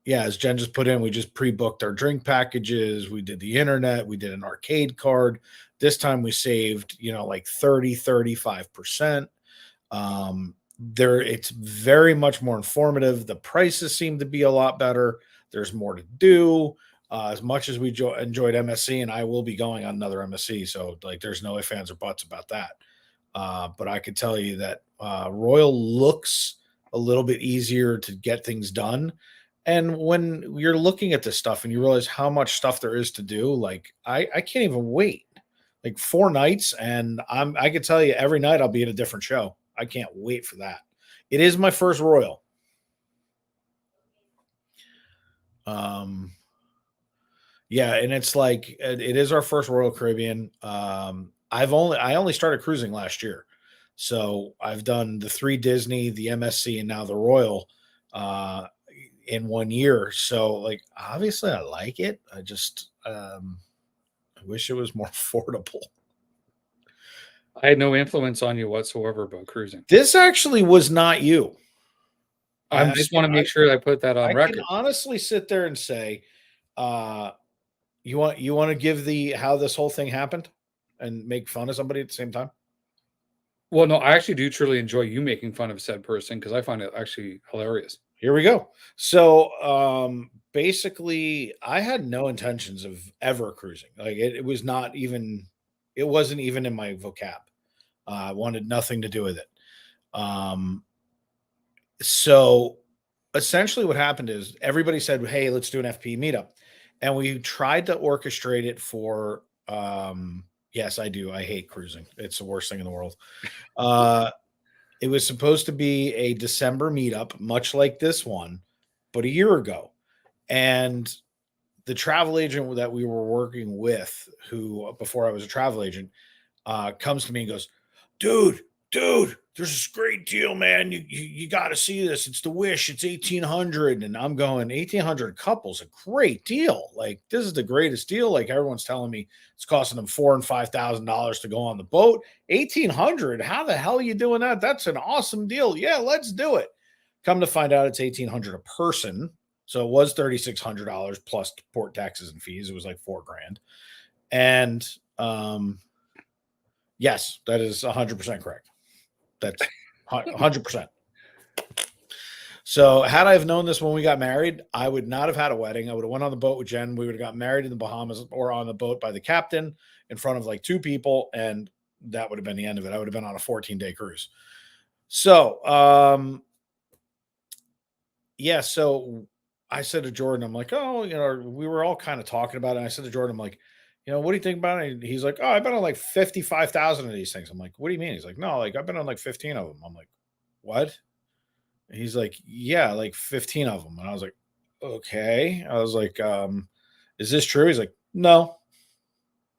Yeah, as Jen just put in, we just pre-booked our drink packages. We did the internet. We did an arcade card. This time we saved, like 35%. There, it's very much more informative. The prices seem to be a lot better. There's more to do. As much as we enjoyed MSC, and I will be going on another MSC, so like, there's no ifs, ands, or buts about that. But I could tell you that Royal looks a little bit easier to get things done. And when you're looking at this stuff and you realize how much stuff there is to do, like I can't even wait. Like 4 nights, and I can tell you every night I'll be at a different show. I can't wait for that. It is my first Royal. Um, yeah, and it's like it is our first Royal Caribbean. I only started cruising last year, so I've done the 3 Disney, the MSC, and now the Royal in 1 year. So like, obviously I like it. I just I wish it was more affordable. I had no influence on you whatsoever about cruising. This actually was not you. I I, just want to make sure I put that on I can record. honestly sit there and say, uh, you want to give the how this whole thing happened and make fun of somebody at the same time. Well, no, I actually do truly enjoy you making fun of said person because I find it actually hilarious. Here we go. So basically, I had no intentions of ever cruising. Like it was not even. It wasn't even in my vocab. I wanted nothing to do with it. Um, so essentially what happened is everybody said, "Hey, let's do an FP meetup." And we tried to orchestrate it for yes, I do. I hate cruising. It's the worst thing in the world. Uh it was supposed to be a December meetup, much like this one, but a year ago. And the travel agent that we were working with, who before I was a travel agent, comes to me and goes, dude, there's this great deal, man. You got to see this. It's the Wish. It's 1,800. And I'm going, 1,800 couples, a great deal. Like, this is the greatest deal. Like, everyone's telling me it's costing them $4,000 and $5,000 to go on the boat. 1,800. How the hell are you doing that? That's an awesome deal. Yeah, let's do it. Come to find out, it's 1,800 a person. So it was $3,600 plus port taxes and fees. It was like $4,000. And yes, that is 100% correct. That's 100%. So had I have known this when we got married, I would not have had a wedding. I would have went on the boat with Jen. We would have got married in the Bahamas or on the boat by the captain in front of like 2 people. And that would have been the end of it. I would have been on a 14-day cruise. So, yeah. So I said to Jordan, I'm like, oh, we were all kind of talking about it. And I said to Jordan, I'm like, what do you think about it? And he's like, oh, I've been on like 55,000 of these things. I'm like, what do you mean? He's like, no, like I've been on like 15 of them. I'm like, what? And he's like, yeah, like 15 of them. And I was like, okay. I was like, is this true? He's like, no.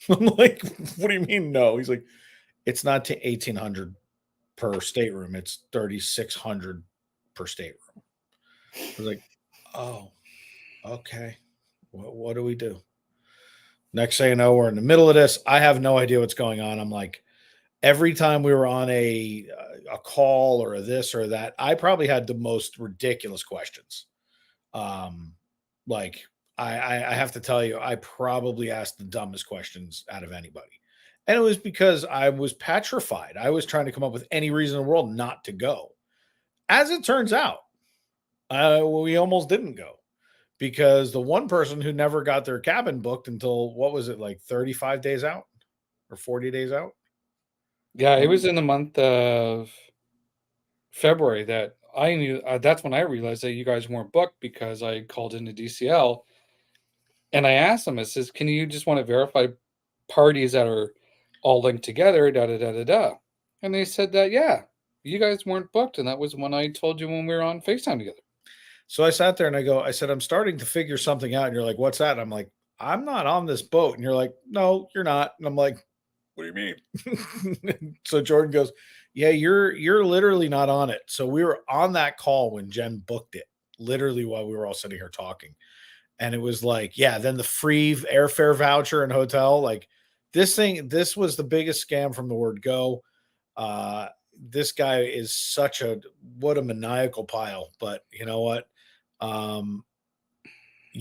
I'm like, what do you mean no? He's like, it's not to 1,800 per stateroom. It's 3,600 per stateroom. I was like, oh, okay. What do we do? Next thing you know, we're in the middle of this. I have no idea what's going on. I'm like, every time we were on a call or a this or that, I probably had the most ridiculous questions. Like I have to tell you, I probably asked the dumbest questions out of anybody. And it was because I was petrified. I was trying to come up with any reason in the world not to go. As it turns out, we almost didn't go because the one person who never got their cabin booked until what was it, like 35 days out or 40 days out? Yeah, it was in the month of February that I knew. That's when I realized that you guys weren't booked because I called into DCL and I asked them. I says, "Can you just want to verify parties that are all linked together?" Da da da da da. And they said that yeah, you guys weren't booked, and that was when I told you when we were on Facetime together. So I sat there and I said, I'm starting to figure something out. And you're like, what's that? And I'm like, I'm not on this boat. And you're like, no, you're not. And I'm like, what do you mean? So Jordan goes, yeah, you're literally not on it. So we were on that call when Jen booked it, literally while we were all sitting here talking. And it was like, yeah, then the free airfare voucher and hotel, like this was the biggest scam from the word go. This guy is what a maniacal pile, but you know what? Um,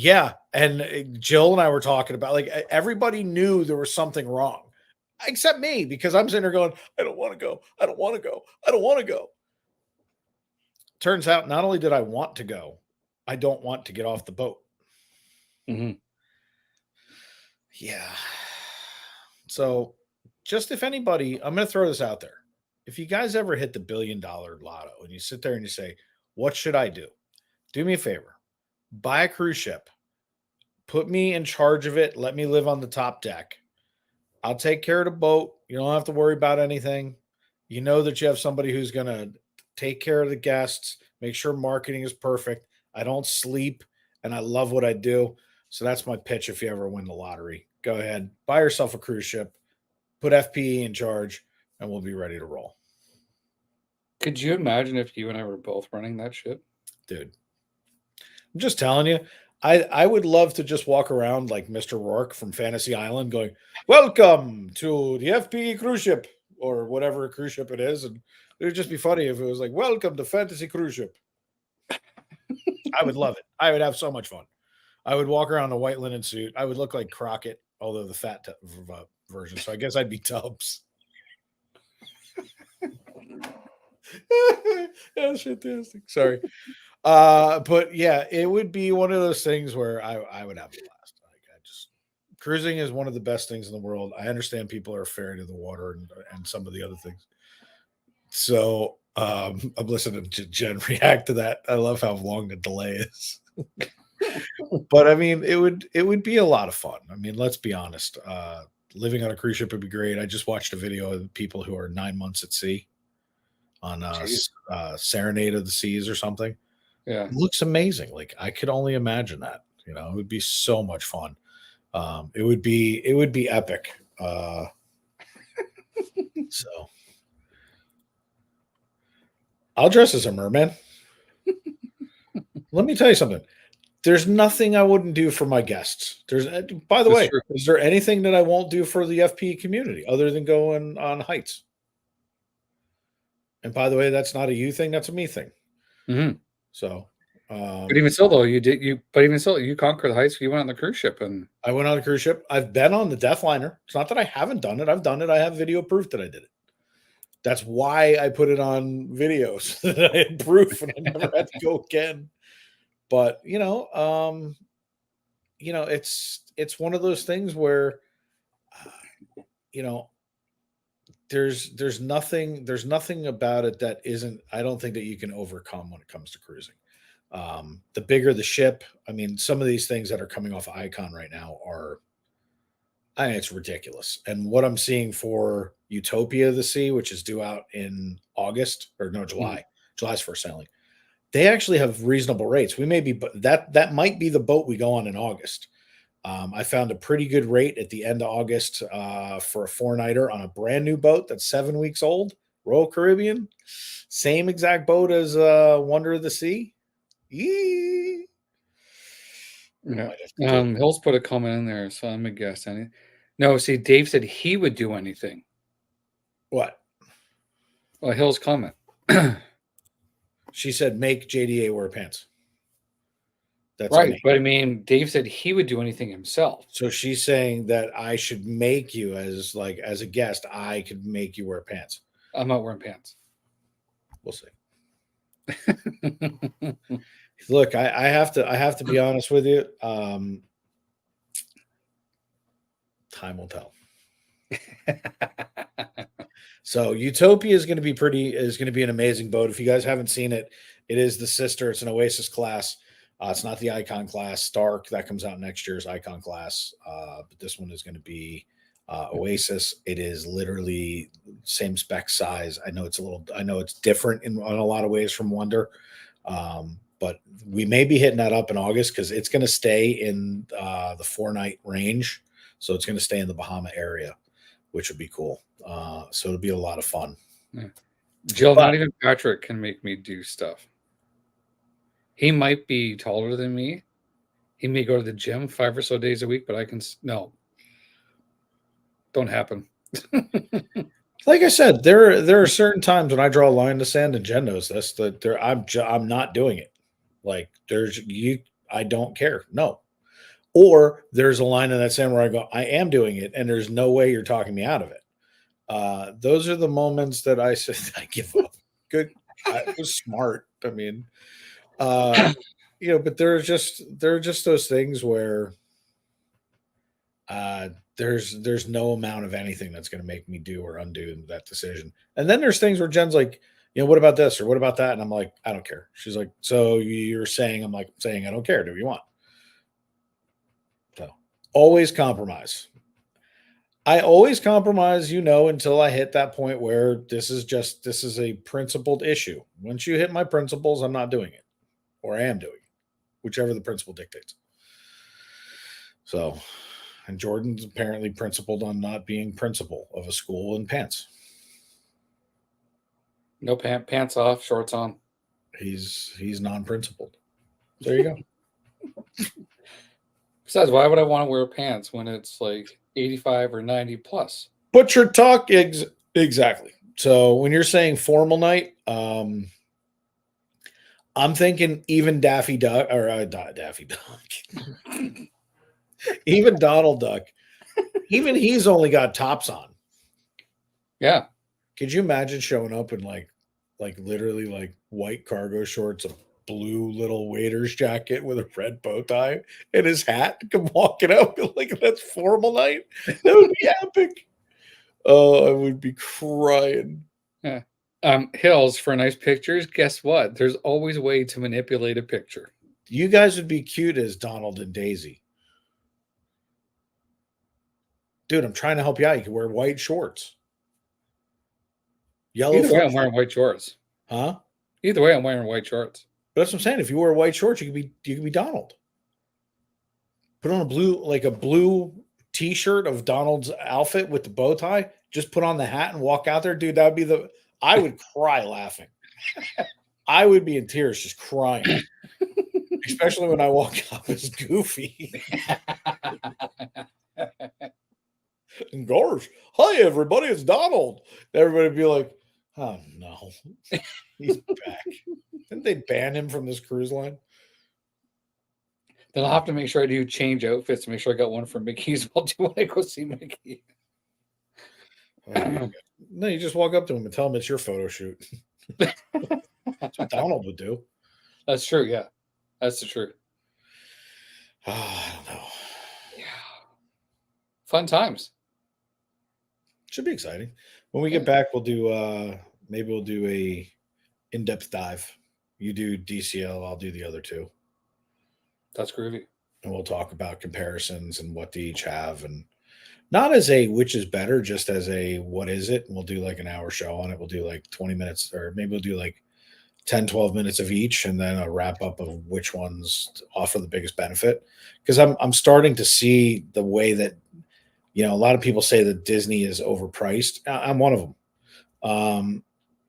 Yeah, and Jill and I were talking about like everybody knew there was something wrong, except me because I'm sitting there going, I don't want to go, I don't want to go, I don't want to go. Turns out, not only did I want to go, I don't want to get off the boat. Mhm. Yeah. So, just if anybody, I'm going to throw this out there. If you guys ever hit the $1 billion lotto and you sit there and you say, what should I do? Do me a favor, buy a cruise ship, put me in charge of it, let me live on the top deck. I'll take care of the boat. You don't have to worry about anything. You know that you have somebody who's going to take care of the guests, make sure marketing is perfect. I don't sleep and I love what I do. So that's my pitch if you ever win the lottery. Go ahead, buy yourself a cruise ship, put FPE in charge, and we'll be ready to roll. Could you imagine if you and I were both running that ship? Dude, I'm just telling you, I would love to just walk around like Mr. Rourke from Fantasy Island going, welcome to the FPE cruise ship or whatever cruise ship it is. And it would just be funny if it was like, welcome to Fantasy Cruise Ship. I would love it. I would have so much fun. I would walk around in a white linen suit. I would look like Crockett, although the fat version. So I guess I'd be Tubbs. That's fantastic. Sorry. But yeah, it would be one of those things where I would have a blast. Like I just cruising is one of the best things in the world. I understand people are afraid of the water and some of the other things. So I'm listening to Jen react to that. I love how long the delay is. But I mean, it would be a lot of fun. I mean, let's be honest. Living on a cruise ship would be great. I just watched a video of people who are 9 months at sea on Jeez. Serenade of the Seas or something. Yeah. It looks amazing. Like I could only imagine that. You know, it would be so much fun. It would be epic. So I'll dress as a merman. Let me tell you something. There's nothing I wouldn't do for my guests. By the That's way, true. is there anything that I won't do for the FP community other than going on heights? And by the way, that's not a you thing, that's a me thing. Mhm. So, But even still, though, But even still, you conquered the heights. You went on the cruise ship, and I went on a cruise ship. I've been on the Deathliner. It's not that I haven't done it. I've done it. I have video proof that I did it. That's why I put it on videos so that I had proof and I never had to go again. But it's one of those things where you know there's nothing about it that isn't, I don't think that you can overcome when it comes to cruising. The bigger the ship, I mean, some of these things that are coming off Icon right now are, I think it's ridiculous. And what I'm seeing for Utopia of the Sea, which is due out in August or no, Mhm. July's first sailing, they actually have reasonable rates. We may be, but that might be the boat we go on in August. I found a pretty good rate at the end of August for a 4-nighter on a brand new boat that's 7 weeks old, Royal Caribbean, same exact boat as Wonder of the Sea. Yee. yeah. Might have to do it. Hills put a comment in there, so I'm a guess. Any? No, see, Dave said he would do anything. What? Well, Hills comment. She said, make JDA wear pants. That's a Right, make. but I mean, Dave said he would do anything himself. So she's saying that I should make you as a guest, I could make you wear pants. I'm not wearing pants. We'll see. Look, I have to be honest with you. Time will tell. So Utopia is going to be an amazing boat. If you guys haven't seen it, it is the sister. It's an Oasis class. It's not the Icon class. Stark, that comes out next year's Icon class. But this one is going to be Oasis. It is literally same spec size. I know it's different in a lot of ways from Wonder. But we may be hitting that up in August because it's going to stay in the 4-night range. So it's going to stay in the Bahama area, which would be cool. So it'll be a lot of fun. Yeah. Jill, not even Patrick can make me do stuff. He might be taller than me. He may go to the gym 5 or so days a week, but I can no. Don't happen. Like I said, there are certain times when I draw a line in the sand, and Jen knows this, that I'm not doing it. Like I don't care. No, Or there's a line in that sand where I go, I am doing it, and there's no way you're talking me out of it. Those are the moments that I said I give up. Good, I was smart. I mean, but there are just those things where uh, there's no amount of anything that's going to make me do or undo that decision. And then there's things where Jen's like, what about this or what about that? And I'm like, I don't care. She's like, so you're saying? I'm like, saying I don't care. Do what you want? So always compromise. I always compromise, until I hit that point where this is a principled issue. Once you hit my principles, I'm not doing it, or I am doing it, whichever the principle dictates. So, and Jordan's apparently principled on not being principal of a school in pants. No pants off, shorts on. He's non-principled. There you go. Besides, why would I want to wear pants when it's like 85 or 90 plus? But your talk exactly. So when you're saying formal night, I'm thinking even Daffy Duck or Daffy Duck, even Donald Duck, even he's only got tops on. Yeah. Could you imagine showing up in like literally like white cargo shorts, a blue little waiter's jacket with a red bow tie and his hat, come walking out like that's formal night? That would be epic. Oh, I would be crying. Yeah. Hills for nice pictures. Guess what? There's always a way to manipulate a picture. You guys would be cute as Donald and Daisy. Dude, I'm trying to help you out. You can wear white shorts. Yellow. Either way, I'm wearing white shorts. Huh? Either way, I'm wearing white shorts. But that's what I'm saying. If you wear white shorts, you could be Donald. Put on a blue t-shirt of Donald's outfit with the bow tie. Just put on the hat and walk out there, dude. That would be I would cry laughing. I would be in tears just crying. Especially when I walk up as Goofy. And gosh, hi everybody, it's Donald. Everybody would be like, oh no, he's back. Didn't they ban him from this cruise line? Then I'll have to make sure I do change outfits to make sure I got one for Mickey's while when I go see Mickey. No, you just walk up to him and tell him it's your photo shoot. That's what Donald would do. That's true, yeah. That's the truth. Oh, I don't know. Yeah. Fun times. Should be exciting. When we get back, we'll do maybe we'll do a in-depth dive. You do DCL, I'll do the other two. That's groovy. And we'll talk about comparisons and what they each have, and not as a which is better, just as a what is it. And we'll do like an hour show on it. We'll do like 20 minutes, or maybe we'll do like 10, 12 minutes of each, and then a wrap up of which ones offer the biggest benefit. Because I'm starting to see the way that, a lot of people say that Disney is overpriced. I'm one of them.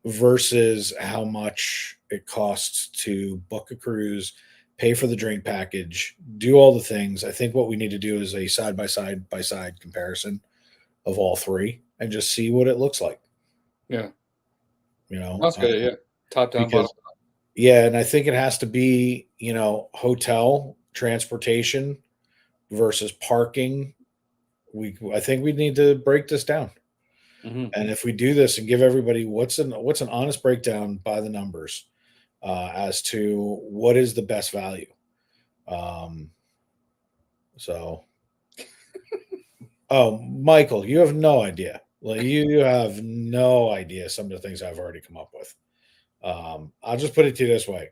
Versus how much it costs to book a cruise, pay for the drink package, do all the things. I think what we need to do is a side by side comparison of all three and just see what it looks like. Yeah. That's good. Yeah. Top down, because, bottom. Yeah. And I think it has to be, hotel, transportation versus parking. I think we need to break this down. Mm-hmm. And if we do this and give everybody what's an honest breakdown by the numbers as to what is the best value. Oh, Michael, you have no idea. Like you have no idea some of the things I've already come up with. I'll just put it to you this way.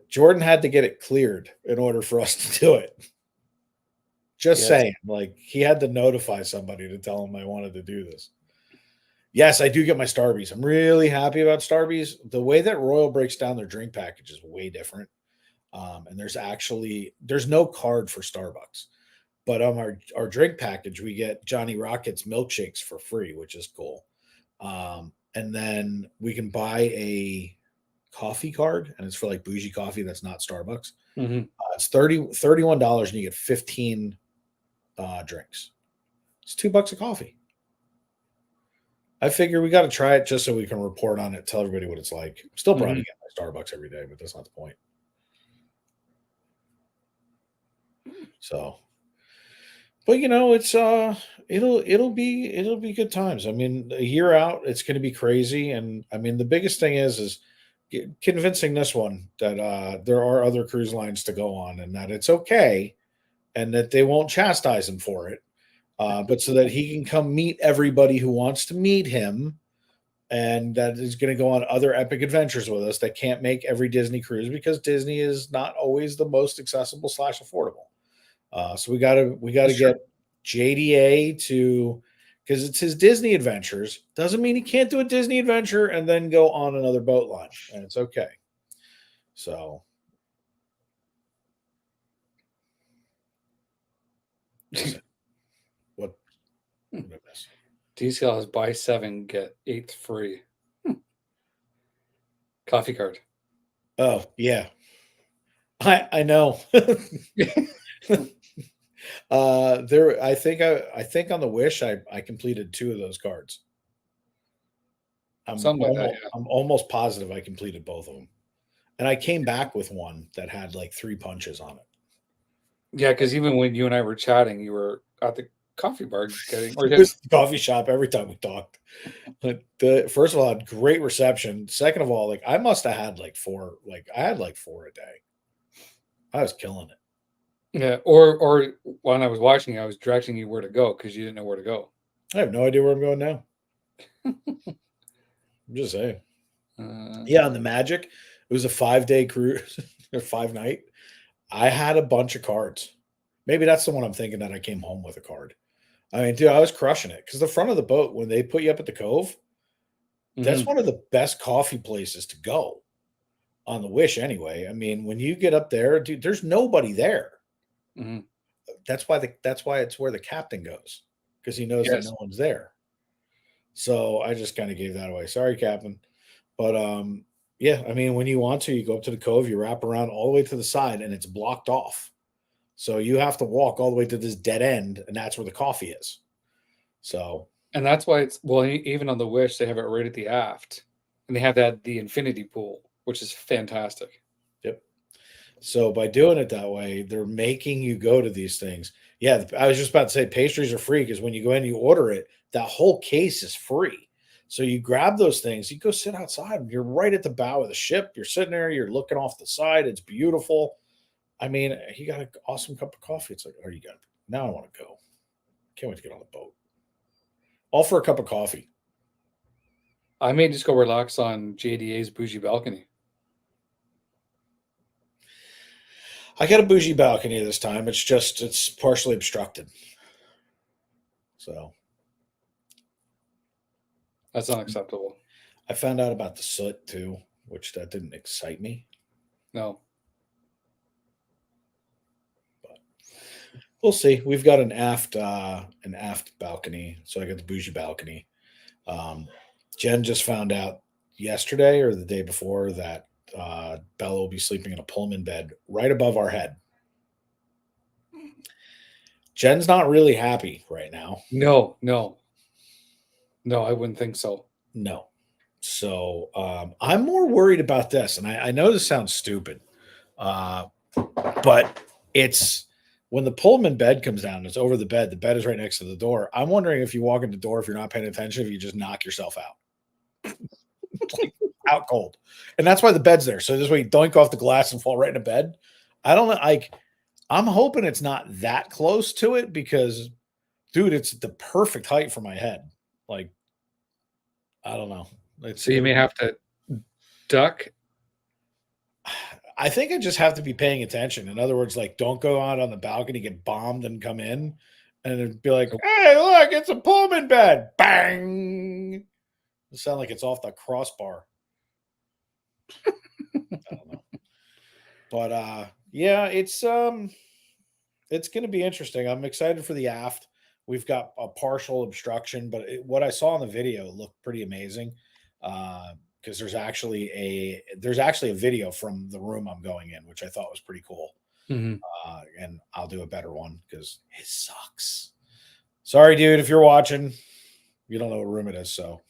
Jordan had to get it cleared in order for us to do it. Just saying, like he had to notify somebody to tell him I wanted to do this. Yes, I do get my Starbies. I'm really happy about Starbies. The way that Royal breaks down their drink package is way different. And there's no card for Starbucks, but on our drink package, we get Johnny Rockets milkshakes for free, which is cool. And then we can buy a coffee card, and it's for like bougie coffee that's not Starbucks. Mm-hmm. It's $31 and you get 15 drinks. It's $2 a coffee. I figure we got to try it just so we can report on it, tell everybody what it's like. Still probably Mhm. get my Starbucks every day, but that's not the point. So, but it's it'll be good times. I mean, a year out, it's going to be crazy, and I mean, the biggest thing is convincing this one that there are other cruise lines to go on, and that it's okay, and that they won't chastise him for it, but so that he can come meet everybody who wants to meet him, and that is going to go on other epic adventures with us that can't make every Disney cruise because Disney is not always the most accessible slash affordable. So we gotta That's true. get JDA to, because it's his Disney adventures. Doesn't mean he can't do a Disney adventure and then go on another boat line, and it's okay. So listen, what what I miss? DCL has buy 7, get 8th free. Coffee card. Oh yeah, I know. There, I think on the Wish, I completed two of those cards. I'm Something like that, almost yeah. I'm almost positive I completed both of them, and I came back with one that had like three punches on it. Yeah, because even when you and I were chatting, you were at the coffee bar getting or It getting was the coffee shop every time we talked. But first of all, I had great reception. Second of all, like I must have had like four, like I had like four a day. I was killing it. yeah, or when I was watching you, I was directing you where to go because you didn't know where to go. I have no idea where I'm going now. I'm just saying. Uh, Yeah, on the Magic, it was a 5 day cruise or 5 night. I had a bunch of cards. Maybe that's the one I'm thinking that I came home with a card. I mean, dude, I was crushing it because the front of the boat, when they put you up at the cove, that's mhm, one of the best coffee places to go on the Wish anyway. I mean, when you get up there, dude, there's nobody there. mhm. That's why it's where the captain goes, because he knows that Yes, no one's there. So I just kind of gave that away. Sorry, Captain. But yeah, I mean, when you want to, you go up to the cove, you wrap around all the way to the side, and it's blocked off. So you have to walk all the way to this dead end, and that's where the coffee is. So and that's why it's well, even on the Wish, they have it right at the aft, and they have that the infinity pool, which is fantastic. yep. So by doing it that way, they're making you go to these things. Yeah, I was just about to say pastries are free because when you go in, you order it, that whole case is free. So you grab those things, you go sit outside. You're right at the bow of the ship. You're sitting there, you're looking off the side. It's beautiful. I mean, he got an awesome cup of coffee. It's like, oh, you got now I want to go. Can't wait to get on the boat. All for a cup of coffee. I may just go relax on JDA's bougie balcony. I got a bougie balcony this time. It's partially obstructed. So That's unacceptable. I found out about the soot too, which that didn't excite me. No. But we'll see. We've got an aft balcony, so I got the bougie balcony. Um, Jen just found out yesterday or the day before that Bella will be sleeping in a Pullman bed right above our head. Jen's not really happy right now. No, no, no, I wouldn't think so. No. So I'm more worried about this, and I know this sounds stupid, uh, but it's when the Pullman bed comes down, it's over the bed. The bed is right next to the door. I'm wondering if you walk in the door, if you're not paying attention, if you just knock yourself out, like out cold. And that's why the bed's there. So this way you doink off the glass and fall right in a bed. I don't know. Like, I'm hoping it's not that close to it because, dude, it's the perfect height for my head. Like, I don't know. So you may have to duck. I think I just have to be paying attention. In other words, like, don't go out on the balcony, get bombed, and come in, and it'd be like, "Hey, look, it's a Pullman bed!" Bang! It sound like it's off the crossbar. I don't know, but yeah, it's going to be interesting. I'm excited for the aft. We've got a partial obstruction, but what I saw in the video looked pretty amazing. Because there's actually a video from the room I'm going in, which I thought was pretty cool. Mhm. And I'll do a better one because it sucks. Sorry, dude, if you're watching, you don't know what room it is. So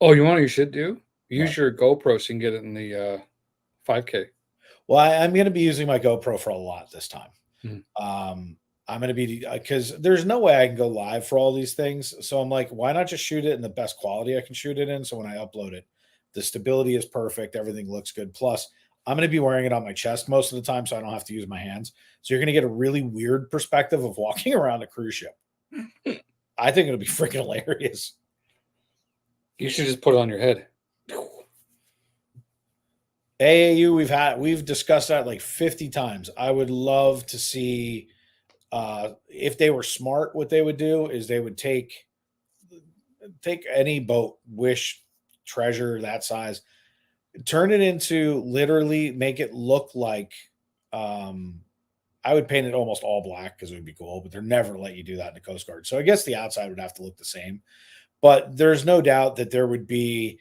Oh, you want what you should do? What? Use your GoPro so you can get it in the 5K. Well, I'm going to be using my GoPro for a lot this time. Mhm. I'm going to be because there's no way I can go live for all these things. So I'm like, why not just shoot it in the best quality I can shoot it in? So when I upload it, the stability is perfect. Everything looks good. Plus, I'm going to be wearing it on my chest most of the time, so I don't have to use my hands. So you're going to get a really weird perspective of walking around a cruise ship. I think it'll be freaking hilarious. You should just put it on your head. AAU, we've discussed that like 50 times. I would love to see if they were smart, what they would do is they would take any boat, Wish, Treasure, that size, turn it into literally make it look like um I would paint it almost all black because it would be cool, but they're never let you do that in the Coast Guard. So I guess the outside would have to look the same. But there's no doubt that there would be,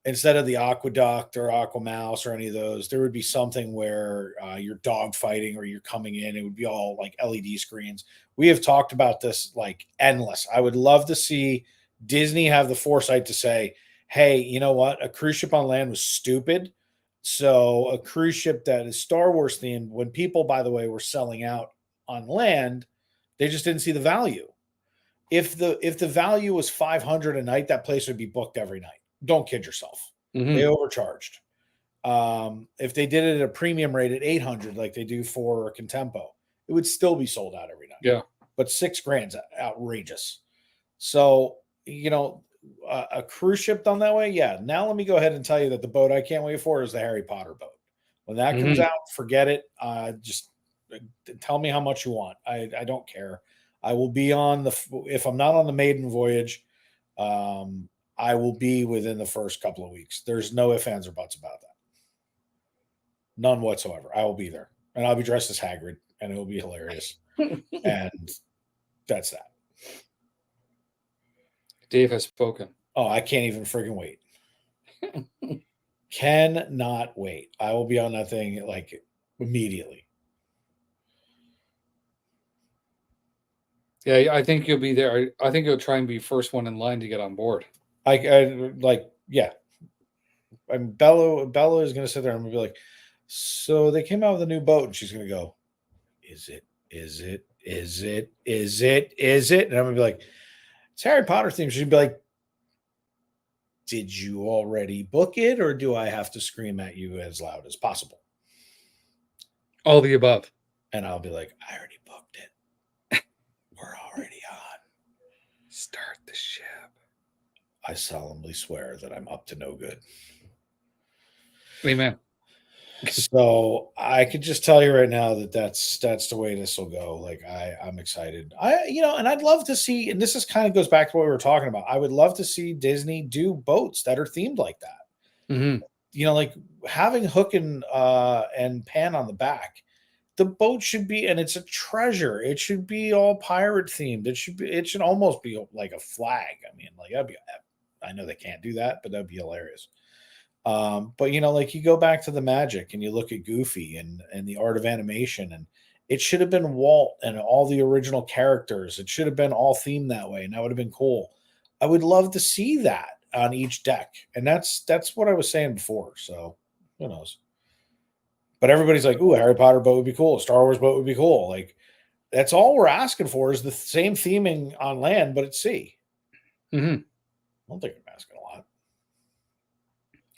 instead of the aqueduct or aquamouse or any of those, there would be something where you're dog fighting or you're coming in. It would be all like LED screens. We have talked about this like endless. I would love to see Disney have the foresight to say, hey, you know what? A cruise ship on land was stupid. So a cruise ship that is Star Wars themed, when people, by the way, were selling out on land, they just didn't see the value. If the value was 500 a night, that place would be booked every night. Don't kid yourself. They Hmm. overcharged. If they did it at a premium rate at 800, like they do for a Contempo, it would still be sold out every night. Yeah. But 6 grand's outrageous. So, a cruise ship done that way, yeah. Now let me go ahead and tell you that the boat I can't wait for is the Harry Potter boat. When that comes Hmm. out, forget it. Just tell me how much you want. I don't care. I will be on if I'm not on the maiden voyage, um, I will be within the first couple of weeks. There's no ifs, ands, or buts about that. None whatsoever. I will be there. And I'll be dressed as Hagrid, and it will be hilarious. And that's that. Dave has spoken. Oh, I can't even freaking wait. Cannot wait. I will be on that thing like immediately. Yeah, I think you'll be there. I think you'll try and be first one in line to get on board. I like, yeah. And Bella is gonna sit there and be like, so they came out with a new boat, and she's gonna go, is it? Is it? Is it? Is it? Is it? And I'm gonna be like, it's Harry Potter theme. She'd be like, did you already book it, or do I have to scream at you as loud as possible? All the above. And I'll be like, I already booked it. We're already on. Start the ship. I solemnly swear that I'm up to no good. Amen. So I could just tell you right now that that's the way this will go. Like I'm excited. And I'd love to see, and this is kind of goes back to what we were talking about. I would love to see Disney do boats that are themed like that. Hmm. Like having hook and pan on the back. The boat should be, and it's a treasure. It should be all pirate themed. It should almost be like a flag. I mean, like that'd be. I know they can't do that, but that'd be hilarious. But like you go back to the magic and you look at Goofy and the art of animation, and it should have been Walt and all the original characters. It should have been all themed that way, and that would have been cool. I would love to see that on each deck, and that's what I was saying before. So who knows? But everybody's like, "Ooh, a Harry Potter boat would be cool. A Star Wars boat would be cool." Like that's all we're asking for is the same theming on land, but at sea. Hmm. I don't think I'm asking a lot.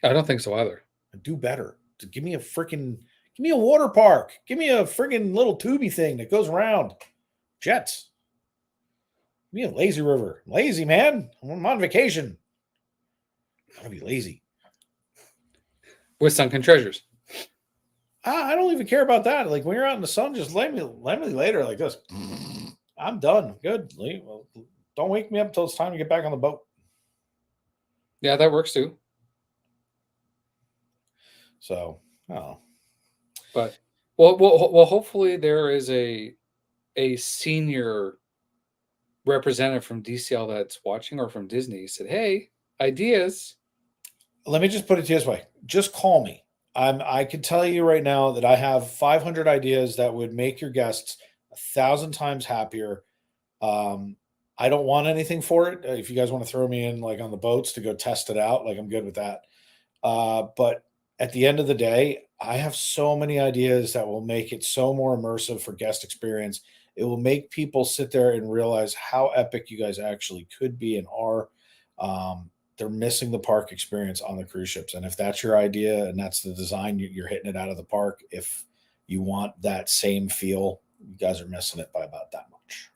I don't think so either. Do better. To give me a water park. Give me a friggin' little tubey thing that goes around. Jets. Give me a lazy river. Lazy, man. I'm on vacation. I want to be lazy. With sunken treasures. I don't even care about that. Like when you're out in the sun, just let me later like this. I'm done. Good. Well, don't wake me up until it's time to get back on the boat. Yeah, that works too. So, oh. But well, hopefully there is a senior representative from DCL that's watching or from Disney said, "Hey, ideas." Let me just put it this way. Just call me. I can tell you right now that I have 500 ideas that would make your guests 1,000 times happier. Um, I don't want anything for it. If you guys want to throw me in like on the boats to go test it out, like I'm good with that. But at the end of the day, I have so many ideas that will make it so more immersive for guest experience. It will make people sit there and realize how epic you guys actually could be and are. They're missing the park experience on the cruise ships. And if that's your idea and that's the design, you're hitting it out of the park. If you want that same feel, you guys are missing it by about that much.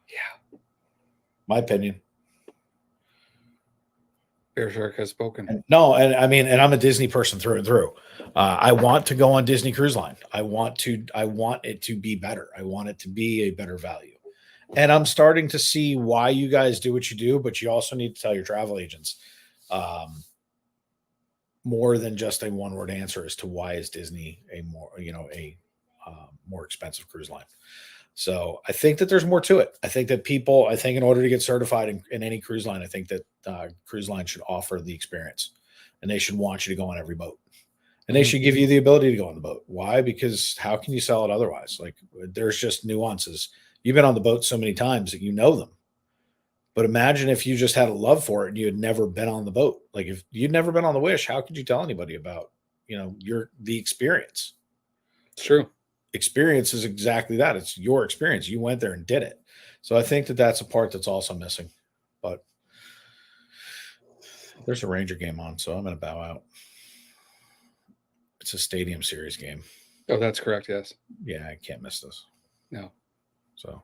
Yeah. My opinion. Bear Shark has spoken. No, and I mean, and I'm a Disney person through and through. I want to go on Disney Cruise Line. I want it to be better. I want it to be a better value. And I'm starting to see why you guys do what you do, but you also need to tell your travel agents more than just a one word answer as to why is Disney a more expensive cruise line. So I think that there's more to it. I think in order to get certified in any cruise line, I think that cruise line should offer the experience and they should want you to go on every boat and they Mhm. should give you the ability to go on the boat. Why? Because how can you sell it otherwise? Like there's just nuances. You've been on the boat so many times that you know them. But imagine if you just had a love for it and you had never been on the boat. Like if you'd never been on the Wish, how could you tell anybody about, the experience? It's true. Experience is exactly that. It's your experience. You went there and did it. So I think that that's a part that's also missing. But there's a Ranger game on, so I'm going to bow out. It's a Stadium Series game. Oh, that's correct. Yes. Yeah, I can't miss this. No. So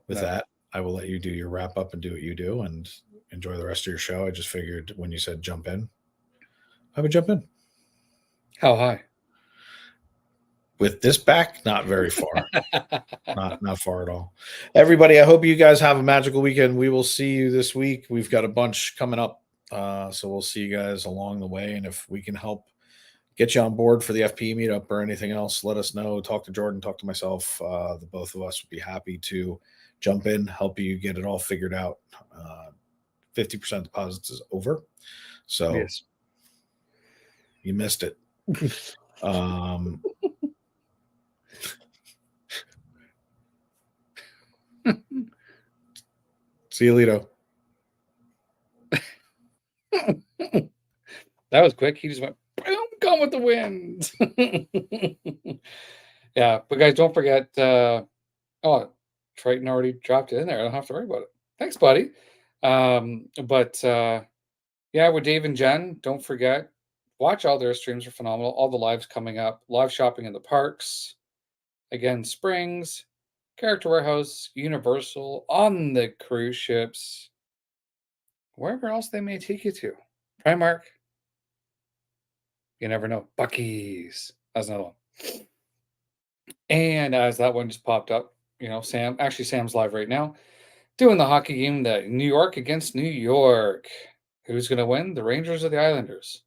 with No. that, I will let you do your wrap up and do what you do and enjoy the rest of your show. I just figured when you said jump in, I would jump in. How high? With this back, not very far. Not far at all. Everybody, I hope you guys have a magical weekend. We will see you this week. We've got a bunch coming up. So we'll see you guys along the way. And if we can help get you on board for the FPE meetup or anything else, let us know. Talk to Jordan, talk to myself. The both of us would be happy to jump in, help you get it all figured out. 50% deposits is over. So Yes. you missed it. See you, Lito. That was quick. He just went, boom, gone with the wind. Yeah, but guys, don't forget. Triton already dropped it in there. I don't have to worry about it. Thanks, buddy. But yeah, with Dave and Jen, don't forget, watch all their streams are phenomenal. All the lives coming up, live shopping in the parks, again, Springs, Character Warehouse, Universal, on the cruise ships, wherever else they may take you to. Primark, you never know. Bucky's, that's another one. And as that one just popped up, Sam's live right now doing the hockey game, the New York against New York. Who's going to win? The Rangers or the Islanders?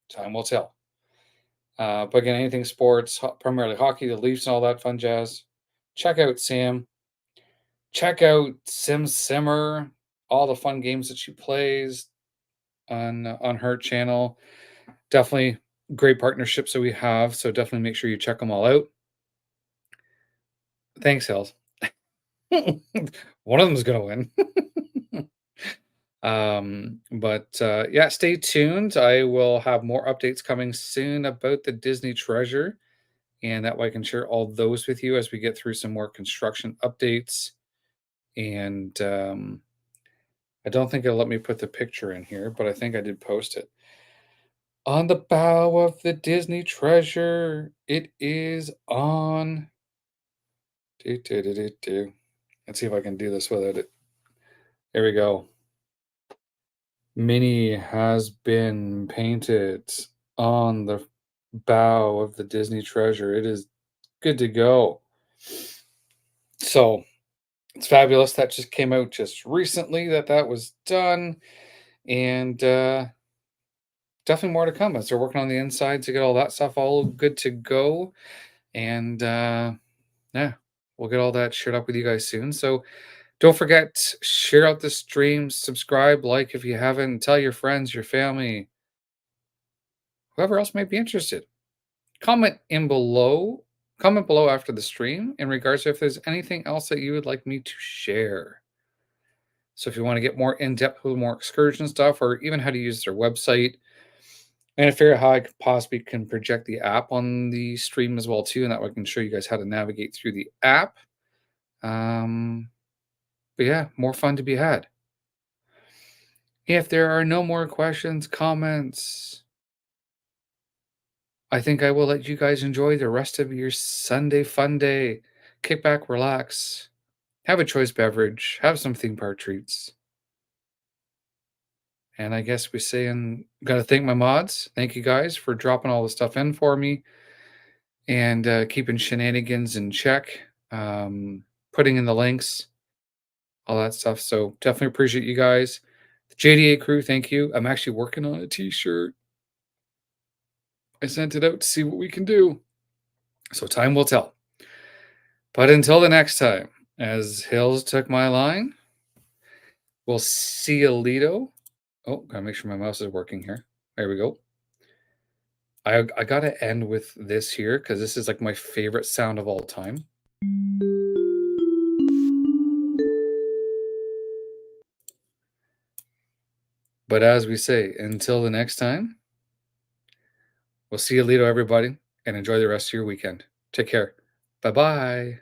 Time will tell. But again, anything sports, primarily hockey, the Leafs, and all that fun jazz. Check out Sam. Check out Simmer, all the fun games that she plays on her channel. Definitely great partnerships that we have. So definitely make sure you check them all out. Thanks, Hills. One of them is going to win. Yeah, stay tuned. I will have more updates coming soon about the Disney Treasure, and that way I can share all those with you as we get through some more construction updates. And I don't think it'll let me put the picture in here, but I think I did post it. On the bow of the Disney Treasure, it is on. Let's see if I can do this without it. There we go. Minnie has been painted on the bow of the Disney Treasure. It is good to go. So it's fabulous. That just came out just recently that was done. And definitely more to come as they're working on the inside to get all that stuff all good to go. And yeah, we'll get all that shared up with you guys soon. So don't forget, share out the stream, subscribe, like if you haven't, tell your friends, your family, whoever else might be interested. Comment in below. comment below after the stream in regards to if there's anything else that you would like me to share. So if you want to get more in-depth with more excursion stuff, or even how to use their website, and figure out how I could possibly can project the app on the stream as well too, and that way I can show you guys how to navigate through the app. But yeah, more fun to be had. If there are no more questions, comments, I think I will let you guys enjoy the rest of your Sunday fun day. Kick back, relax, have a choice beverage, have some theme park treats. And I guess we say, and got to thank my mods. Thank you guys for dropping all the stuff in for me and keeping shenanigans in check, putting in the links, all that stuff. So definitely appreciate you guys. The JDA crew, thank you. I'm actually working on a t-shirt. I sent it out to see what we can do. So time will tell. But until the next time, as Hills took my line, we'll see you, Lido. Oh, gotta make sure my mouse is working here. There we go. I gotta end with this here because this is like my favorite sound of all time. But as we say, until the next time, we'll see you, Lido, everybody, and enjoy the rest of your weekend. Take care. Bye-bye.